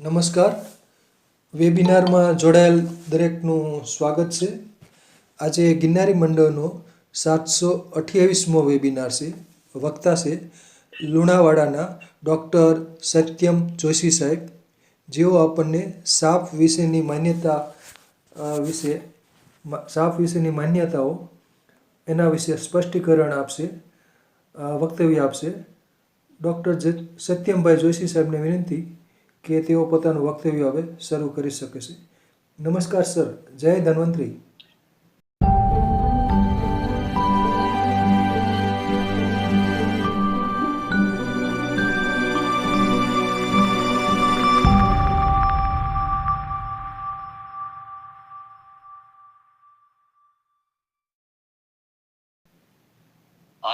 નમસ્કાર. વેબિનારમાં જોડાયેલ દરેકનું સ્વાગત છે. આજે ગિરનારી મંડળનો 728મો વેબિનાર છે. વક્તા છે લુણાવાડાના ડૉક્ટર સત્યમ જોશી સાહેબ, જેઓ આપણને સાપ વિશેની માન્યતાઓ એના વિશે સ્પષ્ટીકરણ આપશે, વક્તવ્ય આપશે. ડૉક્ટર સત્યમભાઈ જોશી સાહેબને વિનંતી કે તેઓ પોતાનું વક્તવ્ય હવે શરૂ કરી શકે છે. નમસ્કાર સર. જય ધન્વંતરી.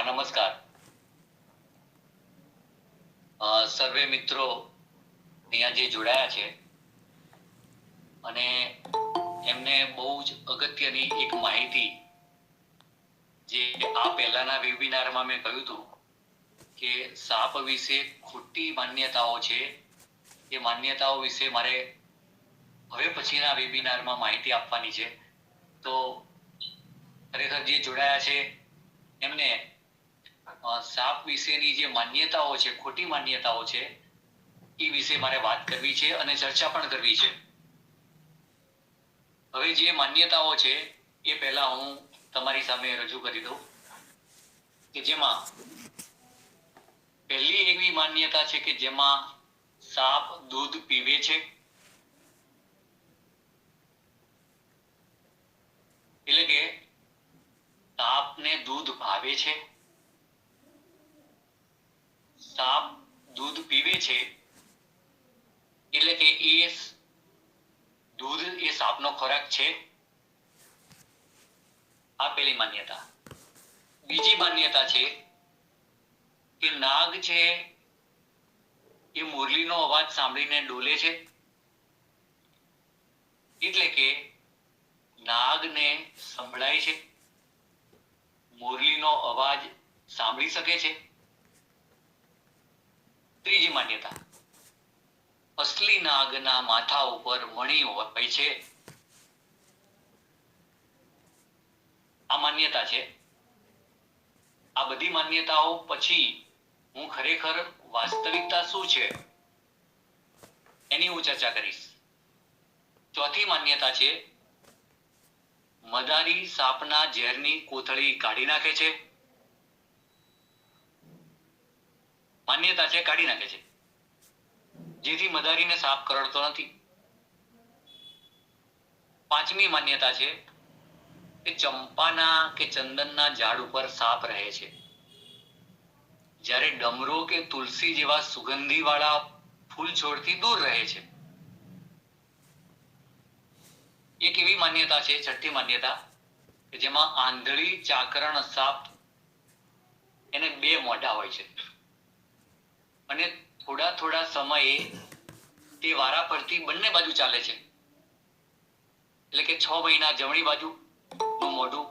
નમસ્કાર. સર્વે મિત્રો અહીંયા જે જોડાયા છે અને એમને બહુ જ અગત્યની એક માહિતી, જે આ પહેલાના વેબિનારમાં મેં કહ્યું હતું કે સાપ વિશે ખોટી માન્યતાઓ છે, એ માન્યતાઓ વિશે મારે હવે પછીના વેબિનારમાં માહિતી આપવાની છે. તો ખરેખર જે જોડાયા છે એમને સાપ વિશેની જે માન્યતાઓ છે, ખોટી માન્યતાઓ છે, એ વિશે મારે વાત કરવી છે અને ચર્ચા પણ કરવી છે. હવે જે માન્યતાઓ છે એ પહેલા હું તમારી સામે રજૂ કરી દઉં કે જેમાં પહેલી એવી માન્યતા છે કે જેમાં સાપ દૂધ પીવે છે, એટલે કે સાપને દૂધ ભાવે છે. સાપ દૂધ પીવે છે એટલે કે એ દૂધ એ સાપનો ખોરાક છે. આ પહેલી માન્યતા. બીજી માન્યતા છે કે નાગ છે એ મુરલીનો અવાજ સાંભળીને ડોલે છે, એટલે કે નાગને સંભળાય છે, મુરલીનો અવાજ સાંભળી શકે છે. ત્રીજી માન્યતા, અસલી નાગના માથા ઉપર મણી હોય છે. આ માન્યતા છે. આ બધી માન્યતાઓ પછી હું ખરેખર વાસ્તવિકતા શું છે એની હું ચર્ચા કરીશ. ચોથી માન્યતા છે મદારી સાપના ઝેરની કોથળી કાઢી નાખે છે. માન્યતા છે કાઢી નાખે છે, જેથી મદારીને સાપ કરડતો નથી. પાંચમી માન્યતા છે કે ચંપાના કે ચંદનના ઝાડ ઉપર સાપ રહે છે, જ્યારે ડમરો કે તુલસી જેવા સુગંધી વાળા ફૂલ છોડથી દૂર રહે છે. એક એવી માન્યતા છે, છઠ્ઠી માન્યતા, કે જેમાં આંધળી ચાકરણ સાપ, એને બે મોઢા હોય છે અને થોડા થોડા સમયે તે વારા ફરતી બંને બાજુ ચાલે છે. એટલે કે 6 મહિના જમણી બાજુનું મોઢું,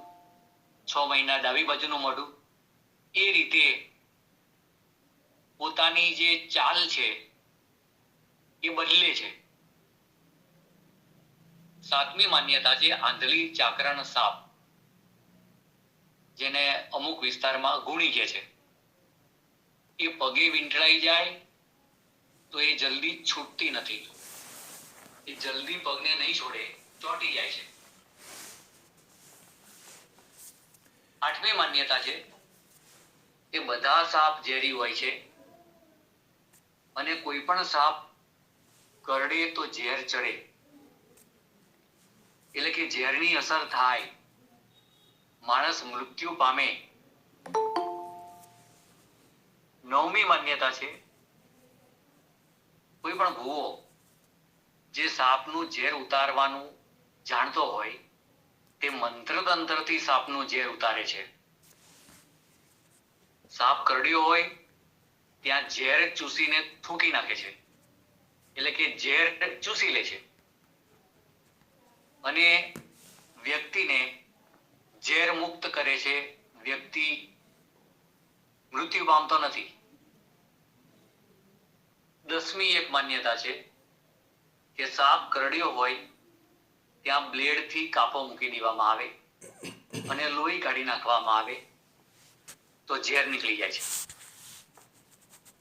6 મહિના ડાબી બાજુનું મોઢું, એ રીતે પોતાની જે ચાલ છે એ બદલે છે. સાતમી માન્યતા છે આંધળી ચાકરણ સાપ, જેને અમુક વિસ્તારમાં ગુણી કહે છે. એ પગે વીંટળાઈ જાય તો એ જલ્દી છૂટતી નથી, એ જલ્દી પગને નહીં છોડે, ચોંટી જાય છે. આઠમી માન્યતા છે કે બધા સાપ ઝેરી હોય છે અને કોઈ પણ સાપ કરડે તો ઝેર ચડે, એટલે કે ઝેરની અસર થાય, માણસ મૃત્યુ પામે. નવમી માન્યતા છે કોઈ પણ ભૂવો જે સાપનું ઝેર ઉતારવાનું જાણતો હોય તે મંત્રતંત્રથી સાપનું ઝેર ઉતારે છે. સાપ કરડ્યો હોય ત્યાં ઝેર ચૂસીને થૂકી નાખે છે, એટલે કે ઝેર ચૂસી લે છે અને વ્યક્તિને ઝેર મુક્ત કરે છે. વ્યક્તિ મૃત્યુ પામતો નથી. 10મી એક માન્યતા છે કે સાપ કરડ્યો હોય ત્યાં બ્લેડથી કાપો મૂકી દેવામાં આવે અને લોહી કાઢી નાખવામાં આવે તો ઝેર નીકળી જાય છે.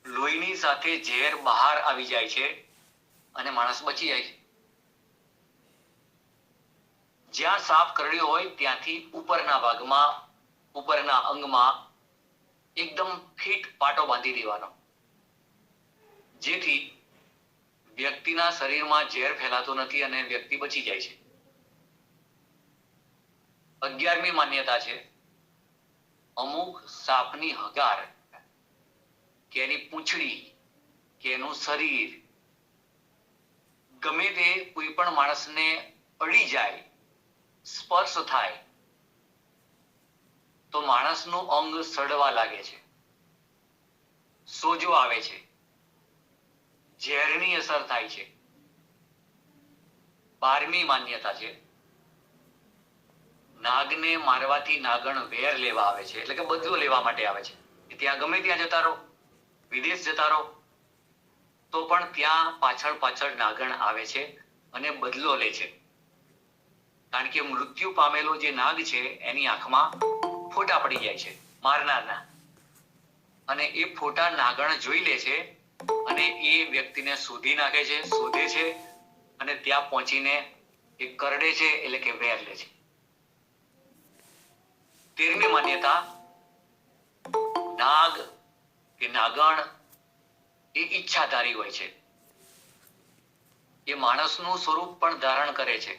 લોહીની સાથે ઝેર બહાર આવી જાય છે અને માણસ બચી જાય છે. જ્યાં સાપ કરડ્યો હોય ત્યાંથી ઉપરના ભાગમાં, ઉપરના અંગમાં એકદમ ફિટ પાટો બાંધી દેવાનો, જેથી વ્યક્તિના શરીરમાં ઝેર ફેલાતું નથી અને વ્યક્તિ બચી જાય છે. 11મી માન્યતા છે, અમુક સાપની હગાર કે એની પૂંછડી કે એનું શરીર ગમે તે કોઈ પણ માણસને અડી જાય, સ્પર્શ થાય તો માણસનું અંગ સડવા લાગે છે, સોજો આવે છે, ઝેરની અસર થાય છે. 12મી માન્યતા છે, નાગને મારવાથી નાગણ વેર લેવા આવે છે, એટલે કે બદલો લેવા માટે આવે છે. ત્યાં ગમે ત્યાં જતા રહો, વિદેશ જતા રહો તો પણ ત્યાં પાછળ પાછળ નાગણ આવે છે અને બદલો લે છે. કારણ કે મૃત્યુ પામેલો જે નાગ છે એની આંખમાં ફોટા પડી જાય છે મારનારના, અને એ ફોટા નાગણ જોઈ લે છે અને એ વ્યક્તિને શોધી નાખે છે, શોધે છે અને ત્યાં પહોંચીને એ કરડે છે, એટલે કે વેર લે છે. 13મી માન્યતા, નાગ કે નાગણ એ ઈચ્છાધારી હોય છે. એ માણસનું સ્વરૂપ પણ ધારણ કરે છે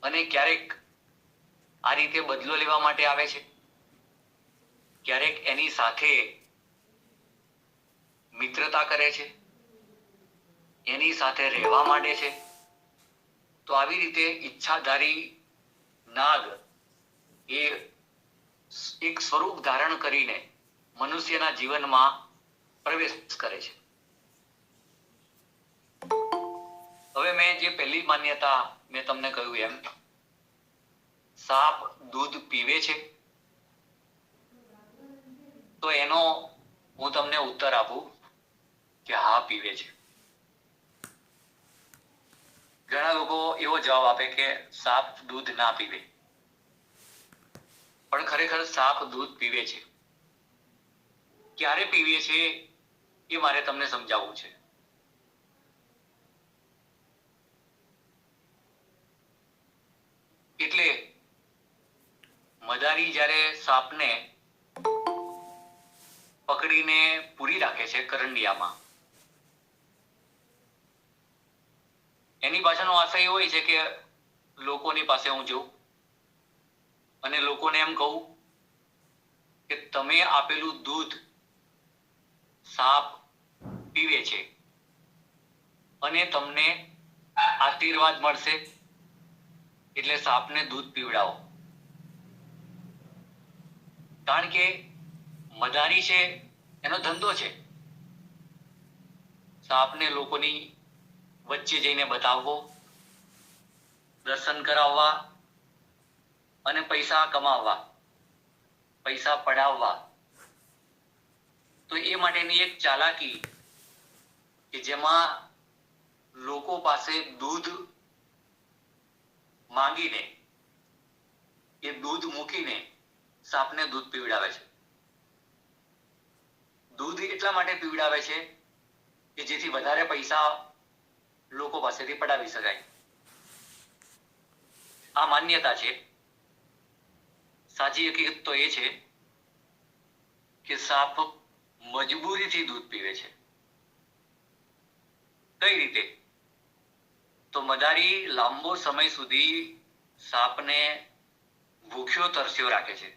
અને ક્યારેક આ રીતે બદલો લેવા માટે આવે છે, ક્યારેક એની સાથે મિત્રતા કરે છે, એની સાથે રહેવા માંડે છે. તો આવી રીતે ઈચ્છાધારી નાગ એ એક સ્વરૂપ ધારણ કરીને મનુષ્યના જીવનમાં પ્રવેશ કરે છે. હવે મેં જે પહેલી માન્યતા મેં તમને કહ્યું એમ, સાપ દૂધ પીવે છે, તો એનો હું તમને ઉત્તર આપું કે હા, પીવે છે. ઘણા લોકો એવો જવાબ આપે કે સાપ દૂધ ના પીવે, પણ ખરેખર સાપ દૂધ પીવે છે. ક્યારે પીવે છે એ મારે તમને સમજાવવું છે. એટલે મદારી જ્યારે સાપને પકડીને પૂરી રાખે છે કરંડિયામાં, એની પાછળનો આશય એ હોય છે કે લોકોની પાસે હું જઉં અને લોકોને એમ કહું કે તમે આપેલું દૂધ સાપ પીવે છે અને તમને આશીર્વાદ મળશે, એટલે સાપને દૂધ પીવડાવો. કારણ કે મદારી છે એનો ધંધો છે સાપને લોકોની વચ્ચે જઈને બતાવવો, દર્શન કરાવવા અને પૈસા કમાવવા, પૈસા પડાવવા. તો એ માટેની એક ચાલાકી કે જેમાં લોકો પાસે દૂધ માંગીને એ દૂધ મૂકીને સાપને દૂધ પીવડાવે છે. દૂધ એટલા માટે પીવડાવે છે કે જેથી વધારે પૈસા લોકો પાસેથી પડાવી શકાય. આ માન્યતા છે. સાચી હકીકત તો એ છે કે સાપ મજબૂરીથી દૂધ પીવે છે. કઈ રીતે? તો મદારી લાંબો સમય સુધી સાપને ભૂખ્યો તરસ્યો રાખે છે.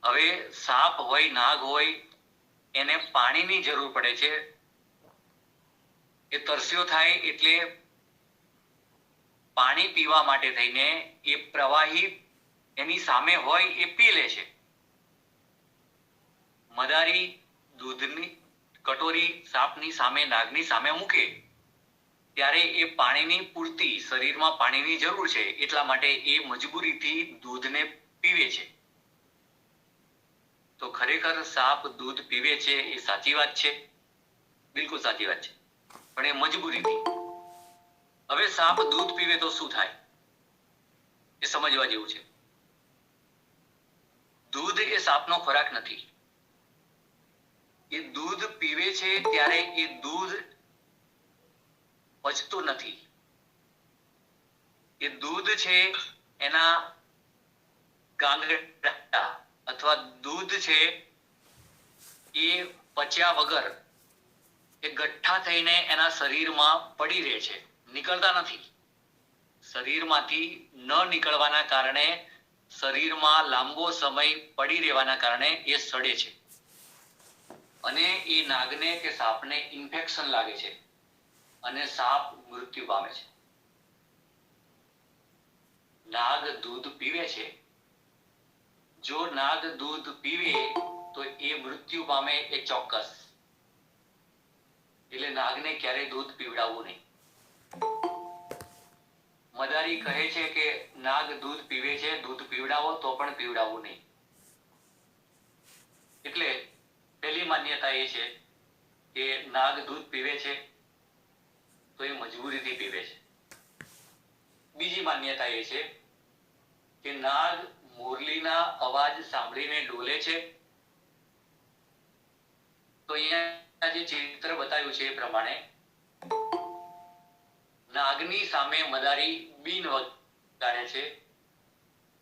હવે સાપ હોય, નાગ હોય, એને પાણીની જરૂર પડે છે. એ તરસ્યો થાય એટલે પાણી પીવા માટે થઈને એ પ્રવાહી એની સામે હોય એ પી લે છે. મદારી દૂધની કટોરી સાપની સામે, નાગની સામે મૂકે ત્યારે એ પાણીની પૂર્તિ, શરીરમાં પાણીની જરૂર છે એટલા માટે એ મજબૂરીથી દૂધને પીવે છે. તો ખરેખર સાપ દૂધ પીવે છે એ સાચી વાત છે. બિલકુલ સાચી વાત છે, પણ એ મજબૂરીથી. હવે સાપ દૂધ પીવે તો શું થાય એ સમજવા જેવું છે. દૂધ એ સાપનો ખોરાક નથી. એ દૂધ પીવે છે ત્યારે એ દૂધ પચતું નથી. એ દૂધ છે એના ગાંગડા અથવા દૂધ છે એ પચ્યા વગર એ ગઠ્ઠા થઈને એના શરીરમાં પડી રહે છે, નીકળતા નથી. શરીરમાંથી ન નીકળવાના કારણે, શરીરમાં લાંબો સમય પડી રહેવાના કારણે એ સડે છે અને એ નાગને કે સાપને ઇન્ફેક્શન લાગે છે અને સાપ મૃત્યુ પામે છે. નાગ દૂધ પીવે છે. જો નાગ દૂધ પીવે તો એ મૃત્યુ પામે એ ચોક્કસ. એટલે નાગને ક્યારેય દૂધ પીવડાવવું નહીં. મદારી કહે છે કે નાગ દૂધ પીવે છે, દૂધ પીવડાવો તો પણ પીવડાવવું નહીં. એટલે પહેલી માન્યતા એ છે કે નાગ દૂધ પીવે છે તો એ મજબૂરીથી પીવે છે. બીજી માન્યતા એ છે કે નાગ મોરલીના અવાજ સાંભળીને ડોલે છે. તો અહીંયા જે ચિત્ર બતાવ્યું છે એ પ્રમાણે નાગની સામે મદારી બીન વગાડે છે,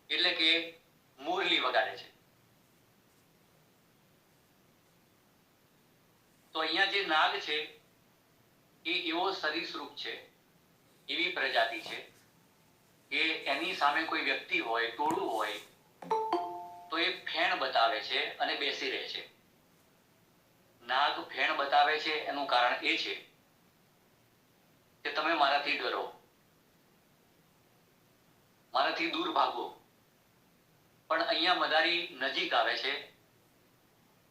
એટલે કે મોરલી વગાડે છે. તો અહીંયા જે નાગ છે એ એવો સરીસૃપ છે, એવી પ્રજાતિ છે કે એની સામે કોઈ વ્યક્તિ હોય, ટોળું હોય તો એ ફેણ બતાવે છે અને બેસી રહે છે. નાગ ફેણ બતાવે છે એનું કારણ એ છે કે તમે મારાથી ડરો, મારાથી દૂર ભાગો. પણ અહીંયા મદારી નજીક આવે છે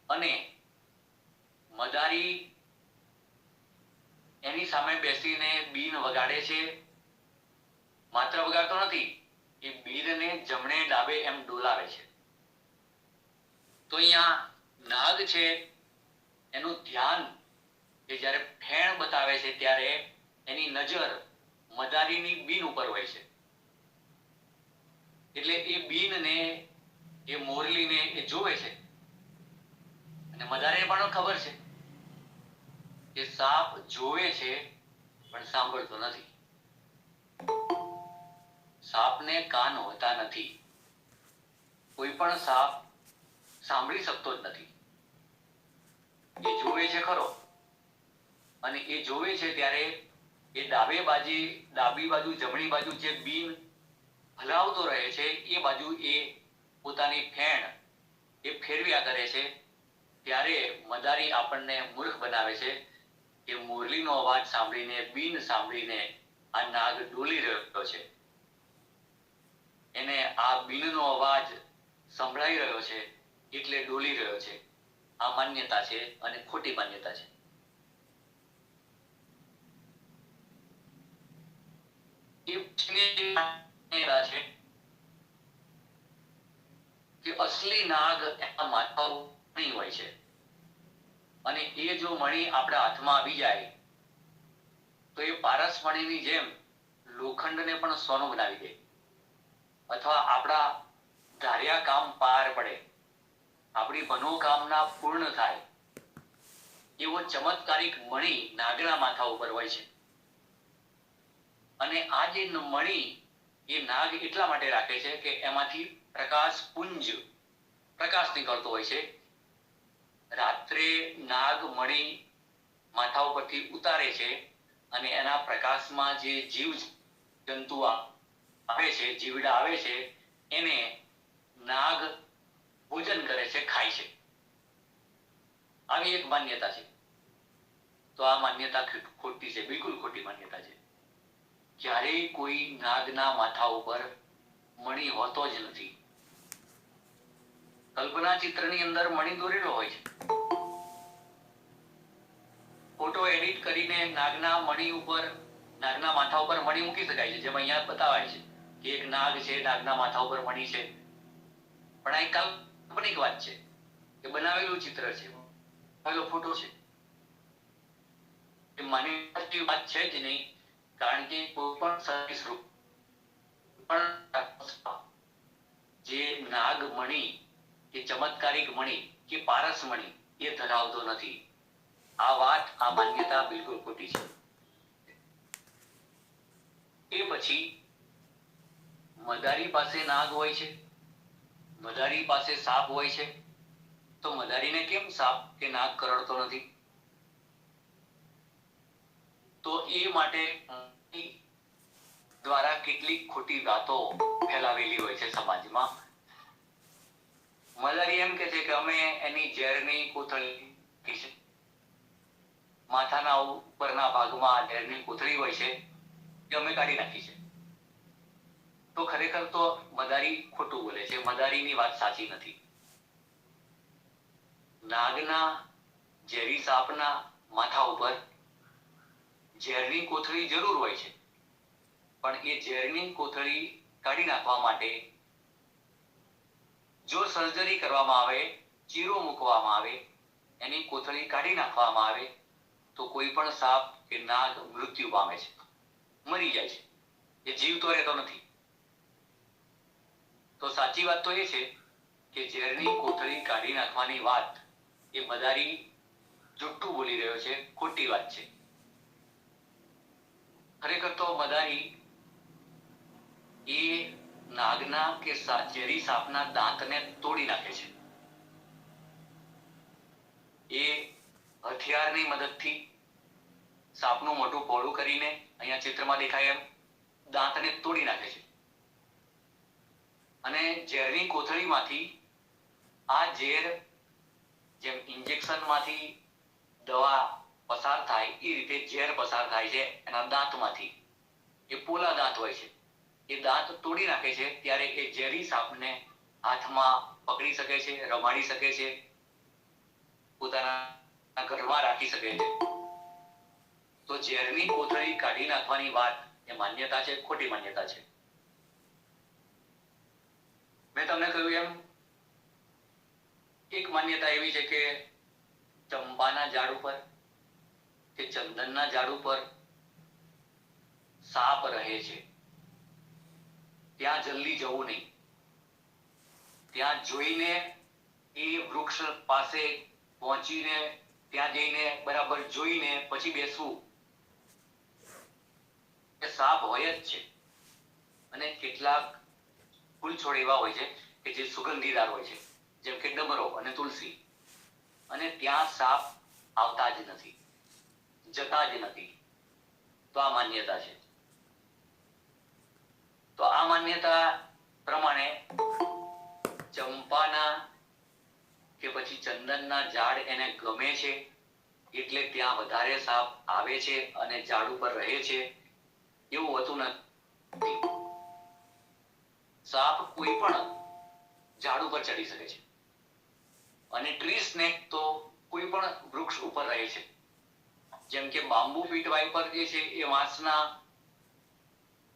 અને મદારી એની સામે બેસીને બીન વગાડે છે. માત્ર વગાડતો નથી, એ બીનને જમણે ડાબે એમ ડોલાવે છે. તો અહીંયા નાગ છે એનું ધ્યાન એ જ્યારે ફેણ બતાવે છે ત્યારે એની નજર મદારીની બીન ઉપર હોય છે. એટલે એ બીનને, એ મોરલીને એ જોવે છે અને મદારીને પણ ખબર છે કે સાપ જોવે છે પણ સાંભળતો નથી. સાપને કાન હોતા નથી. કોઈ પણ સાપ સાંભળી શકતો જ નથી. એ જોવે છે ખરો, અને એ જોવે છે ત્યારે એ ડાબી બાજુ જમણી બાજુ જે બીન હલાવતો રહે છે એ બાજુ એ પોતાની ફેણ એ ફેરવ્યા કરે છે. ત્યારે મદારી આપણને મૂર્ખ બનાવે છે કે મોરલીનો અવાજ સાંભળીને, બીન સાંભળીને આ નાગ ડોલી રહ્યો છે. એને આ બીનનો અવાજ સંભળાઈ રહ્યો છે એટલે ડોલી રહ્યો છે. આ માન્યતા છે અને ખોટી માન્યતા છે. છે કે અસલી નાગ એના માથા ઉપર મણી હોય છે અને એ જો મણી આપણા હાથમાં આવી જાય તો એ પારસમણીની જેમ લોખંડને પણ સોનું બનાવી દે, અથવા આપણા ધાર્યા કામ પાર પડે, આપણી મનોકામના પૂર્ણ થાય એવો ચમત્કારિક મણી નાગના માથા ઉપર હોય છે. અને આ જે મણી એ નાગ એટલા માટે રાખે છે કે એમાંથી પ્રકાશ નીકળતો હોય છે. રાત્રે નાગ મણી માથા ઉપરથી ઉતારે છે અને એના પ્રકાશમાં જે જીવ જંતુ આવે છે, જીવડા આવે છે, એને નાગ ભોજન કરે છે, ખાય છે. આવી એક માન્યતા છે. તો આ માન્યતા ખોટી છે, બિલકુલ ખોટી માન્યતા છે. ક્યારેય કોઈ નાગના માથા ઉપર મણી હોતો જ નથી. કલ્પના ચિત્રની અંદર મણી દોરેલો હોય છે. ફોટો એડિટ કરીને નાગના માથા ઉપર મણી મૂકી શકાય છે, જેમ અહીંયા બતાવાય છે કે એક નાગ છે, નાગના માથા ઉપર મણી છે. પણ આ એક કાલ્પનિક વાત છે, કે બનાવેલું ચિત્ર છે, બનાવેલો ફોટો છે. માન્યતા જેવી વાત છે જ નહીં, કારણ કે કોઈ પણ સરીસૃપ પણ જે નાગમણી કે ચમત્કારિક મણી કે પારસમણી એ ધરાવતો નથી. આ વાત, આ માન્યતા બિલકુલ ખોટી છે. એ પછી મદારી પાસે નાગ હોય છે, મદારી પાસે સાપ હોય છે, તો મદારીને કેમ સાપ કે નાગ કરડતો નથી? તો એ માટે દ્વારા કેટલીક ખોટી વાતો ફેલાવેલી હોય છે સમાજમાં. મદારી એમ કે છે કે અમે એની ઝેરની કોથળી નાખી છે, માથાના ઉપરના ભાગમાં ઝેરની કોથળી હોય છે એ અમે કાઢી નાખી છે. તો ખરેખર તો મદારી ખોટું બોલે છે, મદારીની વાત સાચી નથી. નાગના, ઝેરી સાપના માથા ઉપર ઝેરની કોથળી જરૂર હોય છે, પણ એ ઝેરની કોથળી કાઢી નાખવા માટે જો સર્જરી કરવામાં આવે, ચીરો મૂકવામાં આવે, એની કોથળી કાઢી નાખવામાં આવે, તો કોઈ પણ સાપ કે નાગ મૃત્યુ પામે છે, મરી જાય છે, એ જીવતો રહેતો નથી. તો સાચી વાત તો એ છે કે ઝેરની કોથળી કાઢી નાખવાની વાત એ મદારી જુઠ્ઠું બોલી રહ્યો છે, ખોટી વાત છે. ખરેખર તો મદારી એ નાગના કે ઝેરી સાપના દાંતને તોડી નાખે છે. એ હથિયારની મદદથી સાપનું મોઢું પહોળું કરીને, અહીંયા ચિત્રમાં દેખાય એમ, દાંતને તોડી નાખે છે. અને ઝેરની કોથળીમાંથી આ ઝેર જેમ ઇન્જેક્શનમાંથી દવા પસાર થાય એ રીતે ઝેર પસાર થાય છે એના દાંતમાંથી. એ પોલા દાંત હોય છે, એ દાંત તોડી નાખે છે ત્યારે એ ઝેરી સાપને હાથમાં પકડી શકે છે, રમાડી શકે છે, પોતાના ઘરમાં રાખી શકે છે. તો ઝેરની કોથળી કાઢી નાખવાની વાત એ માન્યતા છે, ખોટી માન્યતા છે. મેં તમને કહ્યું એમ એક માન્યતા એવી છે કે ચંપાના ઝાડ ઉપર કે ચંદનના ઝાડ ઉપર સાપ રહે છે, ત્યાં જલ્દી જવું નહીં. ત્યાં જોઈને એ વૃક્ષ પાસે પહોંચીને ત્યાં જઈને બરાબર જોઈને પછી બેસવું. એ સાપ હોય જ છે. અને કેટલાક ફૂલ છોડ એવા હોય છે કે જે સુગંધીદાર હોય છે, જેમ કે ડમરો અને તુલસી, અને ત્યાં સાપ આવતા જ નથી, જતા જ નથી. તો આ માન્યતા છે. તો આ માન્યતા પ્રમાણે ચંપાના કે પછી ચંદનના ઝાડ એને ગમે છે એટલે ત્યાં વધારે સાપ આવે છે અને ઝાડ ઉપર રહે છે, એવું હોતું નથી. સાપ કોઈ પણ ઝાડ ઉપર ચડી શકે છે, અને ટ્રી સ્નેક તો કોઈ પણ વૃક્ષ ઉપર રહે છે. જેમ કે બાંબુ પીટ વાઇપર જે છે એ વાંસના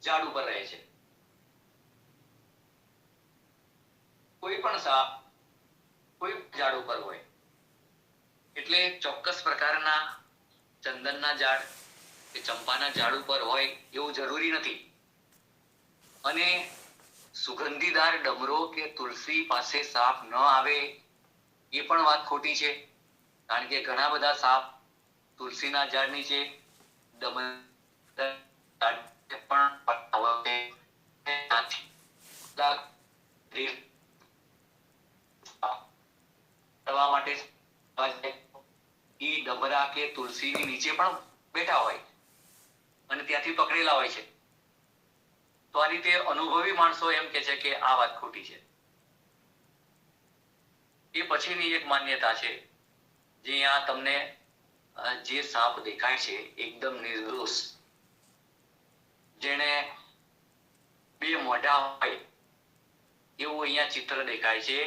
ઝાડ ઉપર રહે છે. કોઈ પણ સાપ કોઈ ઝાડ ઉપર હોય. એટલે ચોક્કસ પ્રકારના ચંદનના ઝાડ કે ચંપાના ઝાડ ઉપર હોય એવું જરૂરી નથી. અને સુગંધીદાર ડમરો કે તુલસી પાસે સાપ ન આવે એ પણ વાત ખોટી છે, કારણ કે ઘણા બધા સાપ તુલસીના ઝાડ નીચે, માટે ઈ ડમરા કે તુલસીની નીચે પણ બેઠા હોય અને ત્યાંથી પકડેલા હોય છે. તો આ રીતે અનુભવી માણસો એમ કે છે કે આ વાત ખોટી છે. એ પછીની એક માન્યતા છે જે અહીંયા તમને જે સાપ દેખાય છે એકદમ નિર્દોષ, જેને બે મોઢા હોય એવું અહીંયા ચિત્ર દેખાય છે,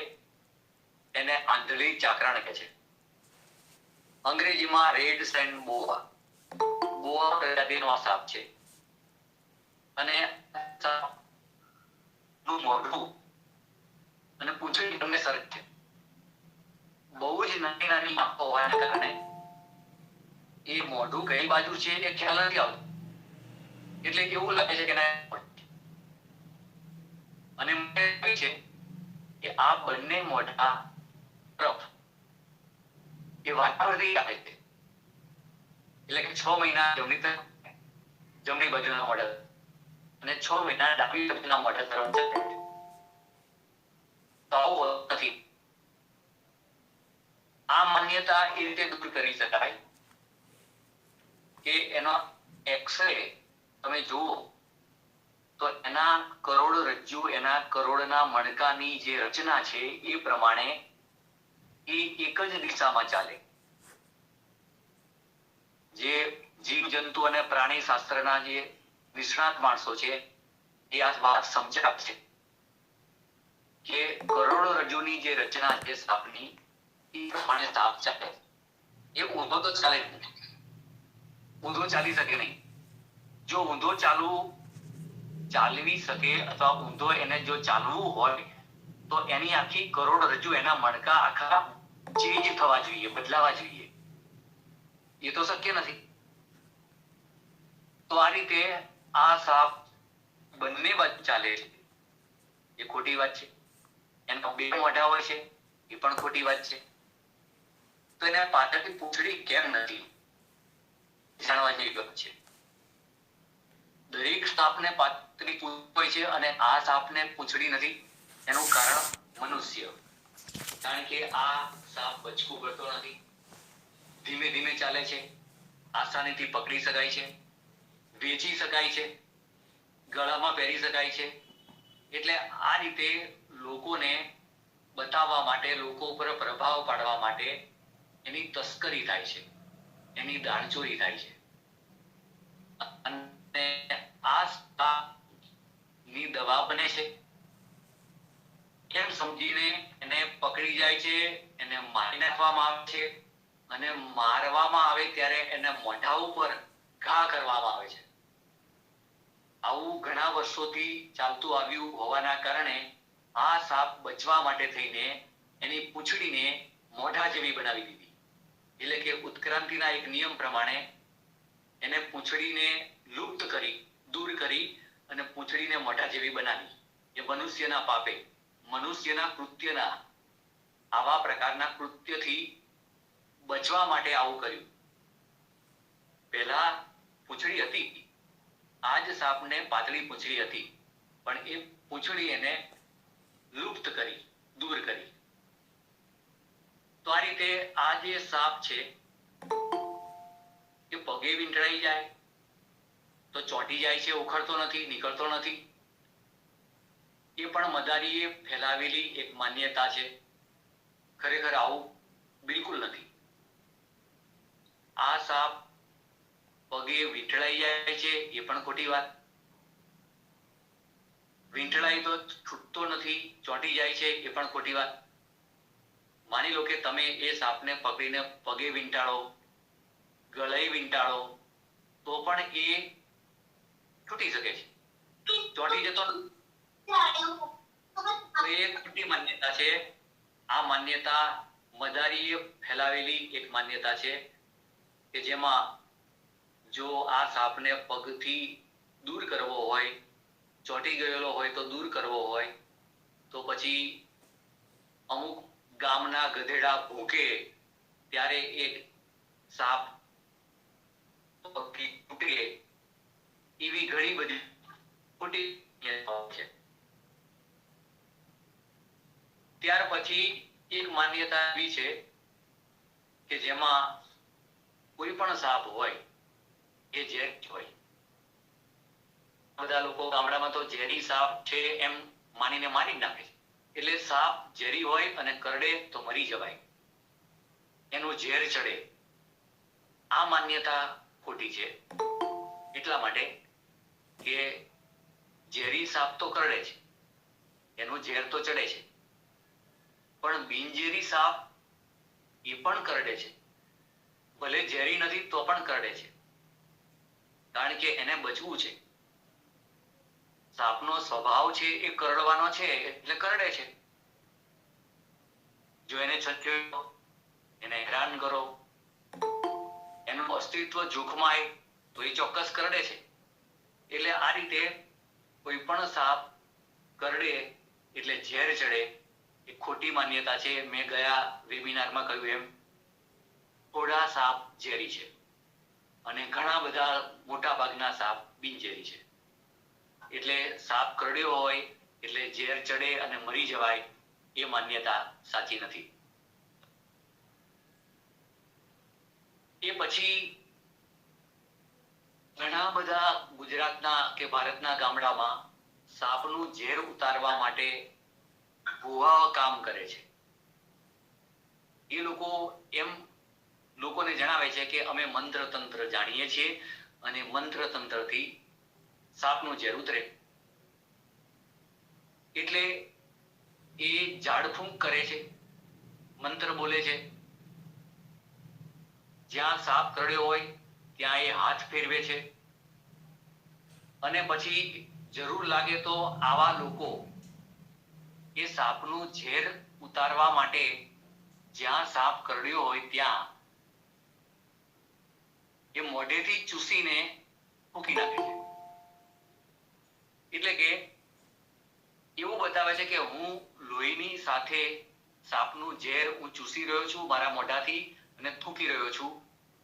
એને આંધળી ચાકરાણ કહે છે. અંગ્રેજીમાં રેડ સેન્ડ બોઆ, બોઆ પ્રજાતિનો આ સાપ છે. અને નું મોઢું અને પૂંછડી તમને સરસ છે. બહુ જ નાની નાની આંખો હોવાના કારણે એ મોઢું કઈ બાજુ છે એ ખ્યાલ નથી આવતો, એટલે એવું લાગે છે કે ના. અને મને લાગે છે કે આ બંને મોઢા તરફ એ વાતાવરણથી આવે છે, એટલે કે 6 મહિના જમણી તરફ, જમણી બાજુના મોઢા અને 6 મહિના ડાબી બાજુના મોઢા તરફ જાય છે. તો આવું નથી. આ માન્યતા એ રીતે દૂર કરી શકાય કે એનો એક્સરે તમે જુઓ તો એના કરોડરજ્જુ, એના કરોડના મણકાની જે રચના છે એ પ્રમાણે એ એક જ દિશામાં ચાલે. જે જીવજંતુ અને પ્રાણી શાસ્ત્રના જે નિષ્ણાત માણસો છે એ આ વાત સમજાવે છે કે કરોડરજ્જુની જે રચના છે સાપની, એ પ્રમાણે સાપ ચાલે. એ ઊંધો તો ચાલે જ નહીં, ઊંધો ચાલી શકે નહીં. જો ઊંધો ચાલવી શકે અથવા ઊંધો એને જો ચાલવું હોય તો એની આખી કરોડરજ્જુ, એના મણકા આખા ચેન્જ થવા જોઈએ, બદલાવા જોઈએ. એ તો શક્ય નથી. તો આ રીતે આ સાપ બંને બાજુ ચાલે છે એ ખોટી વાત છે. એના 2 મોઢા હોય છે એ પણ ખોટી વાત છે. તો એના પાછળથી પૂંછડી કેમ નથી, જાણવા જેવી વાત છે. દરેક સાપને પાતળી પૂંછડી હોય છે અને આ સાપને પૂંછડી નથી. એનું કારણ મનુષ્ય. કારણ કે આ સાપ બચકું કરતો નથી, ધીમે ધીમે ચાલે છે, આસાનીથી પકડી શકાય છે, વેચી શકાય છે, ગળામાં પહેરી શકાય છે. એટલે આ રીતે લોકોને બતાવવા માટે, લોકો ઉપર પ્રભાવ પાડવા માટે એની તસ્કરી થાય છે, એની દાણચોરી થાય છે. અને આ સાપની દવા બને છે એમ સમજીને એને પકડી જાય છે, એને મારી નાખવામાં આવે છે. અને મારવામાં આવે ત્યારે એને મોઢા ઉપર ઘા કરવામાં આવે છે. આવું ઘણા વર્ષોથી ચાલતું આવ્યું હોવાના કારણે આ સાપ બચવા માટે થઈને એની પૂંછડીને મોઢા જેવી બનાવી દીધી. એટલે કે ઉત્ક્રાંતિના એક નિયમ પ્રમાણે એને પૂંછડીને લુપ્ત કરી, દૂર કરી અને પૂંછડીને મોઢા જેવી બનાવી. એ મનુષ્યના પાપે, મનુષ્યના કૃત્યના, આવા પ્રકારના કૃત્યથી બચવા માટે આવું કર્યું. પહેલા પૂંછડી હતી, આ જ સાપને પાતળી પૂંછડી હતી, પણ એ પૂંછડી એને લુપ્ત કરી, દૂર કરી. તો આ રીતે આ જે સાપ છે એ પગે વીંટળાઈ જાય તો ચોંટી જાય છે, ઉખડતો નથી, નીકળતો નથી. એ પણ મદારીએ ફેલાવેલી એક માન્યતા છે. ખરેખર આવું બિલકુલ નથી. આ સાપ પગે વીંટળાઈ જાય છે એ પણ ખોટી વાત. વીંટળાઈ તો છૂટતો નથી, ચોંટી જાય છે એ પણ ખોટી વાત. માની લો કે તમે એ સાપને પકડીને પગે વીંટાળો, ગળે વીંટાળો તો પણ એ છૂટી શકે છે, ચોંટી જતો નથી. તો એ ખોટી માન્યતા છે. આ માન્યતા મદારીએ ફેલાવેલી એક માન્યતા છે કે જેમાં જો આ સાપને પગથી દૂર કરવો હોય, ચોંટી ગયેલો હોય તો દૂર કરવો હોય, તો પછી અમુક ગામના ગધેડા ભૂકે ત્યારે એક સાપ પગથી તૂટે, એવી ઘણી બધી ખોટી માન્યતાઓ છે. ત્યાર પછી એક માન્યતા એવી છે કે જેમાં કોઈ પણ સાપ હોય એ ઝેરી હોય. બધા લોકો ગામડામાં તો ઝેરી સાપ છે એમ માનીને મારી જ નાખે છે. એટલે સાપ ઝેરી હોય અને કરડે તો મરી જવાય, એનું ઝેર ચડે. આ માન્યતા ખોટી છે. એટલા માટે કે ઝેરી સાપ તો કરડે છે, એનું ઝેર તો ચડે છે, પણ બિનઝેરી સાપ એ પણ કરડે છે. ભલે ઝેરી નથી તો પણ કરડે છે, કારણ કે એને બચવું છે. સાપનો સ્વભાવ છે એ કરડવાનો છે એટલે કરડે છે. જો એને છંછેડો, એને હેરાન કરો, એનું અસ્તિત્વ જોખમાય તો એ ચોક્કસ કરડે છે. એટલે આ રીતે કોઈ પણ સાપ કરડે એટલે ઝેર ચડે એ ખોટી માન્યતા છે. મેં ગયા વેબિનારમાં કહ્યું એમ થોડા સાપ ઝેરી છે અને ઘણા બધા મોટા ભાગના સાપ બિનઝેરી છે. એટલે સાપ કરડ્યો હોય એટલે ઝેર ચડે અને મરી જવાય એ માન્યતા સાચી નથી. એ પછી ઘણા બધા ગુજરાતના કે ભારતના ગામડામાં સાપનું ઝેર ઉતારવા માટે ભુવાઓ કામ કરે છે. એ લોકો એમ લોકોને જણાવે છે કે અમે મંત્ર તંત્ર જાણીએ છીએ અને મંત્ર તંત્રથી સાપનું ઝેર ઉતરે. એટલે એ ઝાડફૂંક કરે છે, મંત્ર બોલે છે. જ્યાં સાપ કરડ્યો હોય ત્યાં એ હાથ ફેરવે છે અને પછી જરૂર લાગે તો આવા લોકો એ સાપનું ઝેર ઉતારવા માટે જ્યાં સાપ કરડ્યો હોય ત્યાં એ મોઢેથી ચૂસીને ફૂંકી નાખે છે. એટલે કે એવું બતાવે છે કે હું લોહીની સાથે સાપનું ઝેર હું ચૂસી રહ્યો છું મારા મોઢાથી અને થૂકી રહ્યો છું,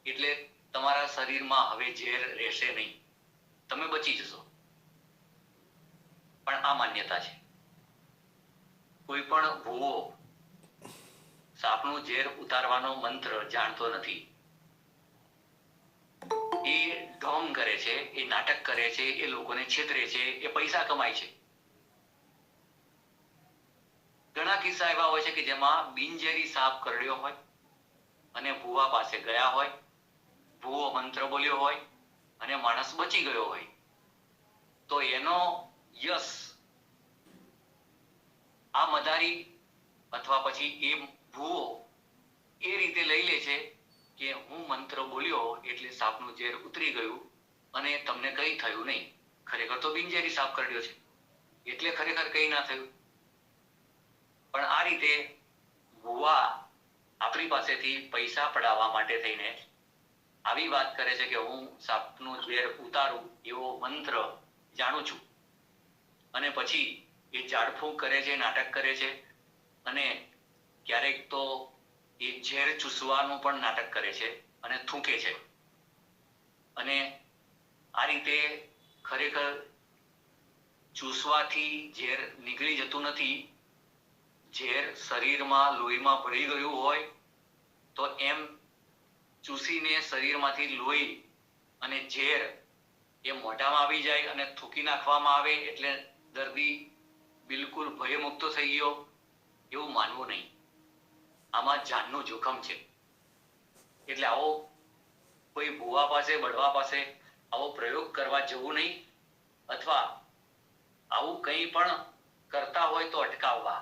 એટલે તમારા શરીરમાં હવે ઝેર રહેશે નહીં, તમે બચી જશો. પણ આ માન્યતા છે. કોઈ પણ ભૂવો સાપનું ઝેર ઉતારવાનો મંત્ર જાણતો નથી. એ ઢોંગ કરે છે, એ નાટક કરે છે, એ લોકોને છેતરે છે, એ પૈસા કમાય છે. ઘણા કિસ્સા એવા હોય છે કે જેમાં બિનઝેરી સાપ કરડ્યો હોય અને ભૂવા પાસે ગયા હોય, ભૂવો મંત્ર બોલ્યો હોય અને માણસ બચી ગયો હોય તો એનો યશ આ મદારી અથવા પછી એ ભૂવો એ રીતે લઈ લે છે કે હું મંત્ર બોલ્યો એટલે સાપનું ઝેર ઉતરી ગયું અને તમને કંઈ થયું નહીં. ખરેખર તો બિનઝેરી સાપ કરડ્યો છે એટલે ખરેખર કંઈ ના થયું. પણ આ રીતે ભૂવા આપણી પાસેથી પૈસા પડાવવા માટે થઈને આવી વાત કરે છે કે હું સાપનું ઝેર ઉતારું એવો મંત્ર જાણું છું અને પછી એ ઝાડફૂંક કરે છે, નાટક કરે છે અને ક્યારેક તો એ ઝેર ચૂસવાનું પણ નાટક કરે છે અને થૂંકે છે. અને આ રીતે ખરેખર ચૂસવાથી ઝેર નીકળી જતું નથી. ઝેર શરીરમાં લોહીમાં ભળી ગયું હોય તો એમ ચૂસીને શરીરમાંથી લોહી અને ઝેર એ મોઢામાં આવી જાય અને થૂકી નાખવામાં આવે એટલે દર્દી બિલકુલ ભયમુક્ત થઈ ગયો એવું માનવું નહીં. આમાં જાનનું જોખમ છે. એટલે આવો કોઈ ભૂવા પાસે બળવા પાસે આવો પ્રયોગ કરવા જવું નહીં અથવા આવું કંઈ પણ કરતા હોય તો અટકાવવા.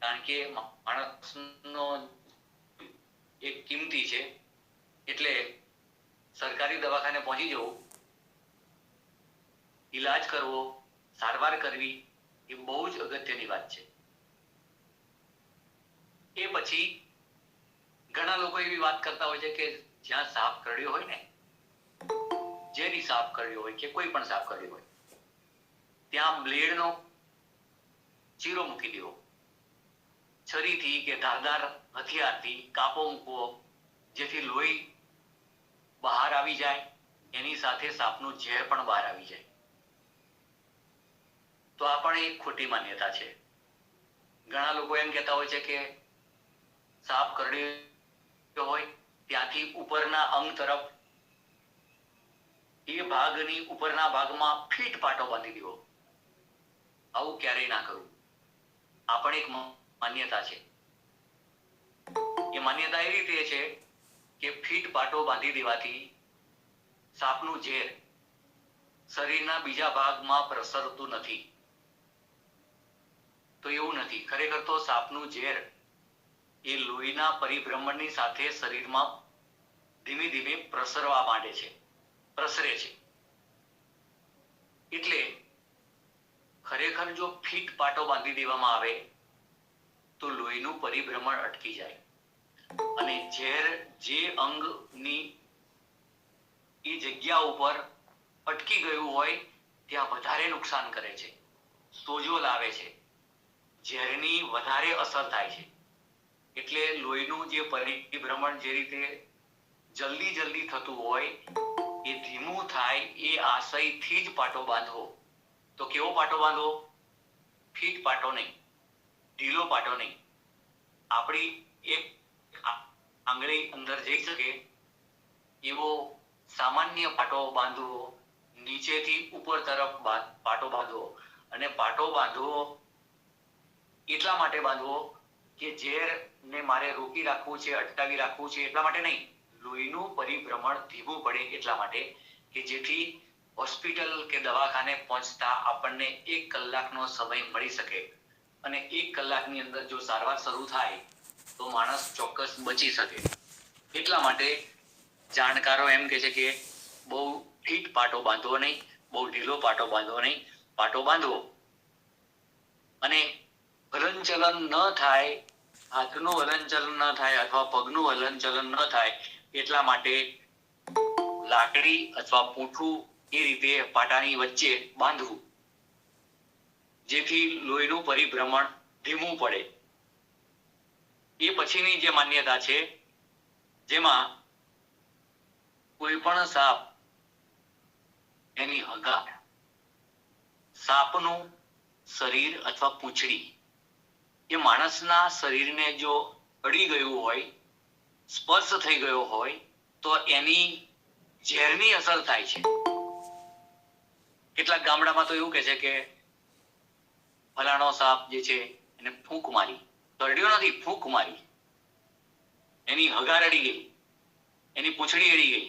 કારણ કે માણસનો એક કિંમતી છે. એટલે સરકારી દવાખાને પહોંચી જવું, ઈલાજ કરવો, સારવાર કરવી એ બહુ જ અગત્યની વાત છે. એ પછી ઘણા લોકો એવી વાત કરતા હોય છે કે જ્યાં સાપ કરડ્યો હોય ને, ઝેરી સાપ કરડ્યો હોય કે કોઈ પણ સાપ કરડ્યો હોય ત્યાં બ્લેડનો ચીરો મૂકી દેવો, છરીથી કે ધારદાર હથિયારથી કાપો મૂકવો જેથી લોહી બહાર આવી જાય, એની સાથે સાપનું ઝેર પણ બહાર આવી જાય. તો આ પણ એક ખોટી માન્યતા છે. ઘણા લોકો એમ કહેતા હોય છે કે સાપ કરડ્યો હોય ત્યાંથી ઉપરના અંગ તરફ એ ભાગની ઉપરના ભાગમાં ફીટ પાટો બાંધી દેવો. આવું ક્યારેય ના કરવું. આ પણ એક માન્યતા છે. એ માન્યતા એ રીતે છે કે ફીટ પાટો બાંધી દેવાથી સાપનું ઝેર શરીરના બીજા ભાગમાં પ્રસરતું નથી. તો એવું નથી. ખરેખર તો સાપનું ઝેર એ લોહીના પરિભ્રમણની સાથે શરીરમાં ધીમે ધીમે પ્રસરવા માંડે છે, પ્રસરે છે. એટલે ખરેખર જો ફીટ પાટો બાંધી દેવામાં આવે તો લોહીનું પરિભ્રમણ અટકી જાય અને ઝેર જે અંગની એ જગ્યા ઉપર અટકી ગયું હોય ત્યાં વધારે નુકસાન કરે છે, સોજો લાવે છે, ઝેરની વધારે અસર થાય છે. એટલે લોહીનું જે પરિભ્રમણ જે રીતે જલ્દી થતું હોય એ ધીમું થાય એ આશયથી જ પાટો બાંધવો. તો કેવો પાટો બાંધવો? ફીટ પાટો નહીં, ઢીલો પાટો નહીં. આપણી એક આંગળી અંદર જઈ શકે એવો સામાન્ય પાટો બાંધવો, નીચેથી ઉપર તરફ પાટો બાંધવો. અને પાટો બાંધવો એટલા માટે બાંધવો કે ઝેરને મારે રોકી રાખવું છે, અટકાવી રાખવું છે એટલા માટે નહીં, લોહીનું પરિભ્રમણ ધીમું પડે એટલા માટે, કે જેથી હોસ્પિટલ કે દવાખાને પહોંચતા આપણને 1 કલાકનો સમય મળી શકે. અને 1 કલાકની અંદર જો સારવાર શરૂ થાય તો માણસ ચોક્કસ બચી શકે. એટલા માટે જાણકારો એમ કહે છે કે બહુ ફીટ પાટો બાંધવો નહીં, બહુ ઢીલો પાટો બાંધવો નહીં, પાટો બાંધવો. અને હલનચલન ન થાય, હાથનું હલનચલન ન થાય અથવા પગનું હલનચલન ન થાય એટલા માટે લાકડી અથવા પૂંઠું એ રીતે પાટાની વચ્ચે બાંધવું, જેથી લોહીનું પરિભ્રમણ ધીમું પડે. એ પછીની જે માન્યતા છે જેમાં કોઈ પણ સાપ, એની હગાર, સાપનું શરીર અથવા પૂંછડી એ માણસના શરીરને જો અડી ગયું હોય, સ્પર્શ થઈ ગયો હોય તો એની ઝેરની અસર થાય છે. કેટલાક ગામડામાં તો એવું કહે છે કે ફલાણો સાપ જે છે એને ફૂંક મારી, કરડ્યો નથી, ફૂંક મારી, એની હગાર અડી ગઈ, એની પૂંછડી અડી ગઈ,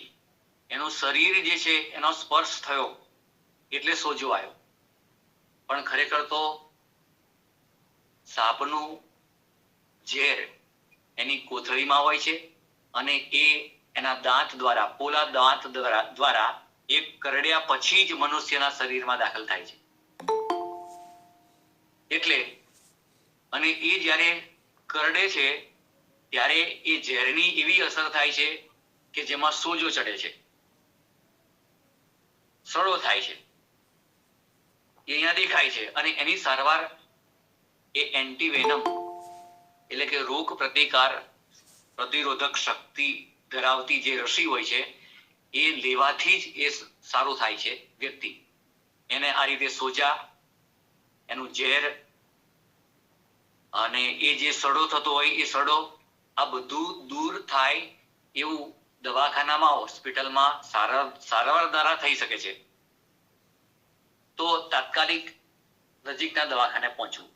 એનું શરીર જે છે એનો સ્પર્શ થયો એટલે સોજો આવ્યો. પણ ખરેખર તો સાપનું ઝેર એની કોથળીમાં હોય છે અને એ એના દાંત દ્વારા, પોલા દાંત દ્વારા એ કરડ્યા પછી જ મનુષ્યના શરીરમાં દાખલ થાય છે. એટલે અને એ જ્યારે કરડે છે ત્યારે એ ઝેરની એવી અસર થાય છે કે જેમાં સોજો ચડે છે, સડો થાય છે, એ અહીંયા દેખાય છે. અને એની સારવાર એ એન્ટીવેનમ એટલે કે રોગ પ્રતિરોધક શક્તિ ધરાવતી જે રસી હોય છે એ લેવાથી જ એ સારું થાય છે વ્યક્તિ. એને આ રીતે સોજા, એનું ઝેર અને એ જે સડો થતો હોય એ સડો, આ બધું દૂર થાય એવું દવાખાનામાં, હોસ્પિટલમાં સારવાર દ્વારા થઈ શકે છે. તો તાત્કાલિક નજીકના દવાખાને પહોંચવું.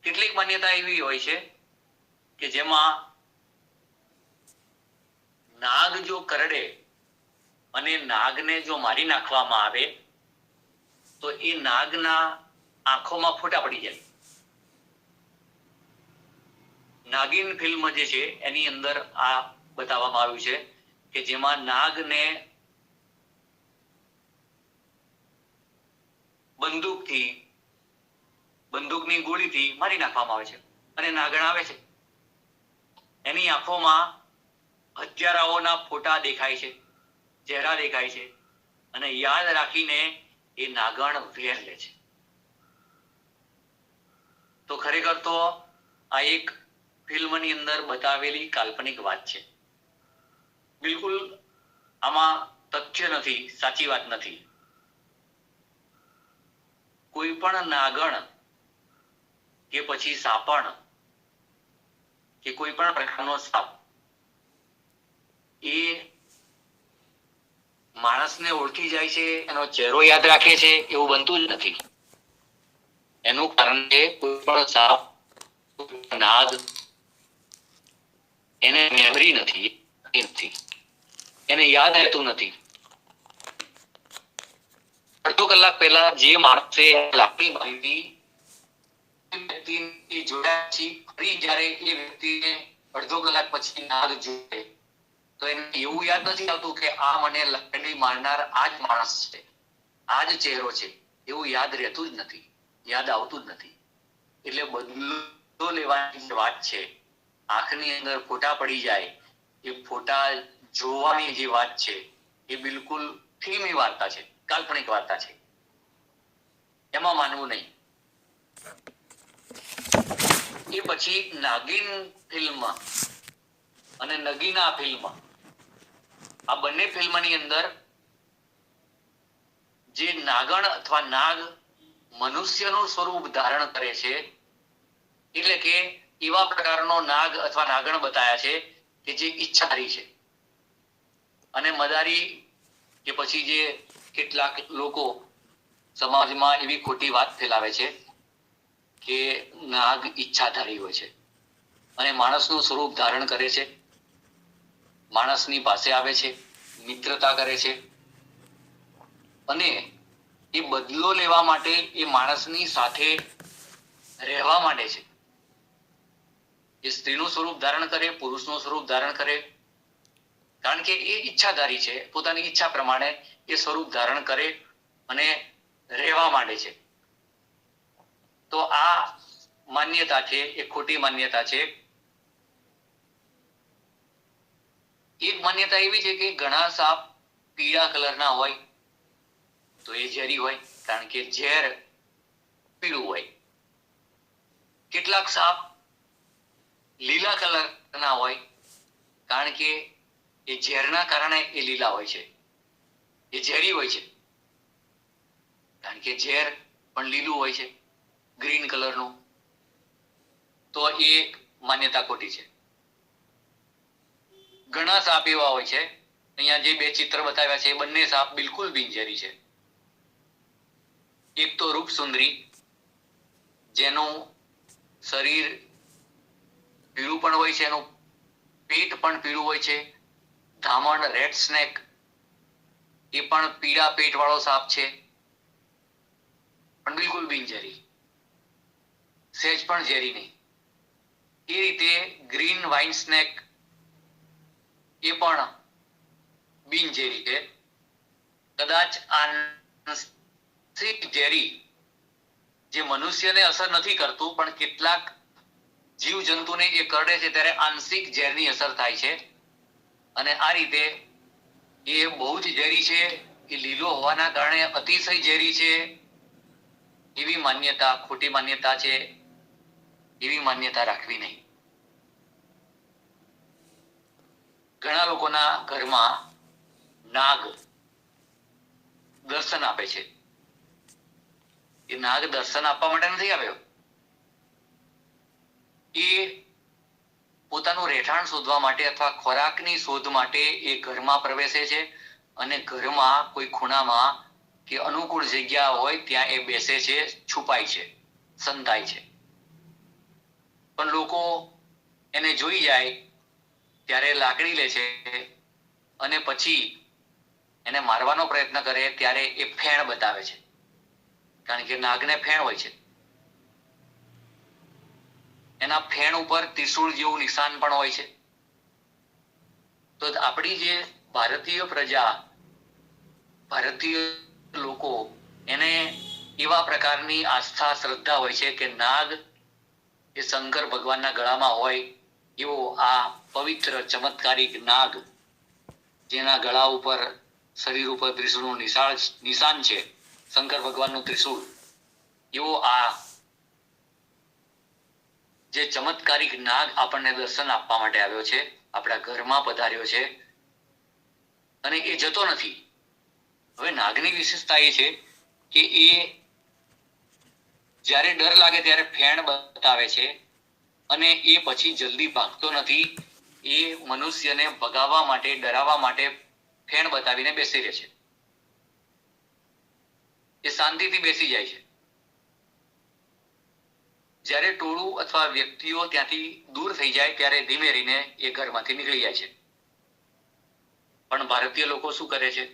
કેટલીક માન્યતા એવી હોય છે કે જેમાં નાગ જો કરડે અને નાગને જો મારી નાખવામાં આવે તો એ નાગના આંખોમાં ફોટા પડી જાય. નાગિન ફિલ્મ જે છે એની અંદર આ બતાવવામાં આવ્યું છે કે જેમાં નાગને બંદૂકની ગોળીથી મારી નાખવામાં આવે છે અને નાગણ આવે છે, એની આંખોમાં હત્યારાઓના ફોટા દેખાય છે, ચહેરા દેખાય છે અને યાદ રાખીને એ નાગણ વેર લે છે. તો ખરેખર તો આ એક ફિલ્મની અંદર બતાવેલી કાલ્પનિક વાત છે. બિલકુલ આમાં તથ્ય નથી, સાચી વાત નથી. કોઈ પણ નાગણ કે પછી સાપણ કે કોઈ પણ પ્રકારનો સાપ એ માણસને ઓળખી જાય છે, એનો ચહેરો યાદ રાખે છે એવું બનતું જ નથી. એનું કારણ છે કોઈ પણ સાપ, નાગ એને મેમરી નથી, એને યાદ રહેતું નથી. અડધો કલાક પહેલા જે માણસે લાકડી બાંધી વ્યક્તિ જોડ્યા પછી ફરી જ્યારે એ વ્યક્તિને અડધો કલાક પછી નાગ જોડે તો એને એવું યાદ નથી આવતું કે આ મને લાકડી મારનાર આ જ માણસ છે, આ જ ચહેરો છે, એવું યાદ રહેતું જ નથી, યાદ આવતું જ નથી. એટલે બદલો લેવાની વાત છે આંખની અંદર ફોટા પડી જાય, એ ફોટા જોવાની જે વાત છે એ બિલકુલ ફિલ્મી વાર્તા છે, કાલ્પનિક વાર્તા છે, એમાં માનવું નહીં. એ પછી નાગિન ફિલ્મ અને નગીના ફિલ્મ, આ બંને ફિલ્મની અંદર જે નાગણ અથવા નાગ મનુષ્યનું સ્વરૂપ ધારણ કરે છે, એટલે કે એવા પ્રકારનો નાગ અથવા નાગણ બતાયા છે કે જે ઈચ્છાધારી છે. અને મદારી કે પછી જે કેટલાક લોકો સમાજમાં એવી ખોટી વાત ફેલાવે છે કે નાગ ઈચ્છાધારી હોય છે અને માણસનું સ્વરૂપ ધારણ કરે છે, માણસની પાસે આવે છે, મિત્રતા કરે છે અને એ બદલો લેવા માટે એ માણસની સાથે રહેવા માંડે છે. એ સ્ત્રીનું સ્વરૂપ ધારણ કરે, પુરુષનું સ્વરૂપ ધારણ કરે, કારણ કે એ ઈચ્છાધારી છે, પોતાની ઈચ્છા પ્રમાણે એ સ્વરૂપ ધારણ કરે અને રહેવા માંડે છે. તો આ માન્યતા છે એ ખોટી માન્યતા છે. એક માન્યતા એવી છે કે ઘણા સાપ પીળા કલરના હોય તો એ ઝેરી હોય, કારણ કે ઝેર પીળું હોય. કેટલાક સાપ લીલા કલરના હોય, કારણ કે એ ઝેરના કારણે એ લીલા હોય છે, એ ઝેરી હોય છે, કારણ કે ઝેર પણ લીલું હોય છે, ગ્રીન કલરનું. તો એ માન્યતા ખોટી છે. ઘણા સાપ એવા હોય છે, અહીંયા જે બે ચિત્ર બતાવ્યા છે એ બંને સાપ બિલકુલ બિનઝેરી છે. એક તો રૂપસુંદરી, જેનું શરીર પીળું પણ હોય છે, એનું પેટ પણ પીળું હોય છે. ધામણ રેડ સ્નેક, એ પણ પીળા પેટ વાળો સાપ છે, પણ બિલકુલ બિનઝેરી, સહેજ પણ ઝેરી નહીં. એ રીતે ગ્રીન વાઇન સ્નેક, એ પણ બિનઝેરી છે. કદાચ આંશિક ઝેરી, જે મનુષ્યને અસર નથી કરતું પણ કેટલાક જીવ જંતુને એ કરડે છે ત્યારે આંશિક ઝેરની અસર થાય છે. અને આ રીતે એ બહુ જ ઝેરી છે, એ લીલો હોવાના કારણે અતિશય ઝેરી છે, એવી માન્યતા ખોટી માન્યતા છે. એવી માન્યતા રાખવી નહીં. ઘણા લોકોના ઘરમાં નાગ દર્શન આપે છે. એ નાગ દર્શન આપવા માટે નથી આવ્યો, એ પોતાનું રહેઠાણ શોધવા માટે અથવા ખોરાકની શોધ માટે એ ઘરમાં પ્રવેશે છે અને ઘરમાં કોઈ ખૂણામાં કે અનુકૂળ જગ્યા હોય ત્યાં એ બેસે છે, છુપાય છે, સંતાય છે. પણ લોકો એને જોઈ જાય ત્યારે લાકડી લે છે અને પછી એને મારવાનો પ્રયત્ન કરે ત્યારે એ ફેણ બતાવે છે, કારણ કે નાગને ફેણ હોય છે. એના ફેણ ઉપર ત્રિશૂળ જેવું નિશાન પણ હોય છે. તો આપણી જે ભારતીય પ્રજા, ભારતીય લોકો, એને એવા પ્રકારની આસ્થા શ્રદ્ધા હોય છે કે નાગ એ શંકર ભગવાનના ગળામાં હોય એવો આ પવિત્ર ચમત્કારિક નાગ, જેના ગળા ઉપર શરીર ઉપર ત્રિશૂળનું નિશાન છે, શંકર ભગવાનનું ત્રિશૂળ, એવો આ જે ચમત્કારિક નાગ આપણને દર્શન આપવા માટે આવ્યો છે, આપણા ઘરમાં પધાર્યો છે અને એ જતો નથી. હવે નાગની વિશેષતા એ છે કે એ જ્યારે ડર લાગે ત્યારે ફેણ બતાવે છે અને એ પછી જલ્દી ભાગતો નથી. એ મનુષ્યને ભગાવવા માટે, ડરાવવા માટે ફેણ બતાવીને બેસી રહે છે. એ શાંતિથી બેસી જાય છે. જ્યારે ટોળું અથવા વ્યક્તિઓ ત્યાંથી દૂર થઈ જાય ત્યારે ધીમે રહીને એ ઘરમાંથી નીકળી જાય છે. પણ ભારતીય લોકો શું કરે છે?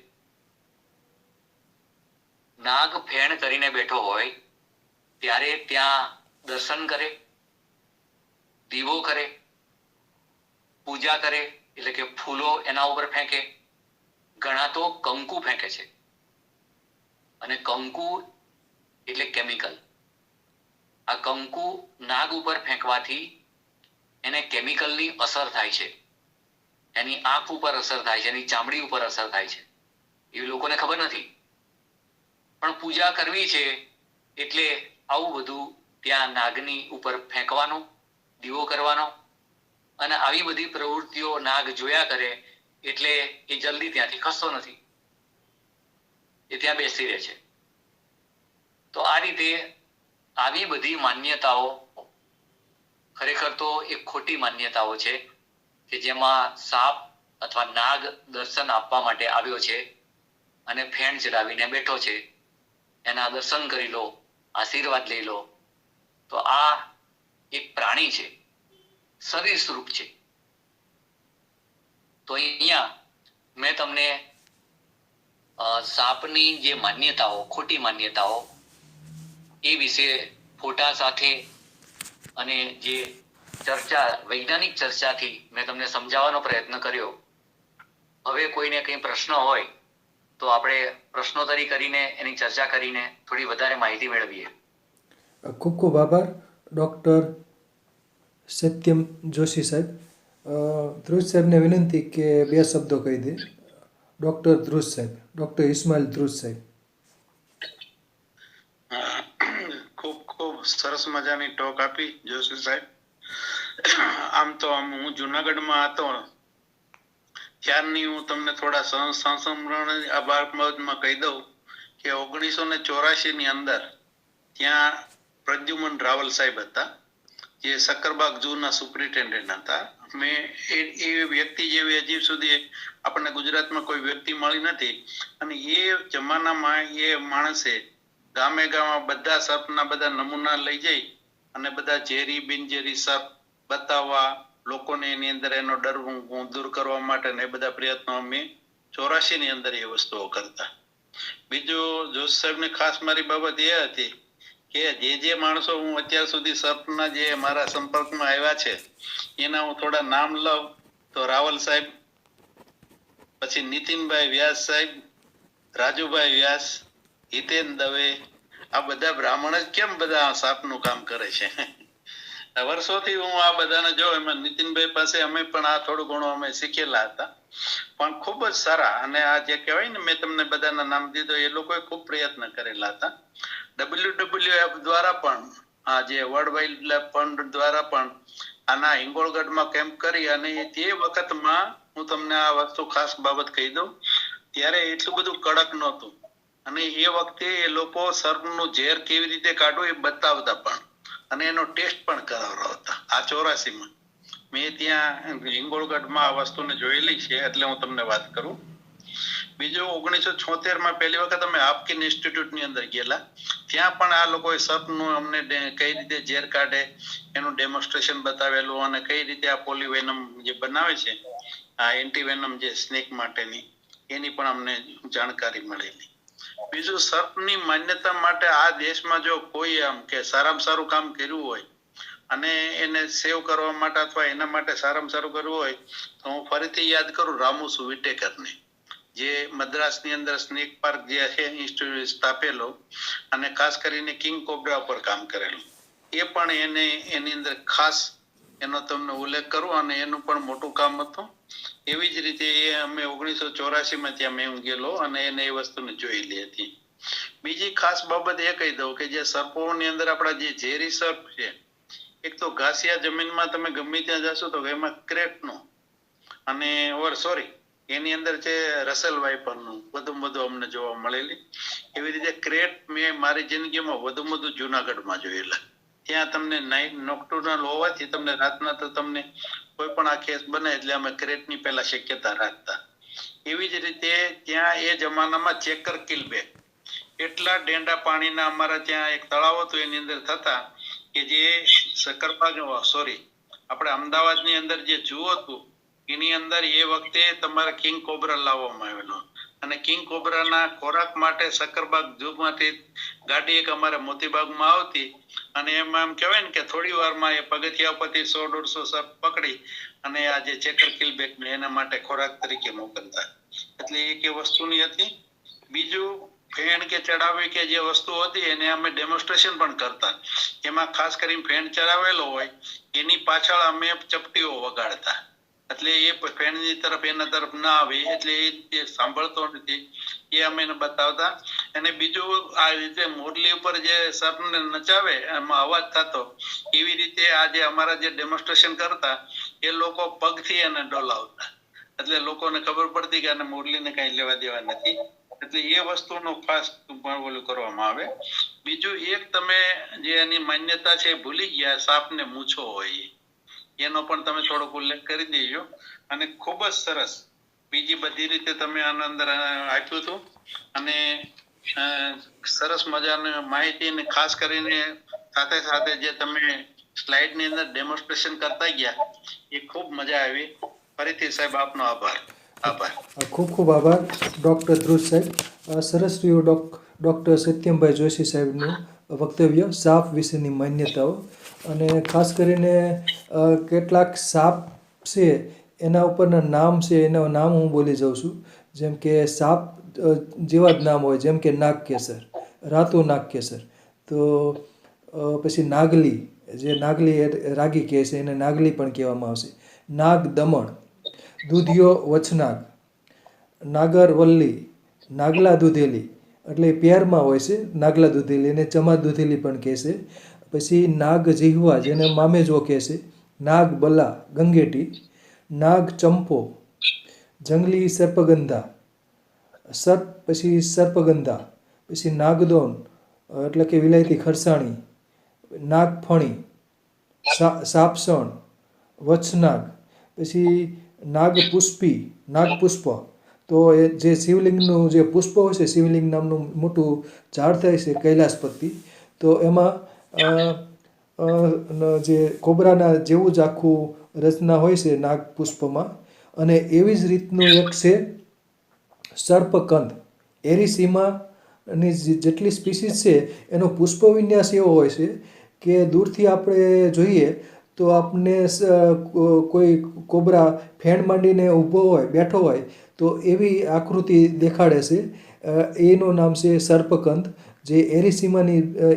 નાગ ફેણ કરીને બેઠો હોય ત્યારે ત્યાં દર્શન કરે, દીવો કરે, પૂજા કરે, એટલે કે ફૂલો એના ઉપર ફેંકે. ઘણા તો કંકુ ફેંકે છે, અને કંકુ એટલે કેમિકલ. આ કંકુ નાગ ઉપર ફેંકવાથી એને કેમિકલની અસર થાય છે, એની આંખ ઉપર અસર થાય છે, એની ચામડી ઉપર અસર થાય છે. એ લોકોને ખબર નથી, પણ પૂજા કરવી છે એટલે આવું બધું ત્યાં નાગની ઉપર ફેંકવાનું, દીવો કરવાનો, અને આવી બધી પ્રવૃત્તિઓ નાગ જોયા કરે એટલે એ જલ્દી ત્યાંથી ખસતો નથી, એ ત્યાં બેસી રહે છે. તો આ રીતે આવી બધી માન્યતાઓ ખરેખર તો એક ખોટી માન્યતાઓ છે કે જેમાં સાપ અથવા નાગ દર્શન આપવા માટે આવ્યો છે અને ફેણ ચડાવીને બેઠો છે, એના દર્શન કરી લો, આશીર્વાદ લઈ લો. તો આ એક પ્રાણી છે, સરીસૃપ છે. તો અહીંયા મેં તમને સાપની જે માન્યતાઓ, ખોટી માન્યતાઓ એ વિશે ફોટા સાથે અને જે ચર્ચા, વૈજ્ઞાનિક ચર્ચાથી મેં તમને સમજાવવાનો પ્રયત્ન કર્યો. હવે કોઈને કંઈ પ્રશ્ન હોય તો આપણે પ્રશ્નોત્તરી કરીને એની ચર્ચા કરીને થોડી વધારે માહિતી મેળવીએ. ખૂબ ખૂબ આભાર ડૉક્ટર સત્યમ જોશી સાહેબ. ધ્રુજ સાહેબને વિનંતી કે 2 શબ્દો કહી દે. ડૉક્ટર ધ્રુજ સાહેબ, ડૉક્ટર ઇસ્માઇલ ધ્રુજ સાહેબ. ખૂબ ખૂબ સરસ મજાની ટોક આપી જોશી સાહેબ. આમ તો હું જુનાગઢમાં હતો ત્યારની હું તમને થોડા સંસ્મરણ આ બાબતમાં કહી દઉં કે 1984 ની અંદર ત્યાં પ્રદ્યુમન રાવલ સાહેબ હતા, જે સક્કરબાગ ઝૂના સુપરિન્ટેન્ડન્ટ હતા. મેં એ વ્યક્તિ જેવી હજી સુધી આપણને ગુજરાતમાં કોઈ વ્યક્તિ મળી નથી. અને એ જમાનામાં એ માણસે ગામે ગામ બધા સર્પના બધા નમૂના લઈ જઈ અને બધા ઝેરી બિનઝેરી સર્પ બતાવવા, લોકોને એની અંદર એનો ડર દૂર કરવા માટે એ બધા પ્રયત્નો અમે 84 ની અંદર એ વસ્તુઓ કરતા. બીજું જોશ સાહેબને ખાસ મારી બાબત એ હતી કે જે માણસો હું અત્યાર સુધી સર્પના જે મારા સંપર્કમાં આવ્યા છે એના હું થોડા નામ લઉં તો રાવલ સાહેબ, પછી નીતિનભાઈ વ્યાસ સાહેબ, રાજુભાઈ વ્યાસ, હિતેન દવે, આ બધા બ્રાહ્મણ જ કેમ બધા સાપનું કામ કરે છે. વર્ષોથી હું આ બધાને જો એમાં નીતિનભાઈ પાસે અમે પણ આ થોડું ઘણું અમે શીખેલા હતા, પણ ખૂબ જ સારા. અને આ જે કહેવાય ને મેં તમને બધાના નામ દીધો, એ લોકોએ ખૂબ પ્રયત્ન કરેલા હતા. WWF દ્વારા પણ, આ જે વર્લ્ડ વાઇલ્ડ લાઈફ ફંડ દ્વારા પણ આના હિંગોળગઢમાં કેમ્પ કરી, અને તે વખતમાં હું તમને આ વસ્તુ ખાસ બાબત કહી દઉં, ત્યારે એટલું બધું કડક નહોતું. અને એ વખતે એ લોકો સર્પનું ઝેર કેવી રીતે કાઢવું એ બતાવતા પણ, અને એનો ટેસ્ટ પણ કરાવતા હતા. આ 84માં મેં ત્યાં હિંગોળગઢમાં આ વસ્તુને જોયેલી છે, એટલે હું તમને વાત કરું. બીજું 1976માં પહેલી વખત અમે હાફકિન ઇન્સ્ટિટ્યૂટ ની અંદર ગયેલા. ત્યાં પણ આ લોકોએ સર્પનું અમને કઈ રીતે ઝેર કાઢે એનું ડેમોન્સ્ટ્રેશન બતાવેલું, અને કઈ રીતે આ પોલીવેનમ જે બનાવે છે, આ એન્ટીવેનમ જે સ્નેક માટેની, એની પણ અમને જાણકારી મળેલી. બીજું સર્પની માન્યતા માટે આ દેશમાં જો કોઈ આમ કે સારામાં સારું કામ કર્યું હોય અને એને સેવ કરવા માટે અથવા એના માટે સારામાં સારું કરવું હોય તો હું ફરીથી યાદ કરું રામુસુ વિટેકરને, જે મદ્રાસની અંદર સ્નેક પાર્ક જે છે ઇન્સ્ટિટ્યૂટ સ્થાપેલો અને ખાસ કરીને કિંગ કોબ્રા ઉપર કામ કરેલું. એ પણ એની અંદર ખાસ એનો તમને ઉલ્લેખ કરું, અને એનું પણ મોટું કામ હતું. એવી જ રીતે એ અમે 1984માં ત્યાં મેં ગયેલો અને એને એ વસ્તુને જોયેલી હતી. બીજી ખાસ બાબત એ કહી દઉં કે જે સર્પોની અંદર આપણા જે ઝેરી સર્પ છે, એક તો ઘાસિયા જમીનમાં તમે ગમે ત્યાં જશો તો એમાં ક્રેટનો અને એની અંદર છે રસેલ વાઇપરનું વધુ અમને જોવા મળેલી. એવી રીતે ક્રેટ મેં મારી જિંદગીમાં વધુ જુનાગઢમાં જોયેલા. ત્યાં તમને નાઇટ નોક્ટર્નલ હોવાથી તમને રાતના તો તમને કોઈ પણ આ કેસ બને એટલે અમે ક્રેટની પહેલા શક્યતા રાખતા. એવી જ રીતે ત્યાં એ જમાનામાં ચેકર કિલબેક એટલા ડેંડા પાણીના અમારા ત્યાં એક તળાવ હતું, એની અંદર થતા કે જે સક્કરબાગ આપણે અમદાવાદની અંદર જે ઝૂ હતું એની અંદર એ વખતે તમારે કિંગ કોબ્રા લાવવામાં આવેલો, અને કિંગ કોબ્રાના ખોરાક માટે સક્કરબાગ ઝૂ માંથી ગાડી એક અમારે મોતીબાગમાં આવતી, અને એમાં એમ કહેવાય ને કે થોડી વારમાં એ પગથિયા પરથી 100-150 સર્પ પકડી અને આ જે ચેકર કિલબેક ને એના માટે ખોરાક તરીકે મોકલતા. એટલે એક એ વસ્તુની હતી. બીજું ફેણ કે ચડાવી કે જે વસ્તુ હતી એને અમે ડેમોન્સ્ટ્રેશન પણ કરતા એમાં ખાસ કરીને ફેણ ચડાવેલો હોય એની પાછળ અમે ચપટીઓ વગાડતા, એટલે એ ફેણની તરફ એના તરફ ના આવે એટલે એ સાંભળતો નથી એ અમે એને બતાવતા. અને બીજું આ રીતે મોરલી ઉપર જે સર્પને નચાવે એમાં અવાજ થતો એવી રીતે આ જે અમારા જે ડેમોન્સ્ટ્રેશન કરતા એ લોકો પગથી એને ડોલાવતા, એટલે લોકોને ખબર પડતી કે આને મોરલીને કઈ લેવા દેવા નથી, એટલે એ વસ્તુનો ખાસ ઓલું કરવામાં આવે. બીજું એક તમે જે એની માન્યતા છે ભૂલી ગયા, સાપને મૂછો હોય એનો પણ તમે થોડોક ઉલ્લેખ કરી દેજો. અને ખૂબ જ સરસ બીજી બધી રીતે તમે આના અંદર આપ્યું હતું અને સરસ મજાની માહિતી, અને ખાસ કરીને સાથે સાથે જે તમે સ્લાઇડ ની અંદર ડેમોન્સ્ટ્રેશન કરતા ગયા એ ખૂબ મજા આવી. ફરીથી સાહેબ આપનો આભાર. ખૂબ ખૂબ આભાર ડૉક્ટર ધ્રુવ સાહેબ. સરસ રહ્યું ડૉક્ટર સત્યમભાઈ જોશી સાહેબનું વક્તવ્ય સાપ વિશેની માન્યતાઓ, અને ખાસ કરીને કેટલાક સાપ છે એના ઉપરના નામ છે, એના નામ હું બોલી જાઉં છું. જેમ કે સાપ જેવા જ નામ હોય, જેમ કે નાગકેસર, રાતુ નાગકેસર. તો પછી નાગલી, જે નાગલી રાગી કહે છે એને નાગલી પણ કહેવામાં આવશે. નાગ દમણ, દૂધિયો વચનાગ, નાગરવલ્લી, નાગલા દૂધેલી, એટલે એ પેરમાં હોય છે નાગલા દૂધેલી, એને ચમા દૂધેલી પણ કહે છે. પછી નાગ જીહવા, જેને મામેજો કહે છે. નાગ બલા, ગંગેટી, નાગ ચંપો, જંગલી સર્પગંધા, પછી સર્પગંધા, પછી નાગદોન એટલે કે વિલાયતી ખરસાણી, નાગફણી, સાપસણ, વત્સનાગ, પછી નાગપુષ્પી, નાગપુષ્પ. તો એ જે શિવલિંગનું જે પુષ્પ હોય છે, શિવલિંગ નામનું મોટું ઝાડ થાય છે કૈલાસપતિ, તો એમાં જે કોબરાના જેવું જ આખું રચના હોય છે નાગપુષ્પમાં. અને એવી જ રીતનું એક છે સર્પકંદ. એરિસીમાની જેટલી સ્પીસીસ છે એનો પુષ્પ વિન્યાસ એવો હોય છે કે દૂરથી આપણે જોઈએ તો આપને કોઈ કોબરા ફેણ માંડીને ઊભો હોય, બેઠો હોય તો એવી આકૃતિ દેખાડે છે. એનું નામ છે સર્પકંદ. જે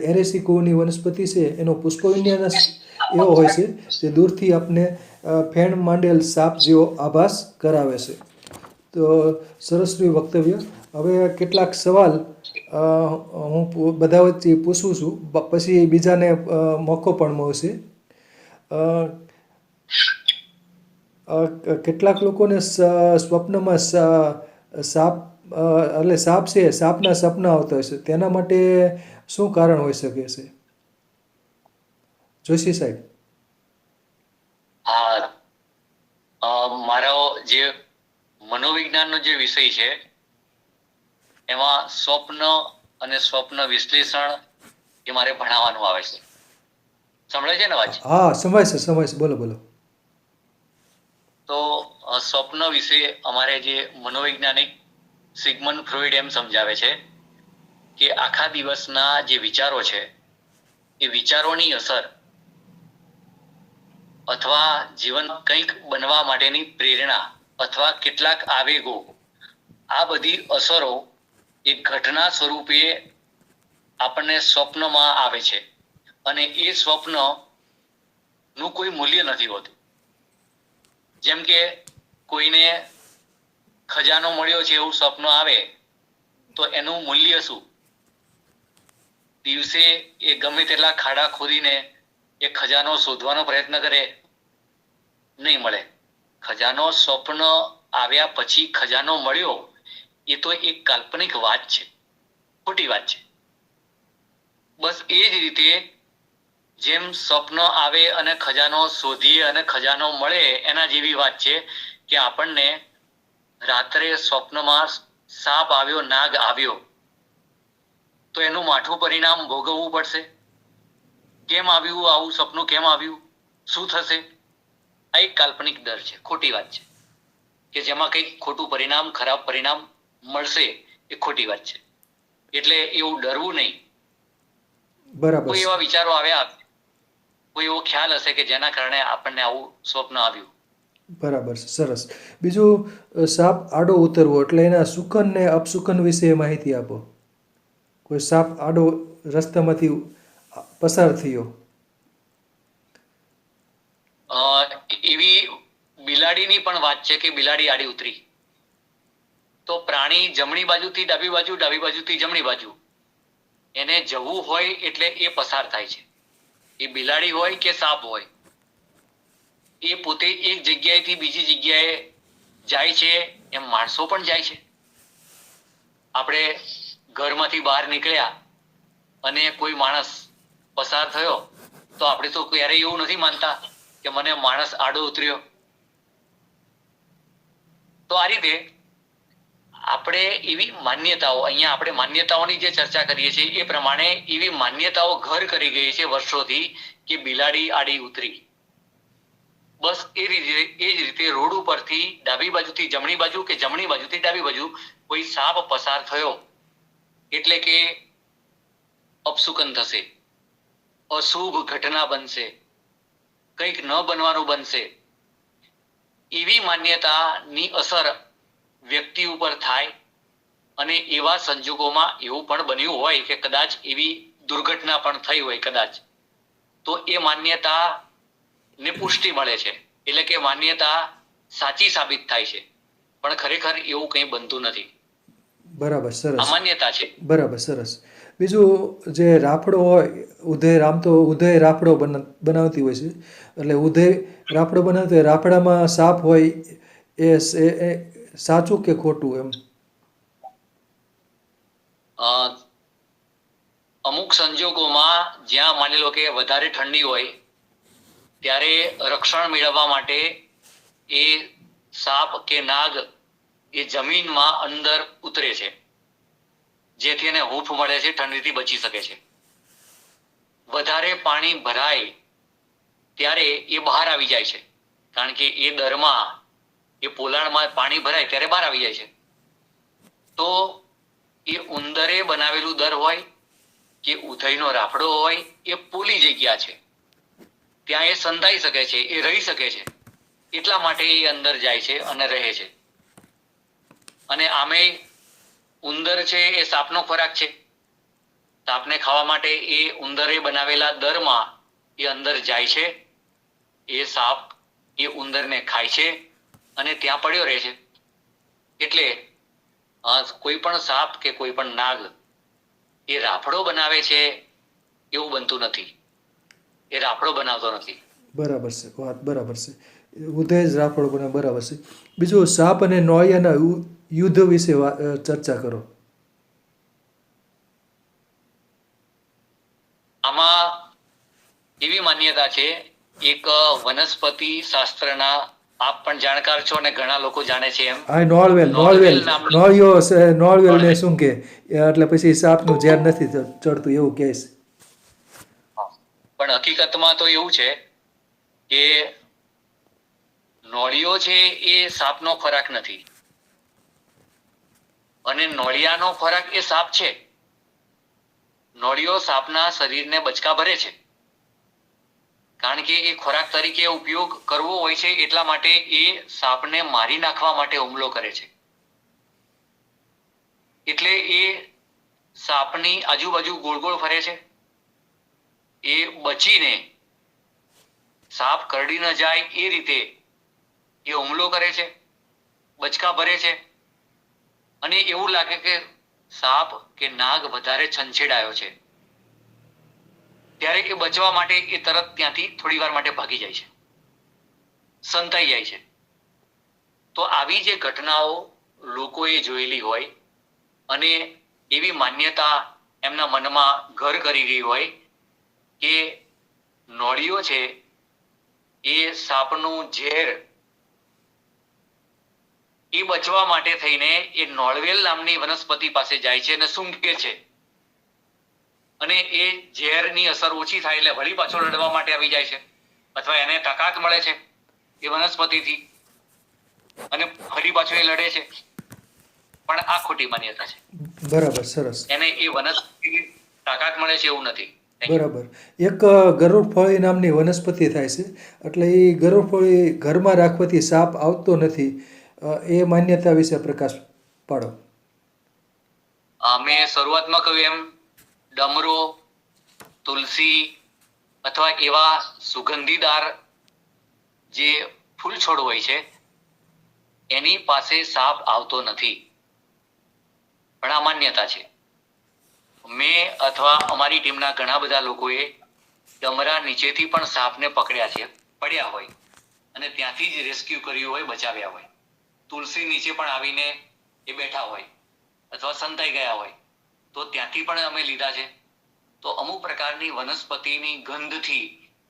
એરેસીકોની વનસ્પતિ છે એનો પુષ્પ વિન્યાસ એવો હોય છે જે દૂરથી આપને ફેણ માંડેલ સાપ જેવો આભાસ કરાવે છે. તો સરસ રહ્યું વક્તવ્ય. હવે કેટલાક સવાલ હું બધા વચ્ચે પૂછું છું, પછી બીજાને મોકો પણ મળશે. કેટલાક લોકોને સ્વપ્નમાં સાપ એટલે સાપ છે, સાપના સપના આવતા હોય છે, તેના માટે શું કારણ હોઈ શકે છે જોશી સાહેબ? હા, મારો જે મનોવિજ્ઞાનનો જે વિષય છે એમાં સ્વપ્ન અને સ્વપ્ન વિશ્લેષણ એ મારે ભણાવવાનું આવે છે. સંભળાય છે ને વાત? હા, સમય છે, બોલો બોલો. તો સ્વપ્ન વિશે અમારે જે મનોવૈજ્ઞાનિક સિગમન્ડ ફ્રોઈડ એમ સમજાવે છે કે આખા દિવસના જે વિચારો છે એ વિચારોની અસર અથવા જીવન કંઈક બનવા માટેની પ્રેરણા અથવા કેટલાક આવેગો, આ બધી અસરો એક ઘટના સ્વરૂપે આપણને સ્વપ્નમાં આવે છે. અને એ સ્વપ્ન નું કોઈ મૂલ્ય નથી હોતું. જેમ કે કોઈને ખજાનો મળ્યો છે એવું સ્વપ્ન આવે તો એનું મૂલ્ય શું? દિવસે એ ગમે તેટલા ખાડા ખોદીને એ ખજાનો શોધવાનો પ્રયત્ન કરે, નહીં મળે. ખજાનો સ્વપ્ન આવ્યા પછી ખજાનો મળ્યો એ તો એક કાલ્પનિક વાત છે, ખોટી વાત છે. બસ એ જ રીતે જેમ સ્વપ્ન આવે અને ખજાનો શોધીએ અને ખજાનો મળે એના જેવી વાત છે કે આપણને રાત્રે સ્વપ્નમાં સાપ આવ્યો, નાગ આવ્યો, તો એનું માઠું પરિણામ ભોગવવું પડશે. કેમ આવ્યું આવું સપનું, કેમ આવ્યું, શું થશે? આ એક કાલ્પનિક ડર છે, ખોટી વાત છે કે જેમાં કંઈક ખોટું પરિણામ, ખરાબ પરિણામ મળશે, એ ખોટી વાત છે. એટલે એવું ડરવું નહીં. બરાબર. કોઈ એવા વિચારો આવ્યા, કોઈ એવો ખ્યાલ હશે કે જેના કારણે આપણને આવું સ્વપ્ન આવ્યું. બરાબર છે, સરસ. બીજું, સાપ આડો ઉતરવો એટલે એના સુકન ને અપસુકન વિશે માહિતી આપો. કોઈ સાપ આડો રસ્તામાંથી પસાર થયો? એવી બિલાડીની પણ વાત છે કે બિલાડી આડી ઉતરી, તો પ્રાણી જમણી બાજુથી ડાબી બાજુ, ડાબી બાજુથી જમણી બાજુ એને જવું હોય એટલે એ પસાર થાય છે. એ બિલાડી હોય કે સાપ હોય, એ પોતે એક જગ્યાએથી બીજી જગ્યાએ જાય છે. એમ માણસો પણ જાય છે. આપણે ઘરમાંથી બહાર નીકળ્યા અને કોઈ માણસ પસાર થયો તો આપણે તો ક્યારેય એવું નથી માનતા કે મને માણસ આડો ઉતર્યો. તો આ રીતે આપણે એવી માન્યતાઓ, અહીંયા આપણે માન્યતાઓની જે ચર્ચા કરીએ છીએ એ પ્રમાણે એવી માન્યતાઓ ઘર કરી ગઈ છે વર્ષોથી કે બિલાડી આડી ઉતરી. બસ એ જ રીતે રોડ ઉપરથી ડાબી બાજુથી જમણી બાજુ કે જમણી બાજુથી ડાબી બાજુ કોઈ સાપ પસાર થયો એટલે કે અપશુકન થશે, અશુભ ઘટના બનશે, કંઈક ન બનવાનું બનશે, એવી માન્યતાની અસર વ્યક્તિ ઉપર થાય. અને એવા સંજોગોમાં એવું પણ બન્યું હોય કે કદાચ એવી દુર્ઘટના પણ થઈ હોય કદાચ, તો એ માન્યતા ને પુષ્ટિ મળે છે, એટલે કે માન્યતા સાચી સાબિત થાય છે. પણ ખરેખર એવું કંઈ બનતું નથી. બરાબર, સરસ. આ માન્યતા છે. બરાબર, સરસ. બીજું જે રાફડો હોય, ઉધઈ, આમ તો ઉધઈ રાફડો બનાવતી હોય છે. એટલે ઉધઈ રાફડો બનાવતી હોય, રાફડામાં સાપ હોય, એ સાચું કે ખોટું એમ? અમુક સંજોગોમાં જ્યાં માની લો કે વધારે ઠંડી હોય ત્યારે રક્ષણ મેળવવા માટે એ સાપ કે નાગ એ જમીનમાં અંદર ઉતરે છે, જેથી એને હૂંફ મળે છે, ઠંડીથી બચી શકે છે. વધારે પાણી ભરાય ત્યારે એ બહાર આવી જાય છે, કારણ કે એ દરમાં, એ પોલાણમાં પાણી ભરાય ત્યારે બહાર આવી જાય છે. તો એ ઉંદરે બનાવેલું દર હોય કે ઉધઈનો રાફડો હોય, એ પોલી જગ્યા છે, ત્યાં એ સંધાઈ શકે છે, એ રહી શકે છે. એટલા માટે એ અંદર જાય છે અને રહે છે. અને આમે ઉંદર છે એ સાપનો ખોરાક છે. સાપને ખાવા માટે એ ઉંદરે બનાવેલા દરમાં એ અંદર જાય છે. એ સાપ એ ઉંદરને ખાય છે અને ત્યાં પડ્યો રહે છે. એટલે કોઈ પણ સાપ કે કોઈ પણ નાગ એ રાફડો બનાવે છે એવું બનતું નથી. એ રાફડો બનાવતો નથી. બરાબર છે, વાત બરાબર છે. ઉધઈ જ રાફડો બને, બરાબર છે. બીજું, સાપ અને નોળિયાના યુદ્ધ વિશે ચર્ચા કરો. આમાં એવી માન્યતા છે, એક વનસ્પતિ શાસ્ત્રના આપ પણ જાણકાર છો અને ઘણા લોકો જાણે છે એમ. હા, નોળિયો ને શું કે, એટલે પછી સાપનું ઝેર નથી ચડતું એવું કહે છે. પણ હકીકતમાં તો એવું છે કે નોળિયો છે એ સાપનો ખોરાક નથી, અને નોળિયાનો ખોરાક એ સાપ છે. નોળિયો સાપના શરીરને બચકા ભરે છે, કારણ કે એ ખોરાક તરીકે ઉપયોગ કરવો હોય છે, એટલા માટે એ સાપને મારી નાખવા માટે હુમલો કરે છે. એટલે એ સાપની આજુબાજુ ગોળ ગોળ ફરે છે. એ બચીને સાપ કરડી ન જાય એ રીતે એ હુમલો કરે છે, બચકા ભરે છે. અને એવું લાગે કે સાપ કે નાગ વધારે છંછેડાયો છે, ત્યારે એ બચવા માટે એ તરત ત્યાંથી થોડી વાર માટે ભાગી જાય છે, સંતાઈ જાય છે. તો આવી જે ઘટનાઓ લોકોએ જોયેલી હોય અને એવી માન્યતા એમના મનમાં ઘર કરી ગઈ હોય કે નોળિયો છે એ સાપનું ઝેર, એ બચવા માટે થઈને એ નોળવેલ નામની વનસ્પતિ પાસે જાય છે અને સૂંઘે છે, અને એ ઝેરની અસર ઓછી થાય એટલે વળી પાછો લડવા માટે આવી જાય છે, અથવા એને તાકાત મળે છે એ વનસ્પતિથી અને ફરી પાછો એ લડે છે. પણ આ ખોટી માન્યતા છે. બરાબર, સરસ. એને એ વનસ્પતિની તાકાત મળે છે એવું નથી. બરાબર. એક ગરુડફળી નામની વનસ્પતિ થાય છે, એટલે એ ગરુડફળી ઘરમાં રાખવાથી સાપ આવતો નથી, એ માન્યતા વિશે પ્રકાશ પાડો. મેં શરૂઆતમાં કહ્યું એમ ડમરો તુલસી અથવા એવા સુગંધીદાર જે ફૂલ છોડ હોય છે એની પાસે સાપ આવતો નથી, પણ આ માન્યતા છે. મેં અથવા અમારી ટીમના ઘણા બધા લોકોએ ડમરા નીચેથી પણ સાપને પકડ્યા છે, પડ્યા હોય અને ત્યાંથી જ રેસ્ક્યુ કર્યું હોય, બચાવ્યા હોય. તુલસી નીચે પણ આવીને એ બેઠા હોય અથવા સંતાઈ ગયા હોય તો ત્યાંથી પણ અમે લીધા છે. તો અમુક પ્રકારની વનસ્પતિની ગંધથી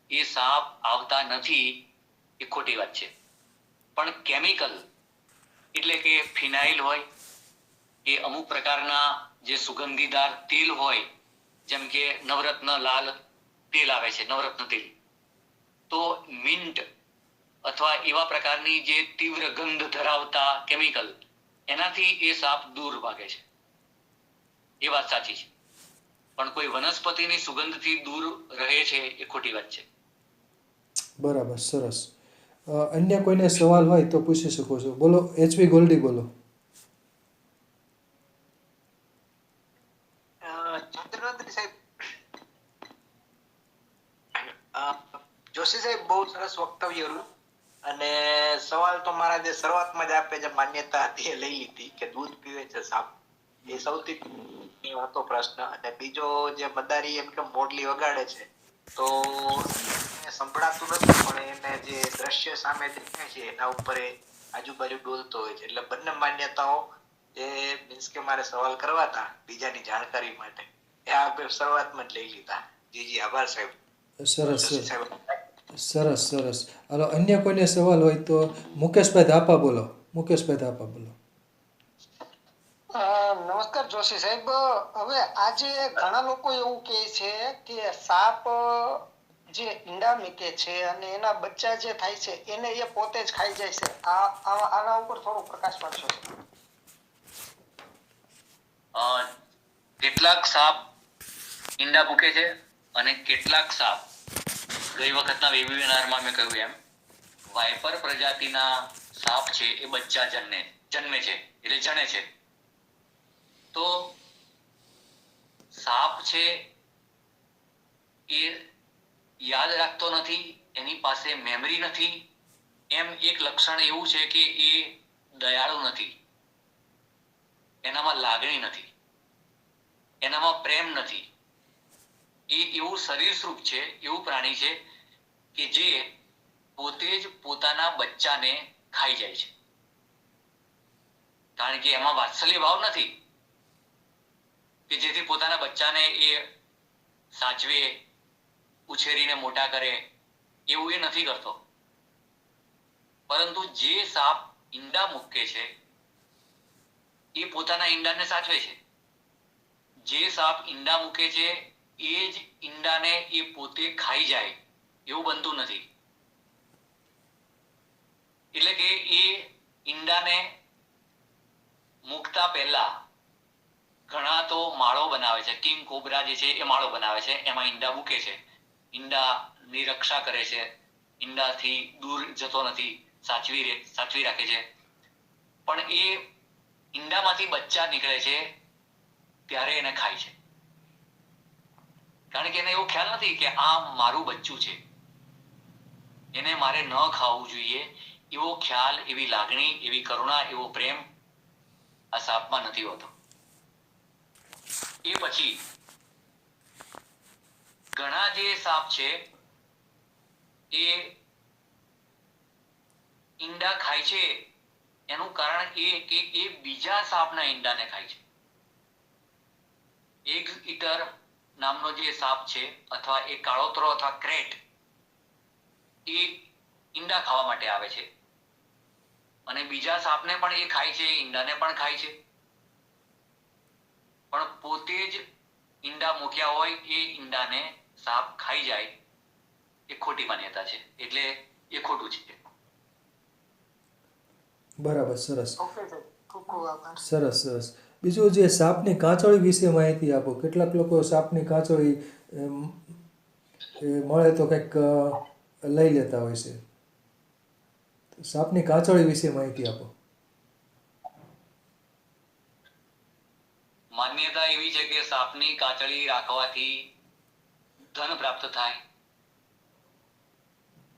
એ સાપ આવતા નથી એ ખોટી વાત છે. પણ કેમિકલ એટલે કે ફિનાઇલ હોય કે અમુક પ્રકારના જે સુગંધીદાર તેલ હોય, જેમ કે નવરત્ન લાલ તેલ આવે છે, નવરત્ન તેલ, તો મિન્ટ અથવા એવા પ્રકારની જે તીવ્ર ગંધ ધરાવતા કેમિકલ, એનાથી એ સાપ દૂર ભાગે છે. એ વાત સાચી છે, પણ કોઈ વનસ્પતિની સુગંધથી દૂર રહે છે એ ખોટી વાત છે. બરાબર, સરસ. અન્ય કોઈને સવાલ હોય તો પૂછી શકો છો. બોલો, એચવી ગોલ્ડી બોલો. ચંદ્રનંદન સાહેબ, જોશી સાહેબ બહુ સરસ વક્તવ્ય રહ્યું. અને સવાલ તો મારા જે શરૂઆતમાં જ આપે જે માન્યતા હતી એ લઈ લીધી કે દૂધ પીવે છે સાપ, એ સૌથી હતો પ્રશ્ન. અને બીજો જે મદારી એમ કે મોડલી વગાડે છે તો એને સંભળાતું નથી, પણ એને જે દ્રશ્ય સામે દેખાય છે એના ઉપર એ આજુબાજુ ડોલતો હોય છે. એટલે બંને માન્યતાઓ જે મીન્સ કે મારે સવાલ કરવા હતા બીજાની જાણકારી માટે, એ આપણે શરૂઆતમાં જ લઈ લીધા. જી આભાર સાહેબ. સરસ, જોશી સાહેબ. સરસ, સરસ. હાલો, અન્ય કોઈને સવાલ હોય તો મુકેશભાઈ ધાપા બોલો. મુકેશભાઈ ધાપા બોલો. નમસ્કાર જોશી સાહેબ. હવે આજે ઘણા લોકો એવું કહે છે કે સાપ જે ઈંડા મૂકે છે અને એના બચ્ચા જે થાય છે એને એ પોતે જ ખાઈ જાય છે. આના ઉપર થોડો પ્રકાશ પાડશો? કેટલાક સાપ ઈંડા મૂકે છે અને કેટલાક સાપ, ગઈ વખતના વેબિનારમાં મેં કહ્યું એમ, વાઇપર પ્રજાતિના સાપ છે એ બચ્ચા જન્મે છે એટલે જણે છે. તો સાપ છે એ યાદ રાખતો નથી, એની પાસે મેમરી નથી. એમ એક લક્ષણ એવું છે કે એ દયાળુ નથી, એનામાં લાગણી નથી, એનામાં પ્રેમ નથી. એ એવું શરીર સ્વરૂપ છે, એવું પ્રાણી છે કે જે પોતે જ પોતાના બચ્ચાને ખાઈ જાય છે, કારણ કે એમાં વાત્સલ્ય ભાવ નથી કે જેથી પોતાના બચ્ચાને એ સાચવે, ઉછેરીને મોટા કરે, એવું એ નથી કરતો. પરંતુ જે સાપ ઈંડા મૂકે છે એ પોતાના ઈંડાને સાચવે છે. જે સાપ ઈંડા મૂકે છે એ જ ઈંડાને એ પોતે ખાઈ જાય એવું બનતું નથી. એટલે કે એ ઈંડાને મૂકતા પહેલા ઘણા તો માળો બનાવે છે. કિંગ કોબરા જે છે એ માળો બનાવે છે, એમાં ઈંડા મૂકે છે, ઈંડાની રક્ષા કરે છે, ઈંડાથી દૂર જતો નથી, સાચવી રાખે છે. પણ એ ઈંડામાંથી બચ્ચા નીકળે છે ત્યારે એને ખાય છે, કારણ કે એને એવો ખ્યાલ નથી કે આ મારું બચ્ચું છે, એને મારે ન ખાવું જોઈએ એવો ખ્યાલ, એવી લાગણી, એવી કરુણા, એવો પ્રેમ આ સાપમાં નથી હોતો. એ પછી ઘણા જે સાપ છે એ ઈંડા ખાય છે એનું કારણ એ કે એ બીજા સાપના ઈંડાને ખાય છે. એગ ઈટર નામનો જે સાપ છે, અથવા એ કાળોતરો અથવા ક્રેટ, એ ઈંડા ખાવા માટે આવે છે અને બીજા સાપને પણ એ ખાય છે, ઈંડાને પણ ખાય છે. પણ પોતે જ ઈંડા મૂક્યા હોય એ ઈંડાને સાપ ખાઈ જાય એ ખોટી માન્યતા છે, એટલે એ ખોટું છે. બરાબર, સરસ. ઓકે સાહેબ, ખૂબ ખૂબ આભાર. સરસ, સરસ. બીજું, જે સાપની કાંચળી વિશે માહિતી આપો. કેટલાક લોકો સાપની કાંચળી મળે તો કંઈક લઈ લેતા હોય છે. સાપની કાંચળી વિશે માહિતી આપો. માન્યતા એવી છે કે સાપની કાચળી રાખવાથી ધન પ્રાપ્ત થાય,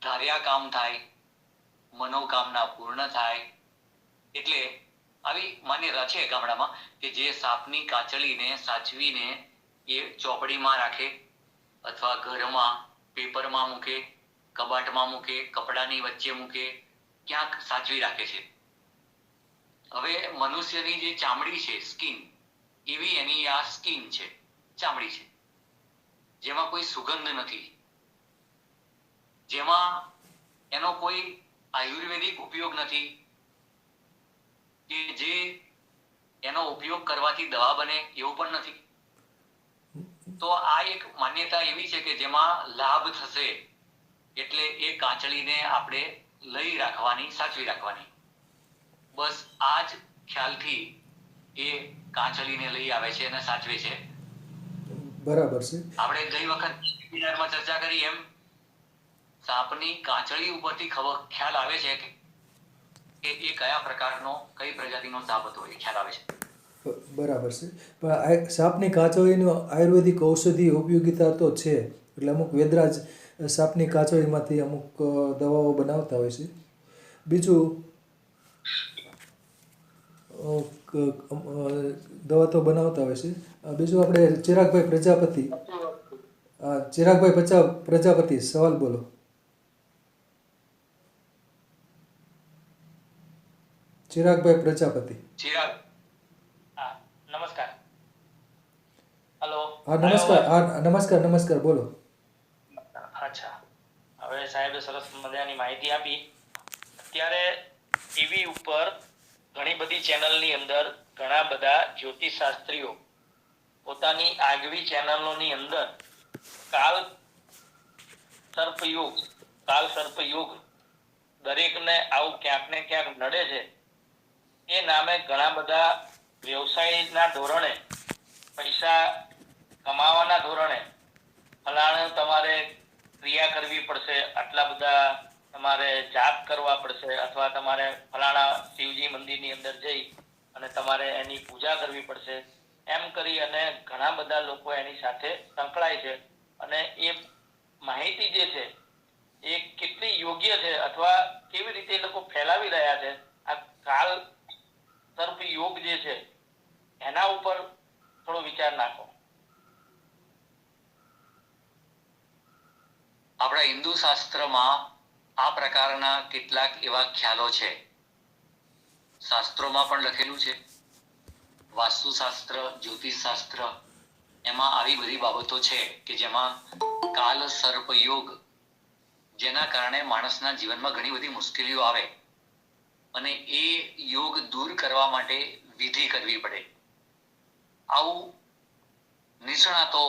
ધાર્યા કામ થાય, મનોકામના પૂર્ણ થાય. એટલે આવી માન્યતા છે ગામડામાં કે જે સાપની કાચળીને સાચવીને એ ચોપડીમાં રાખે અથવા ઘરમાં પેપરમાં મૂકે, કબાટમાં મૂકે, કપડાની વચ્ચે મૂકે, ક્યાંક સાચવી રાખે છે. હવે મનુષ્યની જે ચામડી છે, સ્કિન, એવી એની આ સ્કિન છે, ચામડી છે, જેમાં કોઈ સુગંધ નથી, જેમાં એનો કોઈ આયુર્વેદિક ઉપયોગ નથી કે જે એનો ઉપયોગ કરવાથી દવા બને એવું પણ નથી. તો આ એક માન્યતા એવી છે કે જેમાં લાભ થશે એટલે એ કાચળીને આપણે લઈ રાખવાની, સાચવી રાખવાની. બસ આ જ ખ્યાલથી એ કાચળીને લઈ આવે છે અને સાચવે છે. બરાબર છે. આપણે ગઈ વખત વેબિનારમાં ચર્ચા કરી એમ સાપની કાચળી ઉપરથી ખ્યાલ આવે છે કે એ કયા પ્રકારનો, કઈ પ્રજાતિનો સાપ હતો એ ખ્યાલ આવે છે. બરાબર છે. પણ આ સાપની કાચળીનો આયુર્વેદિક ઔષધિ ઉપયોગિતા તો છે. એટલે અમુક વેદરાજ સાપની કાચળીમાંથી અમુક દવાઓ બનાવતા હોય છે. બીજું દવા તો બનાવતા હોય છે. બીજું આપણે ચિરાગભાઈ પ્રજાપતિ, પ્રજાપતિ સવાલ બોલો. ચિરાગભાઈ પ્રજાપતિ. ચિરાગ, નમસ્કાર. હલો. હા નમસ્કાર. નમસ્કાર બોલો. અચ્છા, હવે સાહેબે સરસ મજાની માહિતી આપી. અત્યારે ટીવી ઉપર ઘણી બધી ચેનલની અંદર ઘણા બધા જ્યોતિષશાસ્ત્રીઓ પોતાની આગવી ચેનલોની અંદર કાલ સર્પયોગ દરેકને આવું ક્યાંક ને ક્યાંક નડે છે એ નામે ઘણા બધા વ્યવસાયના ધોરણે, પૈસા કમાવાના ધોરણે ફલાણું તમારે ક્રિયા કરવી પડશે, આટલા બધા તમારે જાપ કરવા પડશે, અથવા તમારે ફલાણા શિવજી મંદિરની અંદર જઈ અને તમારે એની પૂજા કરવી પડશે, એમ કરી અને ઘણા બધા લોકો એની સાથે સંકળાય છે. અને એ માહિતી જે છે એ કેટલી યોગ્ય છે અથવા કેવી રીતે એ લોકો ફેલાવી રહ્યા છે, આ કાલ સર્પ યોગ જે છે એના ઉપર થોડો વિચાર નાખો. આપણા હિન્દુ શાસ્ત્રમાં આ પ્રકારના કેટલાક એવા ખ્યાલો છે. શાસ્ત્રોમાં પણ લખેલું છે. વાસ્તુશાસ્ત્ર, જ્યોતિષશાસ્ત્ર, એમાં આવી બધી બાબતો છે કે જેમાં કાલ સર્પ યોગ, જેના કારણે માણસના જીવનમાં ઘણી બધી મુશ્કેલીઓ આવે અને એ યોગ દૂર કરવા માટે વિધિ કરવી પડે. આવું નિષ્ણાતો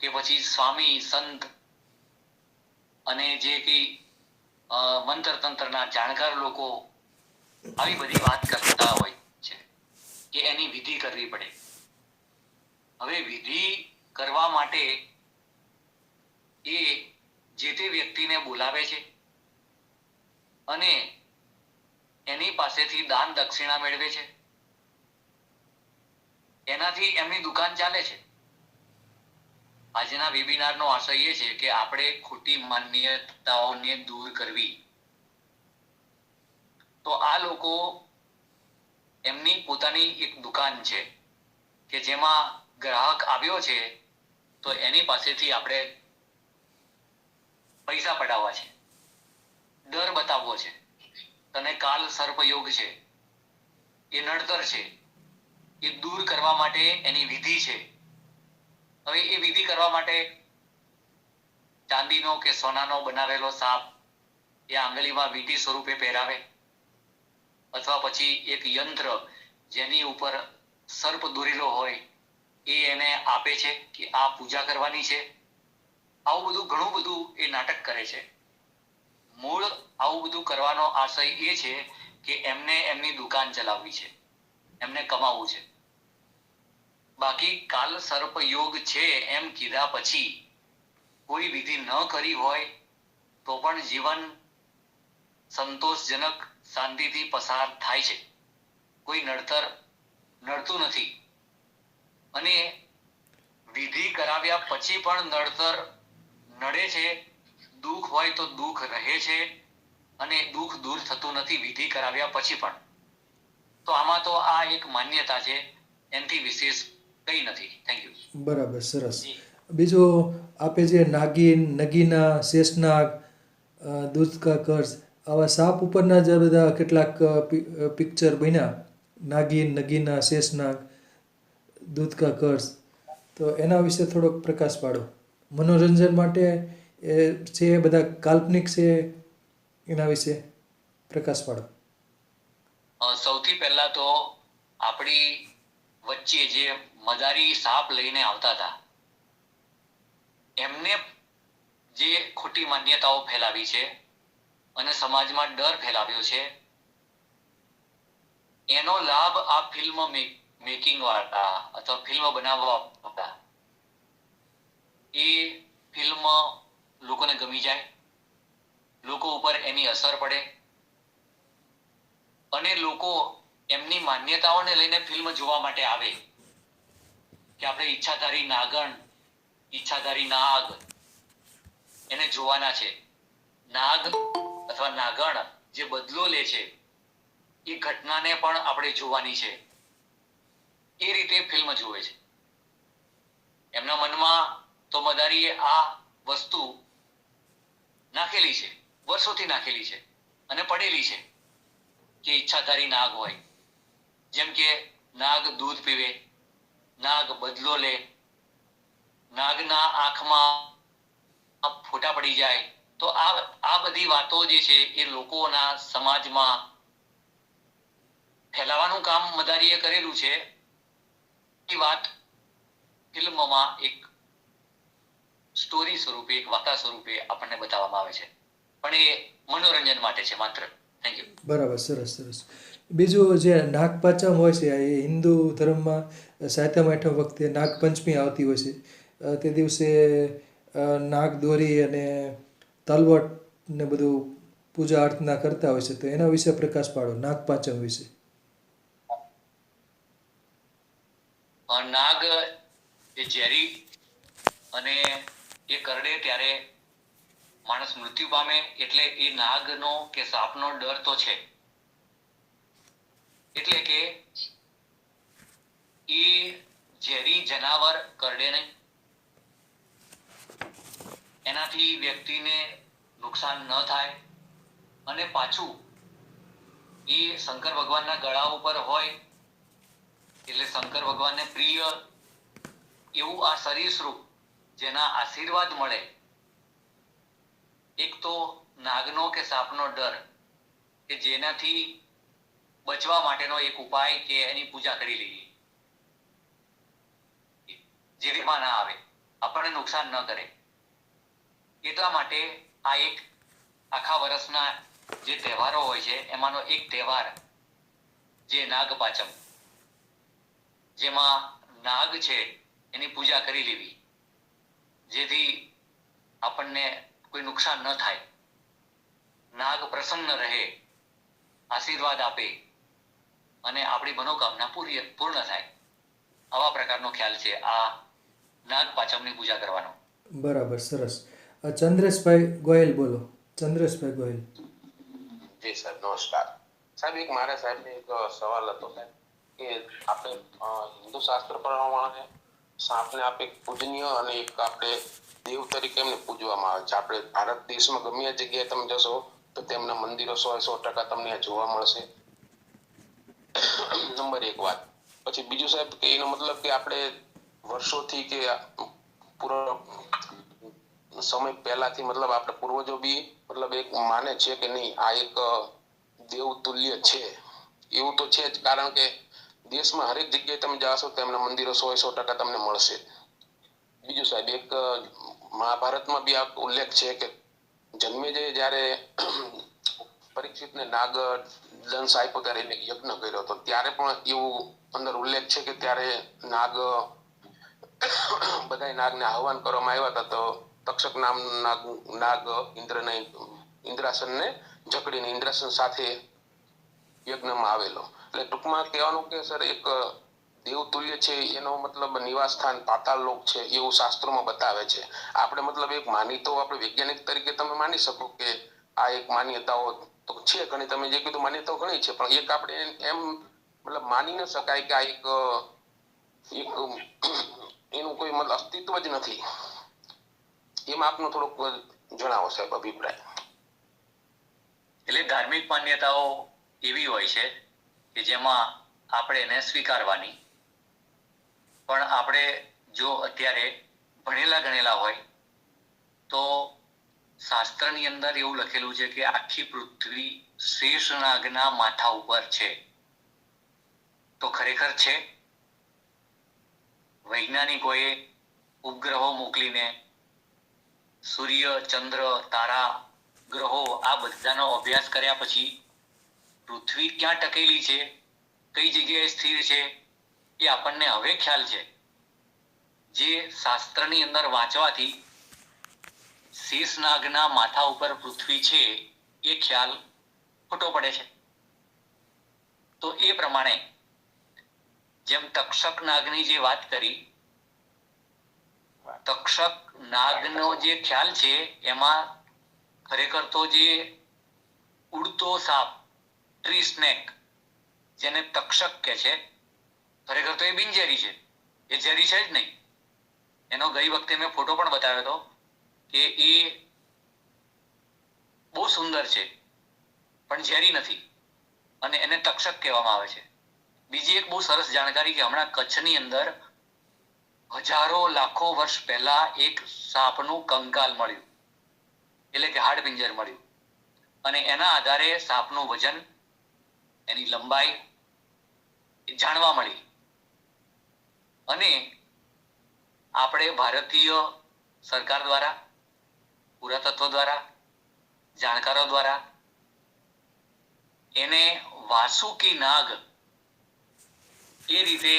કે પછી સ્વામી, સંત અને જે કઈ મંત્ર તંત્રના જાણકાર લોકો આવી બધી વાત કરતા હોય છે કે એની વિધિ કરવી પડે. હવે વિધિ કરવા માટે એ જે તે વ્યક્તિને બોલાવે છે અને એની પાસેથી દાન દક્ષિણા મેળવે છે. એનાથી એમની દુકાન ચાલે છે. આજના વેબિનારનો આશય એ છે કે આપણે ખોટી માન્યતાઓને દૂર કરવી. તો આ લોકો એમની પોતાની એક દુકાન છે કે જેમાં ગ્રાહક આવ્યો છે તો એની પાસેથી આપણે પૈસા પડાવવા છે, ડર બતાવવો છે. તને કાલ સર્પયોગ છે, એ નડતર છે, એ દૂર કરવા માટે એની વિધિ છે. હવે એ વિધિ કરવા માટે ચાંદીનો કે સોનાનો બનાવેલો સાપ એ આંગળીમાં વીંટી સ્વરૂપે પહેરાવે, અથવા પછી એક યંત્ર જેની ઉપર સર્પ દોરેલો હોય એ એને આપે છે કે આ પૂજા કરવાની છે. આવું બધું ઘણું બધું એ નાટક કરે છે. મૂળ આવું બધું કરવાનો આશય એ છે કે એમને એમની દુકાન ચલાવવી છે, એમને કમાવું છે. બાકી કાલ સર્પ યોગ છે એમ કીધા પછી કોઈ વિધિ ન કરી હોય તો પણ જીવન સંતોષજનક, શાંતિથી પસાર થાય છે. કોઈ નડતું નથી. અને વિધિ કરાવ્યા પછી પણ નડતર નડે છે, દુઃખ હોય તો દુઃખ રહે છે, અને દુઃખ દૂર થતું નથી વિધિ કરાવ્યા પછી પણ. તો આમાં તો આ એક માન્યતા છે, એનાથી વિશેષ કંઈ નથી. Thank you. બરાબર, સરસ. બીજું આપે જે નાગિન, નગીના, શેષનાગ, દૂધ કા કર્જ, આવા સાપ ઉપરના જે બધા કેટલાક પિક્ચર બન્યા, નાગિન, નગીના, શેષનાગ, દૂધ કા કર્જ, તો એના વિશે થોડોક પ્રકાશ પાડો. મનોરંજન માટે એ છે, એ બધા કાલ્પનિક છે, એના વિશે પ્રકાશ પાડો. સૌથી પહેલા તો આપણી વચ્ચે જે મદારી સાપ લઈને આવતા હતા, એમને જે ખોટી માન્યતાઓ ફેલાવી છે અને સમાજમાં ડર ફેલાવ્યો છે, એનો લાભ આ ફિલ્મ મેકિંગ વાળા અથવા ફિલ્મ બનાવવા વાળા એ ફિલ્મ લોકોને ગમી જાય, લોકો ઉપર એની અસર પડે અને લોકો એમની માન્યતાઓને લઈને ફિલ્મ જોવા માટે આવે કે આપણે ઈચ્છાધારી નાગણ, ઈચ્છાધારી નાગ એને જોવાના છે. નાગ અથવા નાગણ જે બદલો લે છે એ ઘટનાને પણ આપણે જોવાની છે, એ રીતે ફિલ્મ જોવે છે. એમના મનમાં તો મદારીએ આ વસ્તુ નાખેલી છે, વર્ષોથી નાખેલી છે અને પડેલી છે કે ઈચ્છાધારી નાગ હોય, જેમ કે નાગ દૂધ પીવે, નાગ બદલો લે, નાગના આંખમાં ફોટા પડી જાય. તો આ બધી વાતો જે છે એ લોકોના સમાજમાં ફેલાવાનું કામ મદારીએ કરેલું છે. એ વાત ફિલ્મમાં એક સ્ટોરી સ્વરૂપે, એક વાર્તા સ્વરૂપે આપણને બતાવવામાં આવે છે, પણ એ મનોરંજન માટે છે માત્ર. Thank you. બરાબર, સરસ, સરસ. બીજું જે નાગપાંચમ હોય છે, એ હિન્દુ ધર્મમાં સાતમ આઠમ વખતે નાગપંચમી આવતી હોય છે. તે દિવસે નાગ દોરી અને તલવટ ને બધું પૂજા અર્ચના કરતા હોય છે, તો એના વિશે પ્રકાશ પાડો, નાગપાંચમ વિશે. નાગ એ ઝેરી અને એ કરડે ત્યારે માણસ મૃત્યુ પામે, એટલે એ નાગનો કે સાપનો ડર તો છે. એટલે કે એ ઝેરી જનાવર કરડે નહીં, એનાથી વ્યક્તિને નુકસાન ન થાય, અને પાછું એ શંકર ભગવાનના ગળા ઉપર હોય એટલે શંકર ભગવાનને પ્રિય એવું આ સરીસૃપ જેના આશીર્વાદ મળે. એક તો નાગનો કે સાપનો ડર કે જેનાથી બચવા માટેનો એક ઉપાય કે એની પૂજા કરી લઈએ, જેવીમાં ના આવે, આપણને નુકસાન ન કરે. એટલા માટે આ એક આખા વર્ષના જે તહેવારો હોય છે એમાંનો એક તહેવાર જે નાગપાંચમ, જેમાં નાગ છે એની પૂજા કરી લેવી, જેથી આપણને કોઈ નુકસાન ન થાય, નાગ પ્રસન્ન રહે, આશીર્વાદ આપે અને આપણી મનોકામના પૂર્ણ થાય. આવા પ્રકારનો ખ્યાલ છે આ નાગપાંચમની પૂજા કરવાનો. બરાબર, સરસ. ચંદ્રેશભાઈ ગોયલ બોલો. ચંદ્રેશભાઈ ગોયલ. જી સર, નમસ્કાર સાહેબ. એક મારા સાહેબને એક સવાલ હતો સાહેબ કે આપણે હિન્દુ શાસ્ત્ર પ્રમાણે સાપને આપણે પૂજનીય અને એક આપણે દેવ તરીકે એમને પૂજવામાં આવે છે. આપણે ભારત દેશમાં ગમે તે જગ્યાએ તમે જશો તો તેમના મંદિરો 100% તમને જોવા મળશે. નંબર એક વાત. પછી બીજું સાહેબ કે એનો મતલબ કે આપણે વર્ષોથી કે પૂરો સમય પહેલાથી મતલબ આપણે પૂર્વજો બી મતલબ એક માને છે કે નહીં આ એક દેવ તુલ્ય છે, એવું તો છે જ, કારણ કે દેશમાં હરેક જગ્યાએ તમે જાશો તો એમના મંદિરો 100% તમને મળશે. બીજું સાહેબ, એક મહાભારતમાં બી આ ઉલ્લેખ છે કે જન્મેજય જ્યારે પરીક્ષિતને નાગ દંશ આપ્યો ત્યારે એને યજ્ઞ કર્યો હતો, ત્યારે પણ એવું અંદર ઉલ્લેખ છે કે ત્યારે નાગ બધા નાગને આહવાન કરવામાં આવ્યા હતા, તો તક્ષક નામના નાગ ઇન્દ્રાસનને જકડીને ઇન્દ્રાસન સાથે યજ્ઞમાં આવેલો. એટલે ટૂંકમાં કહેવાનું કે સર એક દેવતુલ્ય છે એનો મતલબ નિવાસ સ્થાન પાતાળ લોક છે એવું શાસ્ત્રોમાં બતાવે છે. આપણે મતલબ એક માનીતો આપણે વૈજ્ઞાનિક તરીકે તમે માની શકો કે આ એક માન્યતાઓ તો છે ઘણી, તમે જે કીધું માન્યતાઓ ઘણી છે, પણ એક આપણે એમ મતલબ માની ન શકાય કે આ એક એનું કોઈ મતલબ અસ્તિત્વ જ નથી. એમાં આપનો થોડોક જણાવો સાહેબ અભિપ્રાય. એટલે ધાર્મિક માન્યતાઓ એવી હોય છે કે જેમાં આપણે એને સ્વીકારવાની, પણ આપણે જો અત્યારે ભણેલા ગણેલા હોય તો શાસ્ત્રની અંદર એવું લખેલું છે કે આખી પૃથ્વી શેષનાગના માથા ઉપર છે. તો ખરેખર છે? વૈજ્ઞાનિકોએ ઉપગ્રહો મોકલીને સૂર્ય, ચંદ્ર, તારા, ગ્રહો આ બધાનો અભ્યાસ કર્યા પછી પૃથ્વી ક્યાં ટકેલી છે, કઈ જગ્યાએ સ્થિર છે, એ આપણને હવે ખ્યાલ છે. જે શાસ્ત્રની અંદર વાંચવાથી શેષનાગના માથા ઉપર પૃથ્વી છે એ ખ્યાલ ખોટો પડે છે. તો એ પ્રમાણે જેમ તક્ષક નાગની જે વાત કરી, તક્ષક નાગનો જે ખ્યાલ છે એમાં ખરેખર તો જે ઉડતો સાપ, ટ્રી સ્નેક, જેને તક્ષક કહે છે, ખરેખર તો એ બિનઝેરી છે, એ ઝેરી છે જ નહીં. એનો ગઈ વખતે મેં ફોટો પણ બતાવ્યો હતો કે એ બહુ સુંદર છે પણ ઝેરી નથી, અને એને તક્ષક કહેવામાં આવે છે. બીજી એક બહુ સરસ જાણકારી કે હમણાં કચ્છની અંદર હજારો લાખો વર્ષ પહેલા એક સાપનું કંકાલ મળ્યું, એટલે કે હાડપિંજર મળ્યું, અને એના આધારે સાપનું વજન, એની લંબાઈ જાણવા મળી. અને આપણે ભારતીય સરકાર દ્વારા, પુરાતત્વ દ્વારા, જાણકારો દ્વારા એને વાસુકી નાગ એ રીતે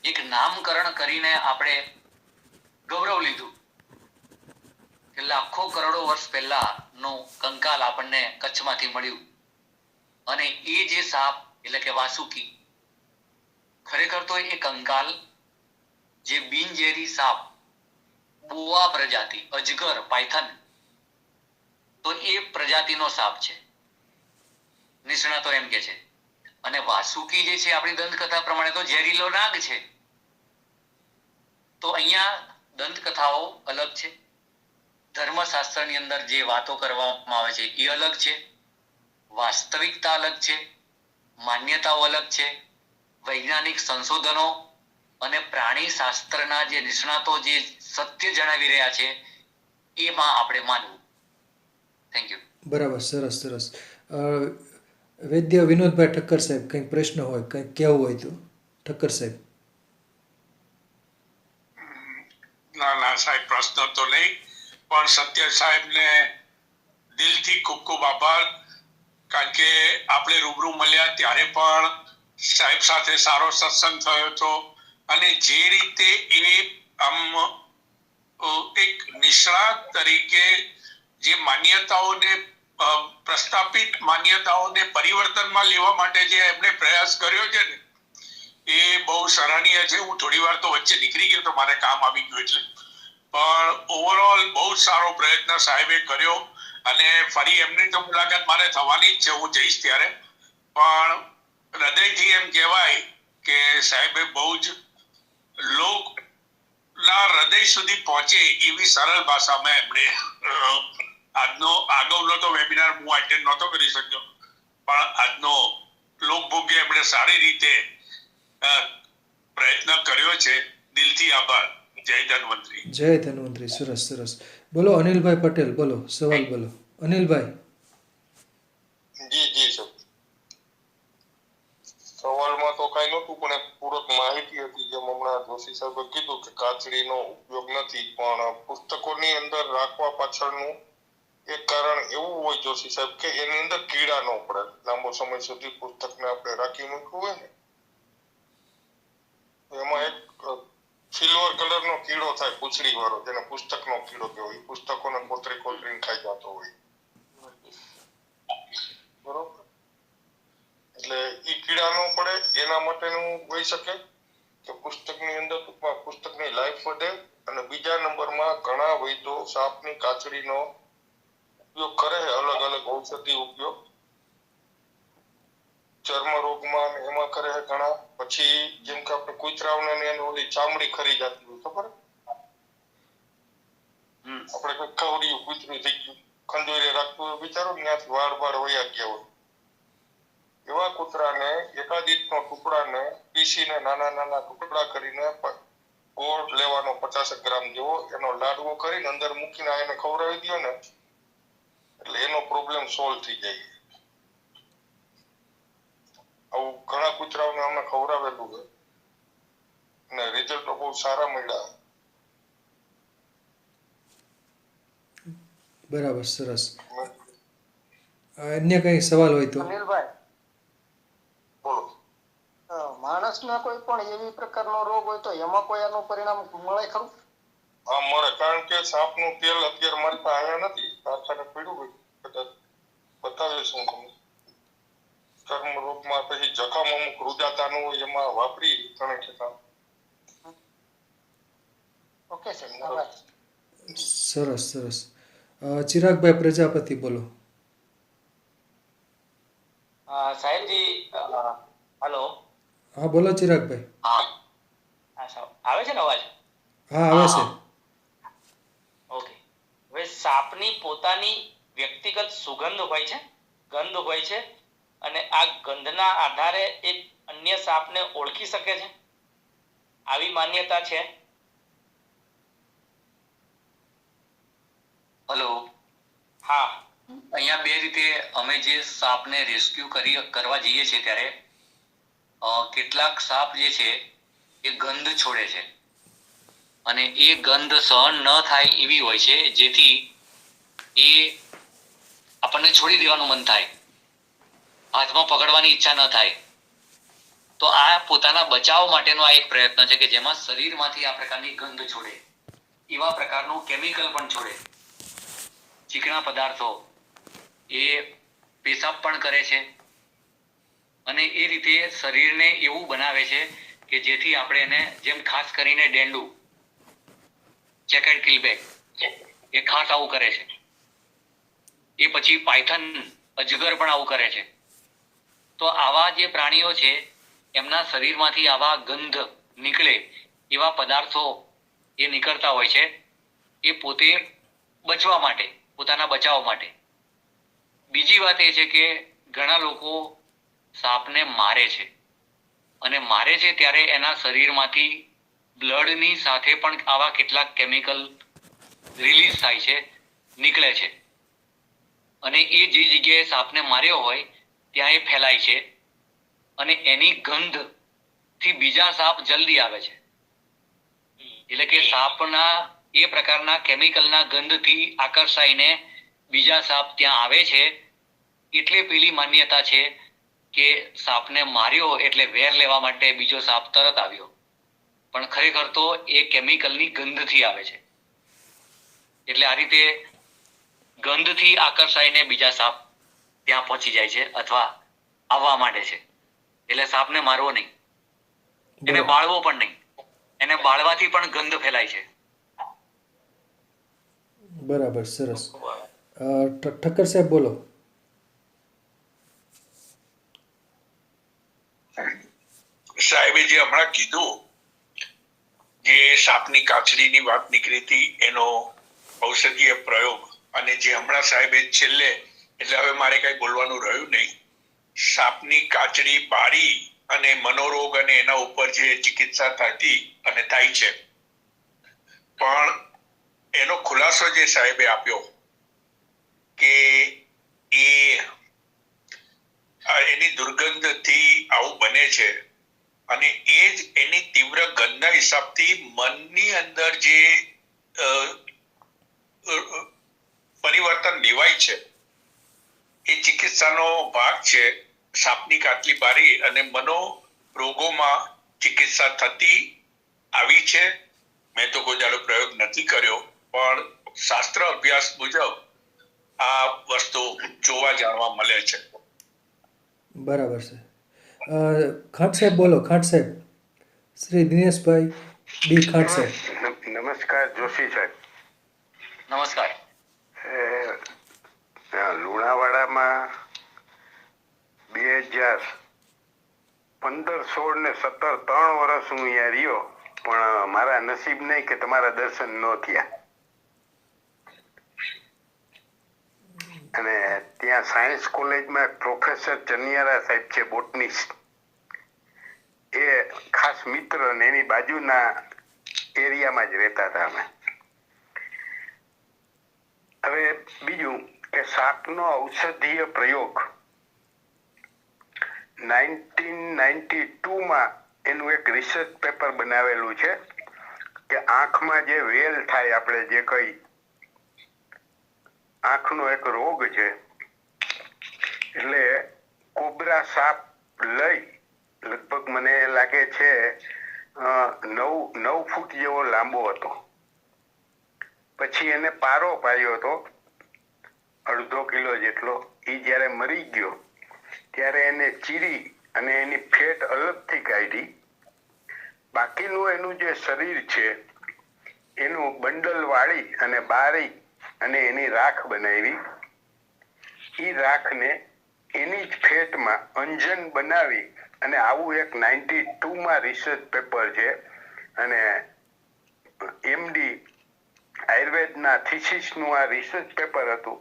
એક નામકરણ કરીને આપણે ગૌરવ લીધું કે લાખો કરોડો વર્ષ પહેલા નું કંકાલ આપણને કચ્છમાંથી મળ્યું. અને એ જે સાપ એટલે કે વાસુકી, ખરેખર તો એ કંકાલ જે બિનઝેરી સાપ, બોઆ પ્રજાતિ, અજગર, પાયથન, તો એ પ્રજાતિનો સાપ છે, નિષ્ણાતો એમ કે છે. અને વાસુકી જે છે આપણી દંતકથા પ્રમાણે તો ઝેરીલો નાગ છે. તો અહીંયા દંતકથાઓ અલગ છે, ધર્મશાસ્ત્રની અંદર જે વાતો કરવામાં આવે છે એ અલગ છે, વાસ્તવિકતા અલગ છે, માન્યતાઓ અલગ છે, વૈજ્ઞાનિક સંશોધનો અને પ્રાણી શાસ્ત્રના જે નિષ્ણાતો જે સત્ય જણાવી રહ્યા છે એમાં આપણે માનવું. Thank you. બરાબર, સરસ સરસ. વૈદ્ય વિનોદભાઈ ઠક્કર સાહેબ, કંઈક પ્રશ્ન હોય, કંઈક કહેવું હોય તો ઠક્કર સાહેબ. ના ના સાહેબ, પ્રશ્ન તો નહીં, પણ સત્ય સાહેબને દિલથી ખૂબ ખૂબ આભાર. કારણ કે આપણે રૂબરૂ મળ્યા ત્યારે પણ સાહેબ સાથે સારો સત્સંગ થયો હતો, અને જે રીતે એ આમ એક નિષ્ણાત તરીકે જે માન્યતાઓને પ્રસ્થાપિત માન્યતાઓને પરિવર્તનમાં લેવા માટે જે એમણે પ્રયાસ કર્યો છે ને, એ બહુ સરાહનીય છે. હું થોડી વાર તો વચ્ચે નીકળી ગયો તો મારે કામ આવી ગયું એટલે, પણ ઓવરઓલ બહુ સારો પ્રયત્ન સાહેબે કર્યો, અને ફરી એમની તો મુલાકાત મારે થવાની જ છે, હું જઈશ ત્યારે. પણ હૃદયથી એમ કહેવાય કે સાહેબે બહુ જ લોકના હૃદય સુધી પહોંચે એવી સરળ ભાષામાં એમણે આગળનો તો વેબિનાર હું અટેન્ડ નહોતો કરી શક્યો, પણ આજનો લોકભોગ્ય એમણે સારી રીતે પ્રયત્ન કર્યો છે. દિલથી આભાર. જય ધન્વંતરી. જય ધન્વંતરી. સરસ સરસ. બોલો અનિલભાઈ પટેલ, બોલો, સવાલ બોલો અનિલભાઈ. જી જી સર, સવાલમાં તો કઈ નહોતું, પણ એક પૂરક માહિતી હતી. જેમ હમણાં જોશી સાહેબે કીધું કે કાચડીનો ઉપયોગ નથી, પણ પુસ્તકોની અંદર રાખવા પાછળનું એક કારણ એવું હોય જોશી સાહેબ કે એની અંદર કીડા ન પડે. લાંબો સમય સુધી પુસ્તકને આપણે રાખી મૂક્યું હોય ને, એમાં એક સિલ્વર કલરનો કીડો થાય, પૂંછડી વાળો, જેને પુસ્તકનો કીડો કહેવાય. પુસ્તકોને કોતરી કોતરીને ખાઈ જતો હોય, બરોબર? એટલે એ કીડા ન પડે એના માટેનું હોઈ શકે. કે પુસ્તકની અંદર ટૂંકમાં પુસ્તકની લાઈફ વધે, અને બીજા નંબરમાં ઘણા વૈદ્યો સાપની કાચડીનો ઉપયોગ કરે છે, અલગ અલગ ઔષધિ ઉપયોગ ચર્મ રોગમાં ને એમાં કરે છે ઘણા. પછી જેમ કે આપણે કૂતરાઓને ને એની ઓલી ચામડી ખરી જતી હોય, ખબર આપણે કઈ કવડિયું કૂતરું થઈ ગયું, ખંજોરે રાખતું હોય બિચારો, ત્યાંથી વાળ વયા ગયા હોય, એવા કૂતરાને એકાદ ઇંચનો ટુકડાને પીસીને નાના નાના ટુકડા કરીને ગોળ લેવાનો 50 ગ્રામ જેવો, એનો લાડવો કરીને અંદર મૂકીને એને ખવડાવી દો ને એટલે એનો પ્રોબ્લેમ સોલ્વ થઈ જાય. આવું ઘણા કૂતરાઓને અમે ખવડાવેલું છે અને રિઝલ્ટો બહુ સારા મળ્યા. બરાબર, સરસ. અન્ય કંઈ સવાલ હોય તો? અનિલભાઈ, બોલો. માણસના કોઈ પણ એવી પ્રકારનો રોગ હોય તો એમાં કોઈ આનું પરિણામ મળે ખરું? હા મળે, કારણ કે સાપનું તેલ અત્યારે મારી પાસે આવ્યા નથી, કારખાને પડ્યું હોય, કદાચ બતાવીશ હું તમને. ચર્મ રોગમાં પછી જખમ અમુક રૂજાતાનું હોય એમાં વાપરી ઘણા ઠેકાણ. ઓકે સર, આભાર. સરસ, સરસ. ચિરાગભાઈ પ્રજાપતિ, બોલો. સાહેબજી, હલો. હા, બોલો ચિરાગભાઈ. હા આવે છે ને અવાજ? હા, આવે છે. ઓકે. હવે સાપની પોતાની વ્યક્તિગત સુગંધ હોય છે, ગંધ હોય છે, અને આ ગંધના આધારે એક અન્ય સાપને ઓળખી શકે છે, આવી માન્યતા છે. હલો. હા. અહીંયા બે રીતે અમે જે સાપને રેસ્ક્યુ કરવા જઈએ છીએ ત્યારે કેટલાક સાપ જે છે એ ગંધ છોડે છે, અને એ ગંધ સહન ન થાય એવી હોય છે, જેથી એ આપણને છોડી દેવાનું મન થાય, હાથમાં પકડવાની ઈચ્છા ન થાય. તો આ પોતાના બચાવ માટેનો આ એક પ્રયત્ન છે કે જેમાં શરીરમાંથી આ પ્રકારની ગંધ છોડે, એવા પ્રકારનું કેમિકલ પણ છોડે, ચીકણા પદાર્થો, એ પેશાબ પણ કરે છે, અને એ રીતે શરીરને એવું બનાવે છે કે જેથી આપણે એને, જેમ ખાસ કરીને ડેન્ડુ, ચેકર્ડ કિલબેક, એ ખાસ આવું કરે છે. એ પછી પાયથન, અજગર પણ આવું કરે છે. તો આવા જે પ્રાણીઓ છે એમના શરીરમાંથી આવા ગંધ નીકળે એવા પદાર્થો એ નીકળતા હોય છે, એ પોતે બચવા માટે, પોતાના બચાવ માટે. બીજી વાત એ છે કે ઘણા લોકો સાપને મારે છે, અને મારે છે ત્યારે એના શરીરમાંથી બ્લડની સાથે પણ આવા કેટલાક કેમિકલ રિલીઝ થાય છે, નીકળે છે, અને એ જે જગ્યાએ સાપને માર્યો હોય ત્યાં એ ફેલાય છે, અને એની ગંધથી બીજા સાપ જલ્દી આવે છે. એટલે કે સાપના એ પ્રકારના કેમિકલના ગંધથી આકર્ષાઈને બીજા સાપ ત્યાં આવે છે. એટલે પેલી માન્યતા છે કે સાપને માર્યો એટલે વેર લેવા માટે બીજો સાપ તરત આવ્યો, પણ ખરેખર તો એ કેમિકલની ગંધથી આવે છે. એટલે આ રીતે ગંધથી આકર્ષાઈને બીજા સાપ ત્યાં પહોંચી જાય છે અથવા આવવા માંડે છે. એટલે સાપને મારવો નહીં, એને બાળવો પણ નહીં, એને બાળવાથી પણ ગંધ ફેલાય છે. બરાબર, સરસ. ઠક્કર સાહેબ, બોલો. સાહેબે જે હમણાં કીધું, જે સાપની કાછડીની વાત નીકળી હતી એનો ઔષધીય પ્રયોગ, અને જે હમણાં સાહેબે છેલ્લે, એટલે હવે મારે કઈ બોલવાનું રહ્યું નહીં, સાપની કાચડી બારી અને મનોરોગ અને એના ઉપર જે ચિકિત્સા થતી અને થાય છે, પણ એનો ખુલાસો જે સાહેબે આપ્યો કે એની દુર્ગંધથી આવું બને છે, અને એ જ એની તીવ્ર ગંધના હિસાબથી મનની અંદર જે પરિવર્તન લેવાય છે એ ચિકિત્સાનો ભાગ છે. સાપની કાટલી બારી અને મનોરોગોમાં ચિકિત્સા થતી આવી છે. મેં તો કોઈ દાડો પ્રયોગ નથી કર્યો, પણ શાસ્ત્ર અભ્યાસ મુજબ આ વસ્તુ જોવા જાણવા મળે છે. બરાબર છે. ખાટ સાહેબ, બોલો. ખાટ સાહેબ, શ્રી દિનેશભાઈ ડી ખાંટ સાહેબ. નમસ્કાર જોશી સાહેબ. નમસ્કાર. લુણાવાડામાં 2015, 16 ને 17 3 વર્ષ હું અહીંયા રહ્યો, પણ મારા નસીબ નહીં કે તમારા દર્શન ન થયા. અને ત્યાં સાયન્સ કોલેજમાં પ્રોફેસર ચનિયારા સાહેબ છે, બોટનિસ્ટ, એ ખાસ મિત્ર ને એની બાજુના એરિયામાં જ રહેતા હતા અમે. હવે બીજું કે સાપનો ઔષધીય પ્રયોગ 1992માં એનું એક રિસર્ચ પેપર બનાવેલું છે કે આંખમાં જે વેલ થાય, આપણે જે કઈ આંખનો એક રોગ છે, એટલે કોબરા સાપ લઈ લગભગ મને લાગે છે 9 ફૂટ જેવો લાંબો હતો. પછી એને પારો પાડ્યો હતો 1/2 કિલો જેટલો. એ જ્યારે મરી ગયો ત્યારે એને ચીરી અને એની ફેટ અલગથી કાઢી. બાકીનું એનું જે શરીર છે એનું બંડલ વાળી અને બારી અને એની રાખ બનાવી. એ રાખને એની જ ફેટમાં અંજન બનાવી અને આવું એક 92માં રિસર્ચ પેપર છે. અને એમડી આયુર્વેદના થીસીસનું આ રિસર્ચ પેપર હતું.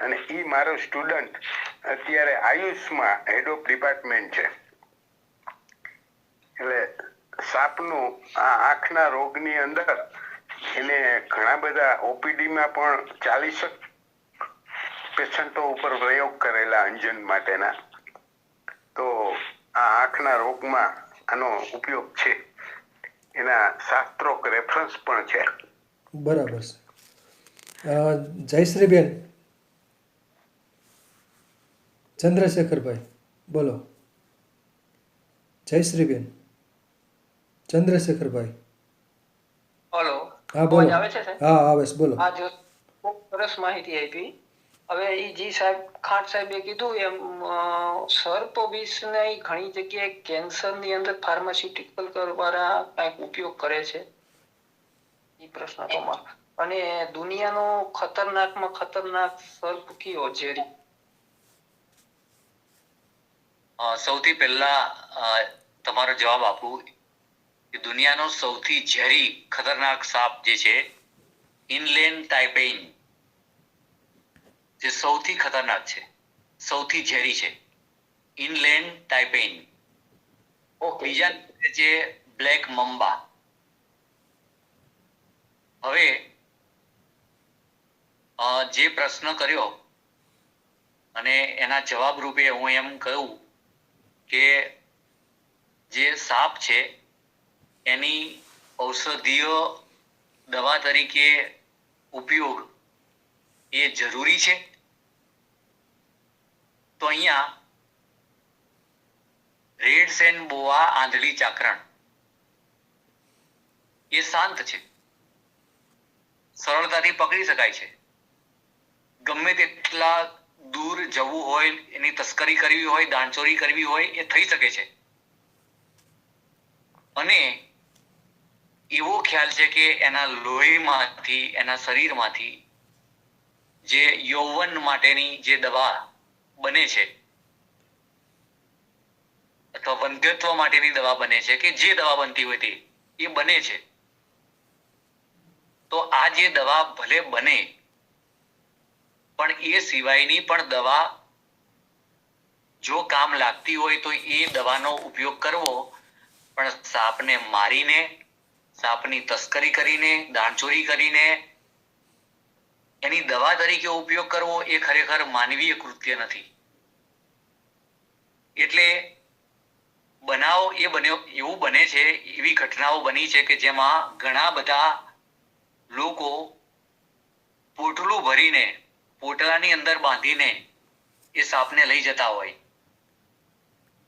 અને એ મારો સ્ટુડન્ટ અત્યારે આયુષમાં હેડ ઓફ ડિપાર્ટમેન્ટ છે. એટલે સાપનું આ આંખના રોગની અંદર એને ઘણા બધા ઓપીડીમાં પણ 40 પેશન્ટો ઉપર પ્રયોગ કરેલા અંજન માટેના. તો આ આંખના રોગમાં આનો ઉપયોગ છે. એના શાસ્ત્રોક રેફરન્સ પણ છે. બરાબર છે. જયશ્રીબેન ચંદ્રશેખરભાઈ બોલો. જયશ્રીબેન ચંદ્રશેખરભાઈ. હલો. હા બોલો. આવે છે સાહેબ? હા આવે છે, બોલો. હા, જો ખૂબ સરસ માહિતી આપી. હવે એ જી સાહેબ ખાંટ સાહેબે કીધું એમ સર્પ વિષને ઘણી જગ્યાએ કેન્સરની અંદર ફાર્માસ્યુટિકલ દ્વારા કંઈક ઉપયોગ કરે છે. એ પ્રશ્ન તમારો. અને દુનિયાનો ખતરનાકમાં ખતરનાક સર્પ કયો ઝેરી? સૌથી પહેલા તમારો જવાબ આપું કે દુનિયાનો સૌથી ઝેરી ખતરનાક સાપ જે છે ઇનલેન્ડ ટાઇપેઇન, જે સૌથી ખતરનાક છે, સૌથી ઝેરી છે ઇનલેન્ડ ટાઇપેઇન. બીજા છે બ્લેક મંબા. હવે જે પ્રશ્ન કર્યો અને એના જવાબ રૂપે હું એમ કહું કે જે સાપ છે એની ઔષધીય દવા તરીકે ઉપયોગ એ જરૂરી છે. તો અહીંયા રેડ સેન્ડ બોઆ આંધળી ચાકરણ એ શાંત છે, સરળતાથી પકડી શકાય છે. ગમે તેટલા દૂર જવું હોય, એની તસ્કરી કરવી હોય, દાણચોરી કરવી હોય, એ થઈ શકે છે. અને એવો ખ્યાલ છે કે એના લોહીમાંથી, એના શરીરમાંથી જે યૌવન માટેની જે દવા બને છે અથવા વંધ્યત્વ માટેની દવા બને છે, કે જે દવા બનતી હોય તે એ બને છે. તો આ જે દવા ભલે બને પણ એ સિવાયની પણ દવા જો કામ લાગતી હોય તો એ દવાનો ઉપયોગ કરવો. પણ સાપને મારીને, સાપની તસ્કરી કરીને, દાણચોરી કરીને એની દવા તરીકે ઉપયોગ કરવો એ ખરેખર માનવીય કૃત્ય નથી. એટલે બનાવ એ બન્યો, એવું બને છે, એવી ઘટનાઓ બની છે કે જેમાં ઘણા બધા લોકો પોટલું ભરીને, પોટલાની અંદર બાંધીને એ સાપને લઈ જતા હોય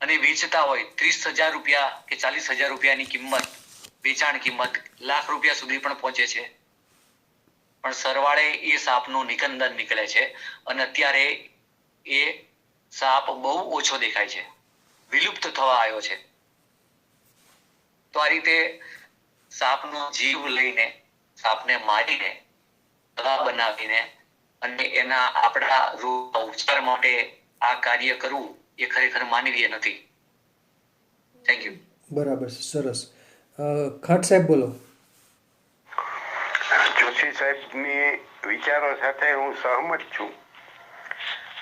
અને વેચતા હોય. 30,000 રૂપિયા કે 40,000 રૂપિયાની કિંમત, વેચાણ કિંમત લાખ રૂપિયા સુધી પણ પહોંચે છે. પણ સરવાળે એ સાપનું નિકંદન નીકળે છે અને અત્યારે એ સાપ બહુ ઓછો દેખાય છે, વિલુપ્ત થવા આવ્યો છે. તો આ રીતે સાપનો જીવ લઈને, સાપને મારીને, દવા બનાવીને અને એના આપણા રોગના ઉપચાર માટે આ કાર્ય કરવું એ ખરેખર માનવીય નથી. Thank you. બરાબર છે, સરસ. ખાટ સાહેબ બોલો. જોશી સાહેબની વિચારો સાથે હું સહમત છું.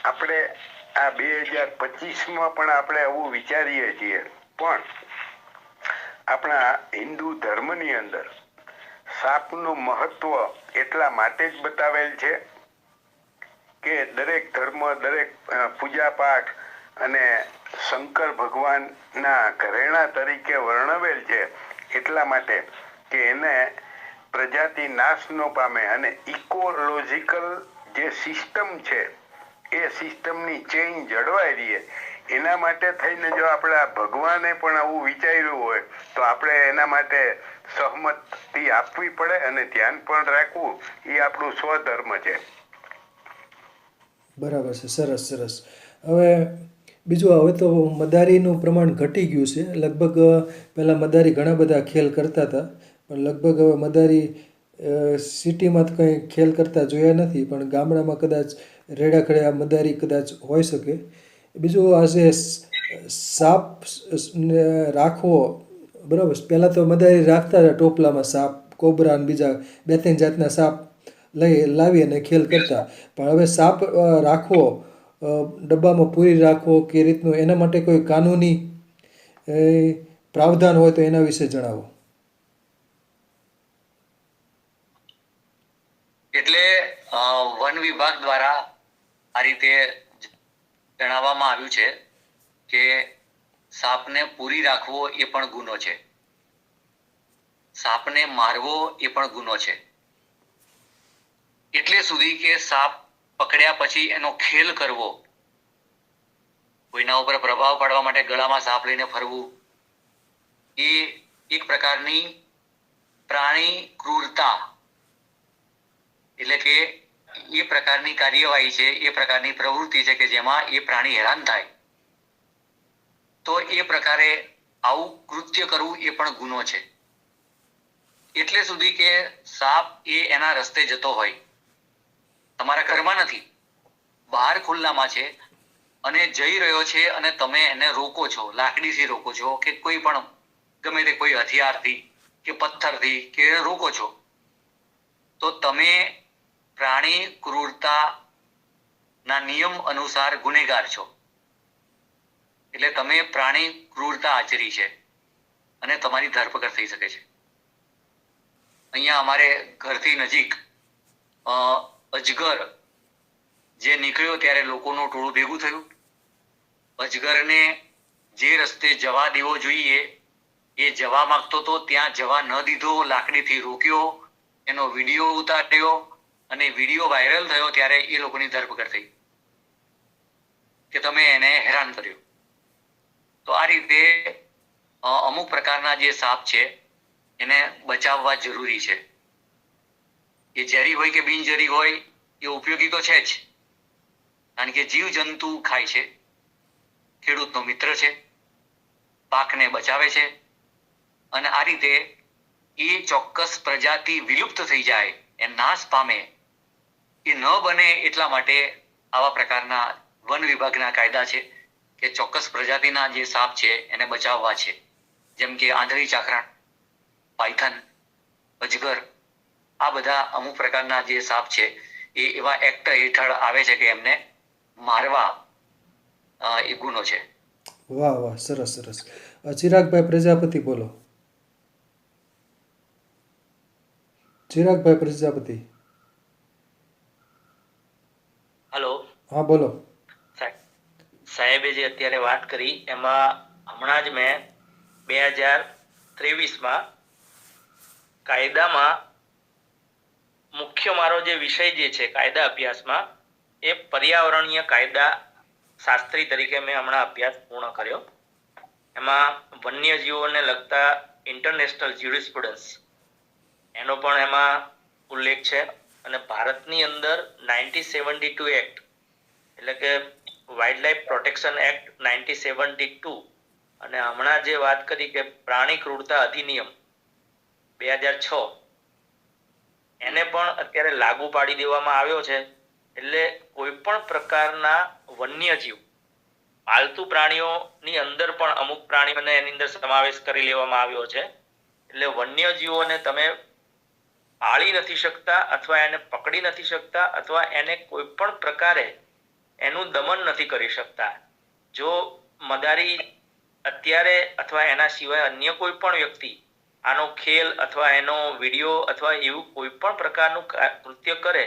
આપણે આ 2025માં પણ આપણે આવું વિચારીએ છીએ, પણ આપણા હિન્દુ ધર્મની અંદર સાપનું મહત્વ એટલા માટે જ બતાવેલ છે કે દરેક ધર્મ, દરેક પૂજા પાઠ અને શંકર ભગવાનના ઘરેણા તરીકે વર્ણવેલ છે એટલા માટે કે એને પ્રજાતિ નાશ ન પામે અને ઇકોલોજીકલ જે સિસ્ટમ છે એ સિસ્ટમની ચેઇન જળવાઈ રહે. એના માટે થઈને જો આપણા ભગવાને પણ આવું વિચાર્યું હોય તો આપણે એના માટે સહમતિ આપવી પડે અને ધ્યાન પણ રાખવું. એ આપણું સ્વધર્મ છે. બરાબર છે, સરસ સરસ. હવે બીજું, હવે તો મદારીનું પ્રમાણ ઘટી ગયું છે. લગભગ પહેલાં મદારી ઘણા બધા ખેલ કરતા હતા, પણ લગભગ હવે મદારી સિટીમાં તો કંઈ ખેલ કરતા જોયા નથી, પણ ગામડામાં કદાચ રેડાખડે આ મદારી કદાચ હોઈ શકે. બીજું, આજે સાપ રાખવો, બરાબર, પહેલાં તો મદારી રાખતા હતા ટોપલામાં, સાપ, કોબરા અને બીજા 2-3 જાતના સાપ લાવી અને ખેલ કરતા. પણ હવે સાપ રાખવો, ડબ્બામાં પૂરી રાખવો કે રીતનું, એના માટે કોઈ કાનૂની પ્રાવધાન હોય તો એના વિશે જણાવો. એટલે વન વિભાગ દ્વારા આ રીતે જણાવવામાં આવ્યું છે કે સાપને પૂરી રાખવો એ પણ ગુનો છે, સાપને મારવો એ પણ ગુનો છે. એટલે સુધી કે સાપ પકડ્યા પછી એનો ખેલ કરવો, કોઈના ઉપર પ્રભાવ પાડવા માટે ગળામાં સાપ લઈને ફરવું, એ એક પ્રકારની પ્રાણી ક્રૂરતા, એટલે કે એ પ્રકારની કાર્યવાહી છે, એ પ્રકારની પ્રવૃત્તિ છે કે જેમાં એ પ્રાણી હેરાન થાય. તો એ પ્રકારે આવું કૃત્ય કરવું એ પણ ગુનો છે. એટલે સુધી કે સાપ એ એના રસ્તે જતો હોય, તમારા ઘરમાં નથી, બહાર ખુલ્લામાં છે અને જઈ રહ્યો છે અને તમે એને રોકો છો, લાકડીથી રોકો છો કે કોઈ પણ ગમે તે કોઈ હથિયારથી કે પથ્થરથી કે રોકો છો, તો તમે પ્રાણી ક્રૂરતાના નિયમ અનુસાર ગુનેગાર છો. એટલે તમે પ્રાણી ક્રૂરતા આચરી છે અને તમારી ધરપકડ થઈ શકે છે. અહીંયા અમારે ઘરથી નજીક અજગર જે નીકળ્યો ત્યારે લોકોનું ટોળું ભેગું થયું. અજગરને જે રસ્તે જવા દેવો જોઈએ એ જવા માંગતો તો ત્યાં જવા ન દીધો, લાકડીથી રોક્યો, એનો વિડીયો ઉતાર્યો અને વિડીયો વાયરલ થયો ત્યારે એ લોકોની ધરપકડ થઈ કે તમે એને હેરાન કર્યો. તો આ રીતે અમુક પ્રકારના જે સાપ છે એને બચાવવા જરૂરી છે. એ ઝેરી હોય કે બિનઝેરી હોય એ ઉપયોગી તો છે જ, કારણ કે જીવ જંતુ ખાય છે, ખેડૂતનો મિત્ર છે, પાકને બચાવે છે અને આ રીતે એ ચોક્કસ પ્રજાતિ વિલુપ્ત થઈ જાય, એ નાશ પામે, એ ન બને એટલા માટે આવા પ્રકારના વન વિભાગના કાયદા છે કે ચોક્કસ પ્રજાતિના જે સાપ છે એને બચાવવા છે. જેમ કે આંધળી ચાકરણ, પાયથન, અજગર, આ બધા અમુક પ્રકારના જે સાપ છે એ એવા એક્ટ હેઠળ આવે છે કે એમને મારવા એ ગુનો છે. વાહ વાહ, સરસ સરસ. ચિરાગભાઈ પ્રજાપતિ બોલો. ચિરાગભાઈ પ્રજાપતિ. હલો. હા બોલો. સાહેબે જે અત્યારે વાત કરી એમાં હમણાં જ મેં 2023માં કાયદામાં મુખ્ય મારો જે વિષય જે છે કાયદા અભ્યાસમાં એ પર્યાવરણીય કાયદા શાસ્ત્રી તરીકે મેં હમણાં અભ્યાસ પૂર્ણ કર્યો. એમાં વન્યજીવોને લગતા ઇન્ટરનેશનલ જ્યુરિસ્પ્રુડન્સ એનો પણ એમાં ઉલ્લેખ છે અને ભારતની અંદર 1972 એક્ટ એટલે કે વાઇલ્ડ લાઇફ પ્રોટેક્શન એક્ટ 1972 અને હમણાં જે વાત કરી કે પ્રાણી ક્રૂરતા અધિનિયમ 2006 એને પણ અત્યારે લાગુ પાડી દેવામાં આવ્યો છે. એટલે કોઈ પણ પ્રકારના વન્યજીવ પાલતુ પ્રાણીઓની અંદર પણ અમુક પ્રાણીઓને એની અંદર સમાવેશ કરી લેવામાં આવ્યો છે. એટલે વન્યજીવોને તમે પાળી નથી શકતા અથવા એને પકડી નથી શકતા અથવા એને કોઈ પણ પ્રકારે એનું દમન નથી કરી શકતા. જો મદારી અત્યારે અથવા એના સિવાય અન્ય કોઈ પણ વ્યક્તિ આનો ખેલ અથવા એનો વિડીયો અથવા એવું કોઈ પણ પ્રકારનું કૃત્ય કરે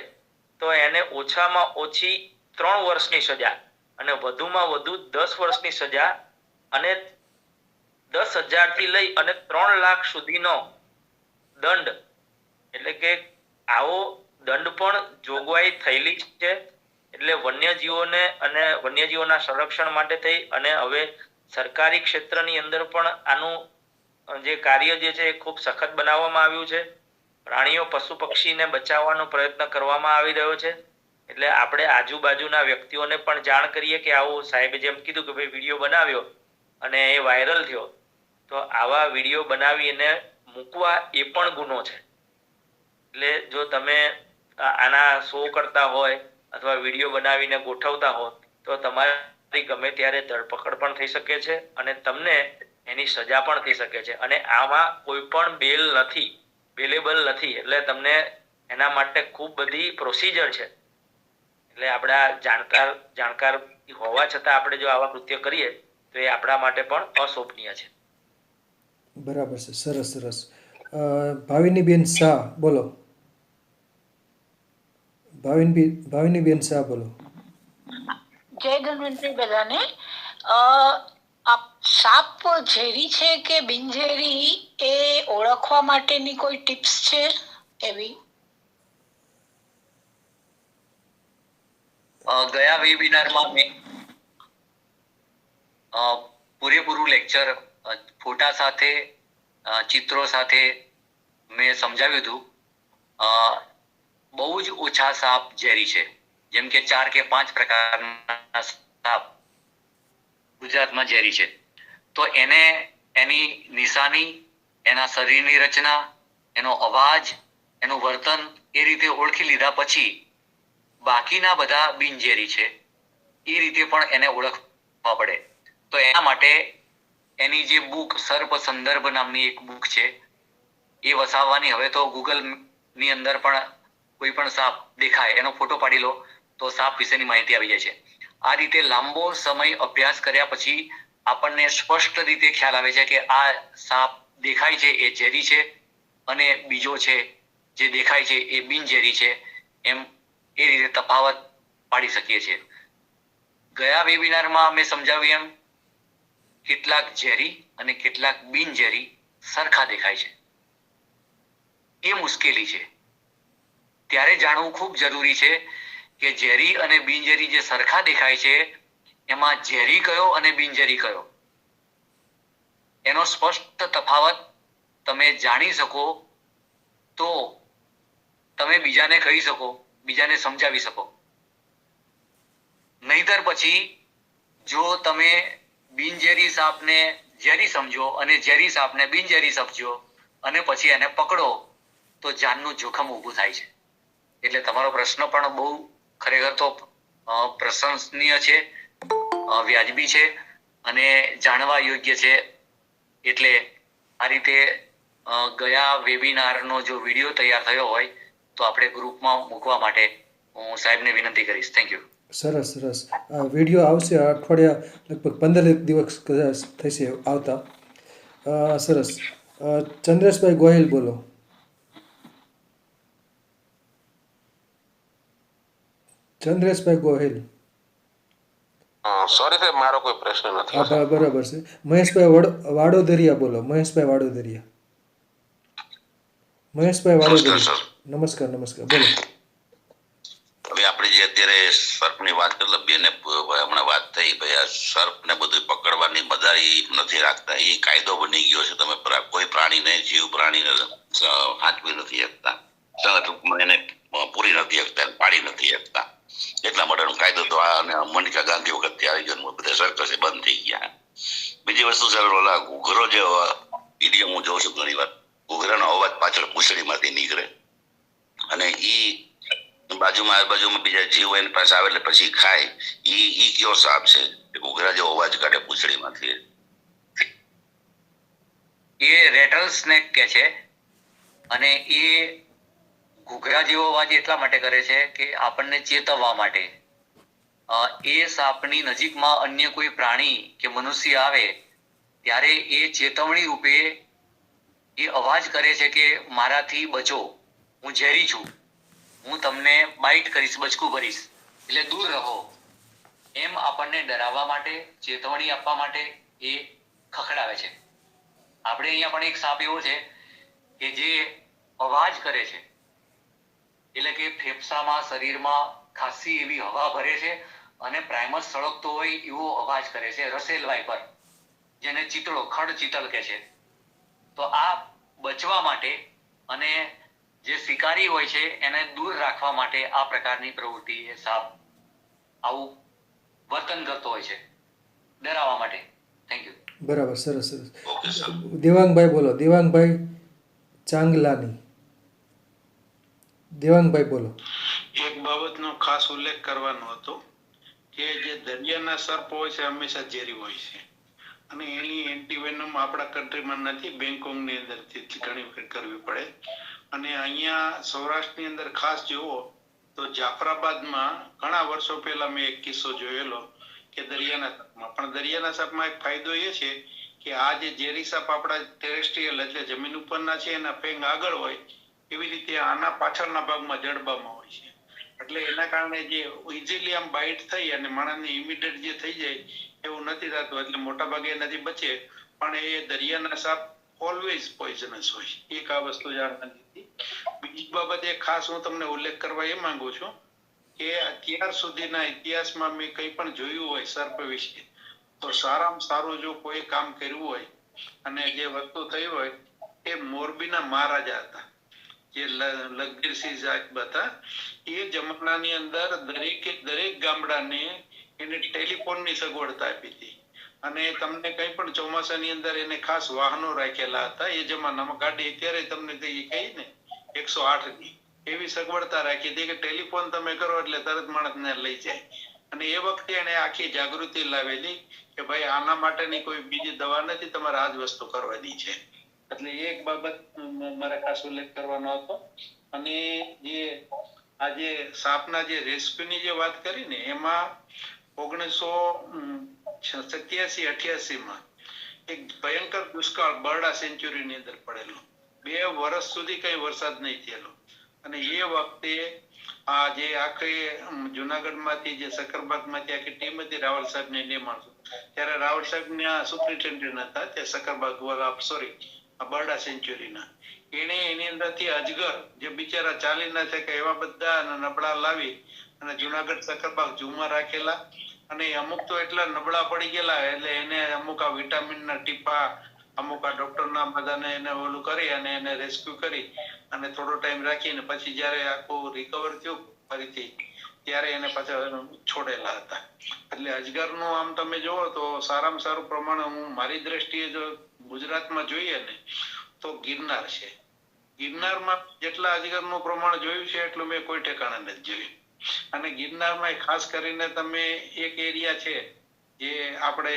તો એને ઓછામાં ઓછી 3 વર્ષની સજા અને વધુમાં વધુ 10 વર્ષની સજા અને 10,000 થી લઈ અને 3 લાખ સુધીનો દંડ, એટલે કે આવો દંડ પણ જોગવાઈ થયેલી છે. એટલે વન્યજીવોને અને વન્યજીવોના સંરક્ષણ માટે થઈ અને હવે સરકારી ક્ષેત્રની અંદર પણ આનું જે કાર્ય જે છે એ ખૂબ સખત બનાવવામાં આવ્યું છે. પ્રાણીઓ પશુ પક્ષીને બચાવવાનો પ્રયત્ન કરવામાં આવી રહ્યો છે. એટલે આપણે આજુબાજુના વ્યક્તિઓને પણ જાણ કરીએ કે આવું સાહેબે જેમ કીધું કે ભાઈ વિડીયો બનાવ્યો અને એ વાયરલ થયો, તો આવા વિડીયો બનાવીને મૂકવા એ પણ ગુનો છે. એટલે જો તમે આના શો કરતા હોય અથવા વિડીયો બનાવીને ગોઠવતા હો તો તમારી ગમે ત્યારે ધરપકડ પણ થઈ શકે છે અને તમને એની સજા પણ થઈ શકે છે. અને આમાં કોઈ પણ બેલેબલ નથી. એટલે તમને એના માટે ખૂબ બધી પ્રોસિજર છે. એટલે આપણા જાણકાર હોવા છતાં આપણે જો આવા કૃત્ય કરીએ તો એ આપણા માટે પણ અશોભનીય છે. બરાબર છે. સરસ સરસ. ભાવિનીબેન શાહ બોલો. ભાવિનીબેન શાહ બોલો. જય ધન્વંતરી બધાને. સાપ ઝેરી છે કે બિનઝેરી એ ઓળખવા માટેની કોઈ ટિપ્સ છે એવી? ગયા વેબિનારમાં મેં પૂરેપૂરું લેક્ચર ફોટા સાથે ચિત્રો સાથે મેં સમજાવ્યું હતું. બહુ જ ઓછા સાપ ઝેરી છે. જેમ કે 4 કે 5 પ્રકારના સાપ ગુજરાતમાં ઝેરી છે. તો એને એની નિશાની, એના શરીરની રચના, એનો અવાજ, એનું વર્તન એ રીતે ઓળખી લીધા પછી બાકીના બધા બિનઝેરી છે એ રીતે પણ એને ઓળખવા પડે. તો એના માટે એની જે બુક સર્પ સંદર્ભ નામની એક બુક છે એ વસાવવાની. હવે તો ગૂગલ ની અંદર પણ કોઈ પણ સાપ દેખાય એનો ફોટો પાડી લો તો સાપ વિશેની માહિતી આવી જાય છે. આ રીતે લાંબો સમય અભ્યાસ કર્યા પછી આપણને સ્પષ્ટ રીતે ખ્યાલ આવે છે કે આ સાપ દેખાય છે એ ઝેરી છે અને બીજો છે જે દેખાય છે એ બિનઝેરી છે. એમ એ રીતે તફાવત પાડી શકીએ છીએ. ગયા વેબિનારમાં મેં સમજાવ્યું એમ કેટલાક ઝેરી અને કેટલાક બિનઝેરી સરખા દેખાય છે. એ મુશ્કેલી છે. ત્યારે જાણવું ખૂબ જરૂરી છે કે ઝેરી અને બિનઝેરી જે સરખા દેખાય છે એમાં ઝેરી કયો અને બિનઝેરી કયો એનો સ્પષ્ટ તફાવત તમે જાણી શકો તો તમે બીજાને કહી શકો, બીજાને સમજાવી શકો. નહીતર પછી જો તમે બિનઝેરી સાપને ઝેરી સમજો અને ઝેરી સાપને બિનઝેરી સમજો અને પછી એને પકડો તો જાનનું જોખમ ઊભું થાય છે. એટલે તમારો પ્રશ્ન પણ બહુ ખરેખર તો પ્રશંસનીય છે, વ્યાજબી છે અને જાણવા યોગ્ય છે. એટલે આ રીતે ગયા વેબિનારનો જો વિડીયો તૈયાર થયો હોય તો આપણે ગ્રુપમાં મૂકવા માટે હું સાહેબને વિનંતી કરીશ. Thank you. સરસ સરસ. આ વિડીયો આવશે અઠવાડિયા લગભગ 15 દિવસ કદાચ થશે આવતા. સરસ. ચંદ્રેશભાઈ ગોહિલ બોલો. ચંદ્રેશભાઈ ગોહિલ. સોરી સાહેબ, મારો કોઈ પ્રશ્ન નથી. હા બરાબર છે. મહેશભાઈ વાડોદરિયા બોલો. મહેશભાઈ વાડોદરિયા. મહેશભાઈ વાડોદરિયા. નમસ્કાર નમસ્કાર બોલો. હવે આપણે જે અત્યારે સર્પની વાત કરી, બેને હમણાં વાત થઈ ભાઈ આ સર્પને બધું પકડવાની મદારી નથી રાખતા, એ કાયદો બની ગયો છે. તમે કોઈ પ્રાણીને, જીવ પ્રાણીને હાંચવી નથી શકતા, એને પૂરી નથી શકતા, પાડી નથી શકતા. એટલા માટેનો કાયદો તો આ મનિકા ગાંધી વખતથી આવી ગયો, બધા સર્કસે બંધ થઈ ગયા. બીજી વસ્તુ સર, ઓલા ઘૂઘરો જે વિડીયો હું જોઉં છું ઘણી વાર, ઘૂઘરાનો અવાજ પાછળ પૂંછડીમાંથી નીકળે અને ઈ બાજુમાં આજુબાજુમાં બીજા જીવ હોય એની પાસે આવે એટલે પછી ખાય, ઈ કયો સાપ છે ઘૂઘરા જેવો અવાજ કાઢે પૂંછડીમાંથી? એ રેટલ સ્નેક કે છે અને એ ઘૂઘરા જેવો અવાજ એટલા માટે કરે છે કે આપણને ચેતવવા માટે. એ સાપની નજીકમાં અન્ય કોઈ પ્રાણી કે મનુષ્ય આવે ત્યારે એ ચેતવણી રૂપે એ અવાજ કરે છે કે મારાથી બચો, હું ઝેરી છું, હું તમને બાઇટ કરીશ, બચકું ભરીશ, એટલે દૂર રહો. એમ આપણને ડરાવવા માટે, ચેતવણી આપવા માટે એ ખખડાવે છે. આપણે અહીંયા પણ એક સાપ એવો છે કે જે અવાજ કરે છે, એટલે કે ફેફસામાં, શરીરમાં ખાસી એવી હવા ભરે છે અને પ્રાઇમસ સળગતો હોય એવો અવાજ કરે છે. રસેલ વાઇપર, જેને ચિતળો, ખડ ચિતલ કે છે. તો આ બચવા માટે અને જે શિકારી હોય છે એને દૂર રાખવા માટે આ પ્રકારની પ્રવૃત્તિ એ સાપ આવું વર્તન કરતો હોય છે, ડરાવવા માટે. Thank you. બરાબર, સરસ સરસ. દેવાંગભાઈ બોલો, દેવાંગભાઈ ચાંગલાની. દેવાંગભાઈ બોલો. એક બાબતનો ખાસ ઉલ્લેખ કરવાનો હતો કે જે દરિયાના સર્પ હોય છે હંમેશા ઝેરી હોય છે અને એની એન્ટીવેનમ આપણા કન્ટ્રીમાં નથી, બેંગકોકની અંદરથી ઘણી વખત કરવી પડે. અને અહીંયા સૌરાષ્ટ્રની અંદર ખાસ જુઓ તો જાફરાબાદમાં ઘણા વર્ષો પહેલા મેં એક કિસ્સો જોયેલો કે દરિયાના સાપમાં, પણ દરિયાના સાપમાં એક ફાયદો એ છે કે આ જે ઝેરી સાપ આપણા ટેરેસ્ટ્રીયલ એટલે જમીન ઉપરના છે એના ફેંગ આગળ હોય, એવી રીતે આના પાછળના ભાગમાં જડબામાં હોય છે. એટલે એના કારણે જે ઇઝીલી આમ બાઇટ થઈ અને માણસને ઇમિડિયેટ જે થઈ જાય એવું નથી થતું, એટલે મોટા ભાગે એનાથી બચે. પણ એ દરિયાના સાપ ઓલવેઝ પોઈઝનસ હોય. એક આ વસ્તુ જાણવાની હતી. બીજી બાબત એ ખાસ હું તમને ઉલ્લેખ કરવા એ માંગુ છું કે અત્યાર સુધીના ઇતિહાસમાં મેં કંઈ પણ જોયું હોય સર્પ વિશે તો સારામાં સારું જો કોઈ કામ કર્યું હોય અને જે વસ્તુ થઈ હોય એ મોરબીના મહારાજા હતા, જે લગીરસિંહ સાહેબ હતા. એ જમાનાની અંદર દરેક ગામડાને એને ટેલિફોનની સગવડતા આપી હતી અને તમને કઈ પણ ચોમાસાની અંદર એને ખાસ વાહનો રાખેલા હતા. એ જમાનામાં ગાડી અત્યારે તમને કહી ને 108 ની એવી સગવડતા રાખી હતી કે ટેલિફોન તમે કરો એટલે તરત માણસને લઈ જાય. અને એ વખતે એને આખી જાગૃતિ લાવેલી કે ભાઈ આના માટેની કોઈ બીજી દવા નથી, તમારે આ જ વસ્તુ કરવાની છે. એટલે એક બાબત મારે ખાસ ઉલ્લેખ કરવાનો હતો. અને જે આજે સાપના જે રેસ્ક્યુની જે વાત કરી ને એમાં 1987-88 માં એક ભયંકર દુષ્કાળ બરડા સેન્ચુરી ની અંદર પડેલો. 2 વર્ષ સુધી કઈ વરસાદ નહીં થયેલો અને એ વખતે આ જે આખી જુનાગઢમાંથી જે સકરબાગમાંથી આખી ટીમ હતી રાવલ સાહેબ ને એ માણસો, ત્યારે રાવલ સાહેબ ના સુપ્રિન્ટેન્ડન્ટ હતા તે સકરબાગ સોરી બરડા સેન્ચુરીના. એને એની અંદરથી અજગર જે બિચારા ચાલી ના શકે એવા બધા નબળા લાવી અને જુનાગઢ સકરબાગ ઝૂમાં રાખેલા. અને અમુક તો એટલા નબળા પડી ગયેલા એટલે એને અમુક આ વિટામિન ના ટીપા, અમુક આ ડોક્ટર ના બધાને એને ઓલું કરી અને એને રેસ્ક્યુ કરી અને થોડો ટાઈમ રાખીને પછી જયારે આખું રિકવર થયું ફરીથી ત્યારે એને પાછા છોડેલા હતા. એટલે અજગરનું આમ તમે જોવો તો સારામાં સારું પ્રમાણ હું મારી દ્રષ્ટિએ જો ગુજરાતમાં જોઈએ ને તો ગિરનાર છે. ગિરનારમાં જેટલા અજગરનું પ્રમાણ જોયું છે એટલું મેં કોઈ ઠેકાણે નથી જોયું. અને ગિરનારમાં ખાસ કરીને તમે એક એરિયા છે જે આપણે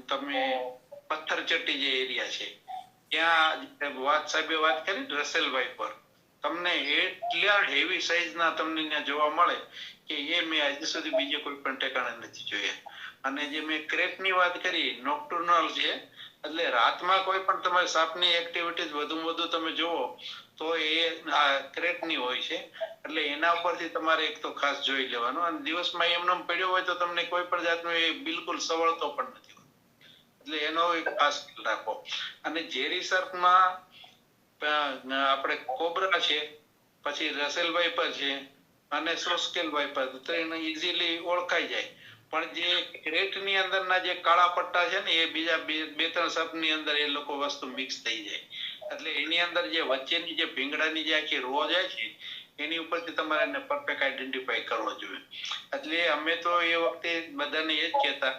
તમે પથ્થરચટ્ટી જે એરિયા છે ત્યાં સાહેબે વાત કરી રસેલ વાઇપર, તમને એટલા હેવી સાઈઝના તમને ત્યાં જોવા મળે કે એ મેં હજી સુધી બીજે કોઈ પણ ઠેકાણે નથી જોયા. અને જે મેં ક્રેટની વાત કરી નોક્ટર્નલ છે, એટલે રાતમાં કોઈ પણ તમારે સાપની એક્ટિવિટીઝ વધુ તમે જોવો તો એ ક્રેટની હોય છે. એટલે એના ઉપરથી તમારે એક તો ખાસ જોઈ લેવાનું. અને દિવસમાં એમને પડ્યો હોય તો તમને કોઈ પણ જાતનો એ બિલકુલ સવળતો પણ નથી હોતો, એટલે એનો એક ખાસ ખ્યાલ રાખો. અને ઝેરી સર્પમાં આપણે કોબરા છે, પછી રસેલ વાઇપર છે અને સોસ્કેલ વાઇપર તો એને ઇઝીલી ઓળખાઈ જાય. પણ જે ક્રેટની અંદરના જે કાળા પટ્ટા છે ને એ બીજા 2-3 સર્પની અંદર એ લોકો વસ્તુ મિક્સ થઈ જાય. એટલે એની અંદર જે વચ્ચેની જે ભીંગડાની જે આખી રો જાય છે એની ઉપરથી તમારે એને પરફેક્ટ આઈડેન્ટિફાઈ કરવો જોઈએ. એટલે અમે તો એ વખતે બધાને એ જ કહેતા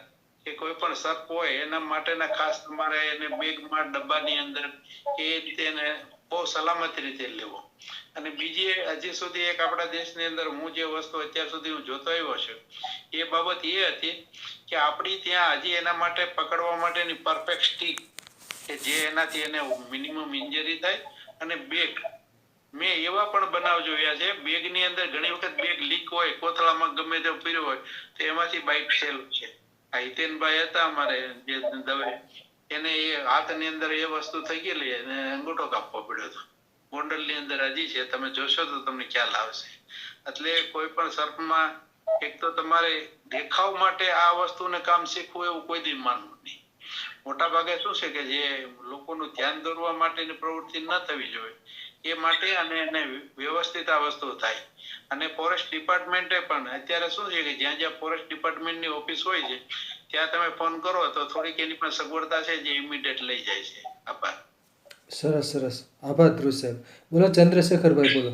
કે કોઈ પણ સર્પ હોય એના માટેના ખાસ તમારે એને બેગમાં ડબ્બાની અંદર એ રીતે એને બહુ સલામત રીતે લેવો. અને બીજી હજી સુધી એક આપણા દેશની અંદર હું જે વસ્તુ અત્યાર સુધી હું જોતો આવ્યો છું એ બાબત એ હતી કે આપણી ત્યાં હજી એના માટે પકડવા માટેની પરફેક્ટ સ્ટીક કે જે એનાથી એને મિનિમમ ઇન્જરી થાય. અને બેગ મેં એવા પણ બનાવ જોયા છે બેગની અંદર ઘણી વખત બેગ લીક હોય કોથળામાં ગમે તે પીર્યો હોય તો એમાંથી બાઇક થયેલું છે. આ હિતેનભાઈ હતા અમારે જે દવે એને એ હાથની અંદર એ વસ્તુ થઈ ગયેલી અને અંગૂઠો કાપવો પડ્યો હતો. ગોંડલની અંદર હજી છે, તમે જોશો તો તમને ખ્યાલ આવશે. એટલે કોઈ પણ સર્પમાં એક તો તમારે દેખાવ માટે આ વસ્તુને કામ શીખવું એવું કોઈ દી માનવું નહીં. મોટા ભાગે શું છે કે જે લોકોનું ધ્યાન દોરવા માટેની પ્રવૃત્તિ ન થવી જોઈએ એ માટે અને એને વ્યવસ્થિત આ વસ્તુ થાય. અને ફોરેસ્ટ ડિપાર્ટમેન્ટે પણ અત્યારે શું છે કે જ્યાં જ્યાં ફોરેસ્ટ ડિપાર્ટમેન્ટની ઓફિસ હોય છે ત્યાં તમે ફોન કરો તો થોડીક એની પણ સગવડતા છે જે ઇમિડિયેટ લઈ જાય છે. આભાર. સરસ સરસ, આભાર ધ્રુવ સાહેબ. બોલો ચંદ્રશેખરભાઈ, બોલો.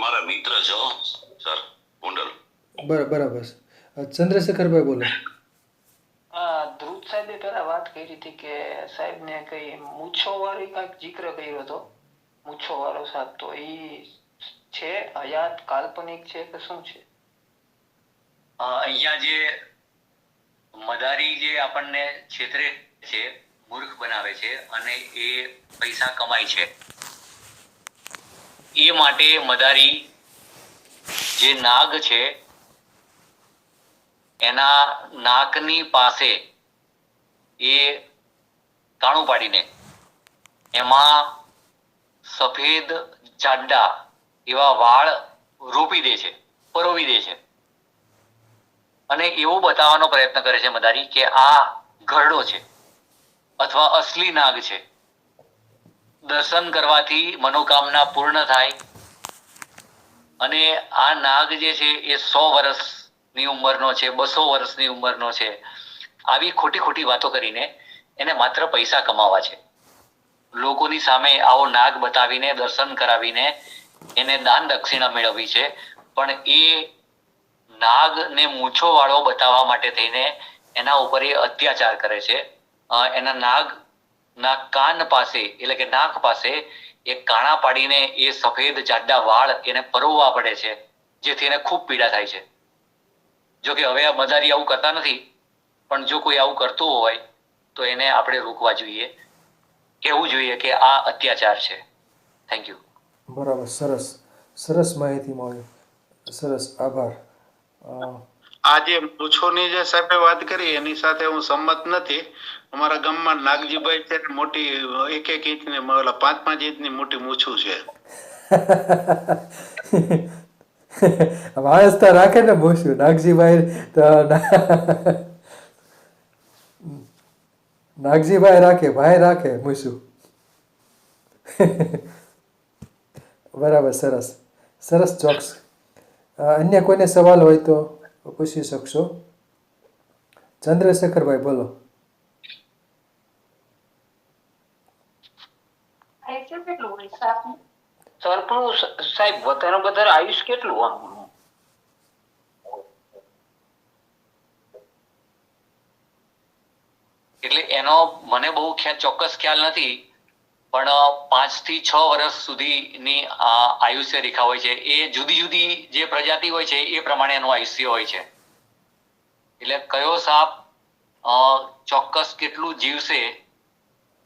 મારા મિત્ર છો સર કુંડલ. બરાબર. ચંદ્રશેખરભાઈ, બોલો. ધ્રુવ સાહેબે પેલા વાત કરી હતી કે સાહેબ ને કઈ મૂછો વાળી કઈક જિક્ર કર્યો હતો, મૂછો વાળો સાપ. તો એ છે હયાત, કાલ્પનિક છે કે શું છે? અહીંયા જે મદારી જે આપણને છેતરે છે, મૂર્ખ બનાવે છે અને એ પૈસા કમાય છે, એ માટે મદારી જે નાગ છે એના નાકની પાસે એ કાણું પાડીને એમાં સફેદ જાડા એવા વાળ રોપી દે છે, પરોવી દે છે અને એવું બતાવવાનો પ્રયત્ન કરે છે મદારી કે આ ઘરડો છે અથવા અસલી નાગ છે. દર્શન કરવાથી મનોકામના પૂર્ણ થાય અને આ નાગ જે છે એ 100 વર્ષની ઉંમરનો છે, 200 વર્ષની ઉંમરનો છે. આવી ખોટી ખોટી વાતો કરીને એને માત્ર પૈસા કમાવા છે. લોકોની સામે આવો નાગ બતાવીને દર્શન કરાવીને એને દાન દક્ષિણા મેળવવી છે. પણ એ નાગને મૂછો વાળો બતાવવા માટે થઈને એના ઉપર એ અત્યાચાર કરે છે. એના નાગના કાન પાસે એટલે કે નાક પાસે એ કાણા પાડીને એ સફેદ જાડા વાળ એને પરોવવા પડે છે, જેથી એને ખૂબ પીડા થાય છે. જો કે હવે આ મદારી આવું કરતા નથી, પણ જો કોઈ આવું કરતું હોય તો એને આપણે રોકવા જોઈએ, કહેવું જોઈએ કે આ અત્યાચાર છે. Thank you. બરાબર, સરસ સરસ માહિતી મળી, સરસ, આભાર. આ જે મૂછોની જે સાહેબે વાત કરી એની સાથે હું સંમત નથી. અમારા ગામમાં નાગજીભાઈ છે, મોટી 1-1 ઇંચની 5-5 ઇંચની મોટી મૂછું છે. વાયસ્તા રાખે ને મૂછું નાગજીભાઈ તો નાગજીભાઈ રાખે, ભાઈ રાખે મૂછું. બરાબર, સરસ સરસ, ચોક્કસ. અન્ય કોઈને સવાલ હોય તો પૂછી શકશો. ચંદ્રશેખરભાઈ, બોલો. સર્પનું સાહેબ વધારે આયુષ કેટલું? આમ એટલે એનો મને બહુ ચોક્કસ ખ્યાલ નથી, પણ 5 થી 6 વર્ષ સુધીની આયુષ્ય રેખા હોય છે. એ જુદી જુદી જે પ્રજાતિ હોય છે એ પ્રમાણે એનું આયુષ્ય હોય છે. એટલે કયો સાપ ચોક્કસ કેટલું જીવશે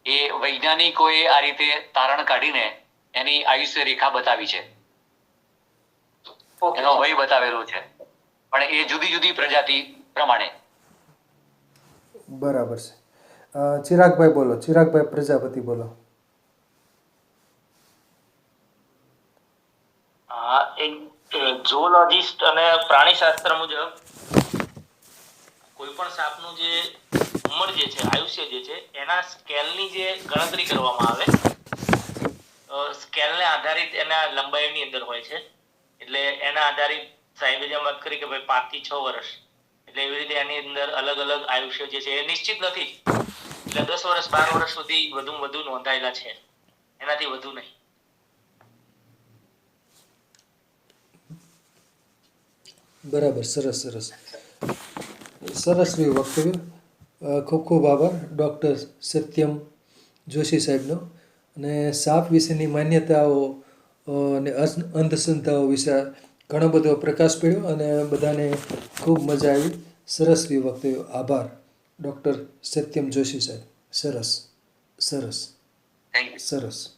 એ વૈજ્ઞાનિકોએ આ રીતે તારણ કાઢીને એની આયુષ્ય રેખા બતાવી છે, એનો વય બતાવેલો છે, પણ એ જુદી જુદી પ્રજાતિ પ્રમાણે. બરાબર છે. ચિરાગભાઈ, બોલો. ચિરાગભાઈ પ્રજાપતિ, બોલો. એક ઝૂઓલોજિસ્ટ અને પ્રાણીશાસ્ત્ર મુજબ કોઈ પણ સાપનું જે ઉંમર જે છે, આયુષ્ય જે છે, એના સ્કેલની જે ગણતરી કરવામાં આવે, સ્કેલને આધારિત એના લંબાઈની અંદર હોય છે. એટલે એના આધારિત સાહેબે જેમ વાત કરી કે ભાઈ 5 થી 6 વર્ષ, એટલે એવી રીતે એની અંદર અલગ અલગ આયુષ્ય જે છે એ નિશ્ચિત નથી. એટલે 10 વર્ષ 12 વર્ષ સુધી વધુ નોંધાયેલા છે, એનાથી વધુ નહીં. બરાબર, સરસ સરસ. સરસ રહ્યું વક્તવ્ય. ખૂબ ખૂબ આભાર ડૉક્ટર સત્યમ જોશી સાહેબનો. અને સાપ વિશેની માન્યતાઓ અને અંધશ્રદ્ધાઓ વિશે ઘણો બધો પ્રકાશ પડ્યો અને બધાને ખૂબ મજા આવી. સરસ રહ્યું વક્તવ્ય. આભાર ડૉક્ટર સત્યમ જોશી સાહેબ. સરસ સરસ થેન્ક યુ. સરસ.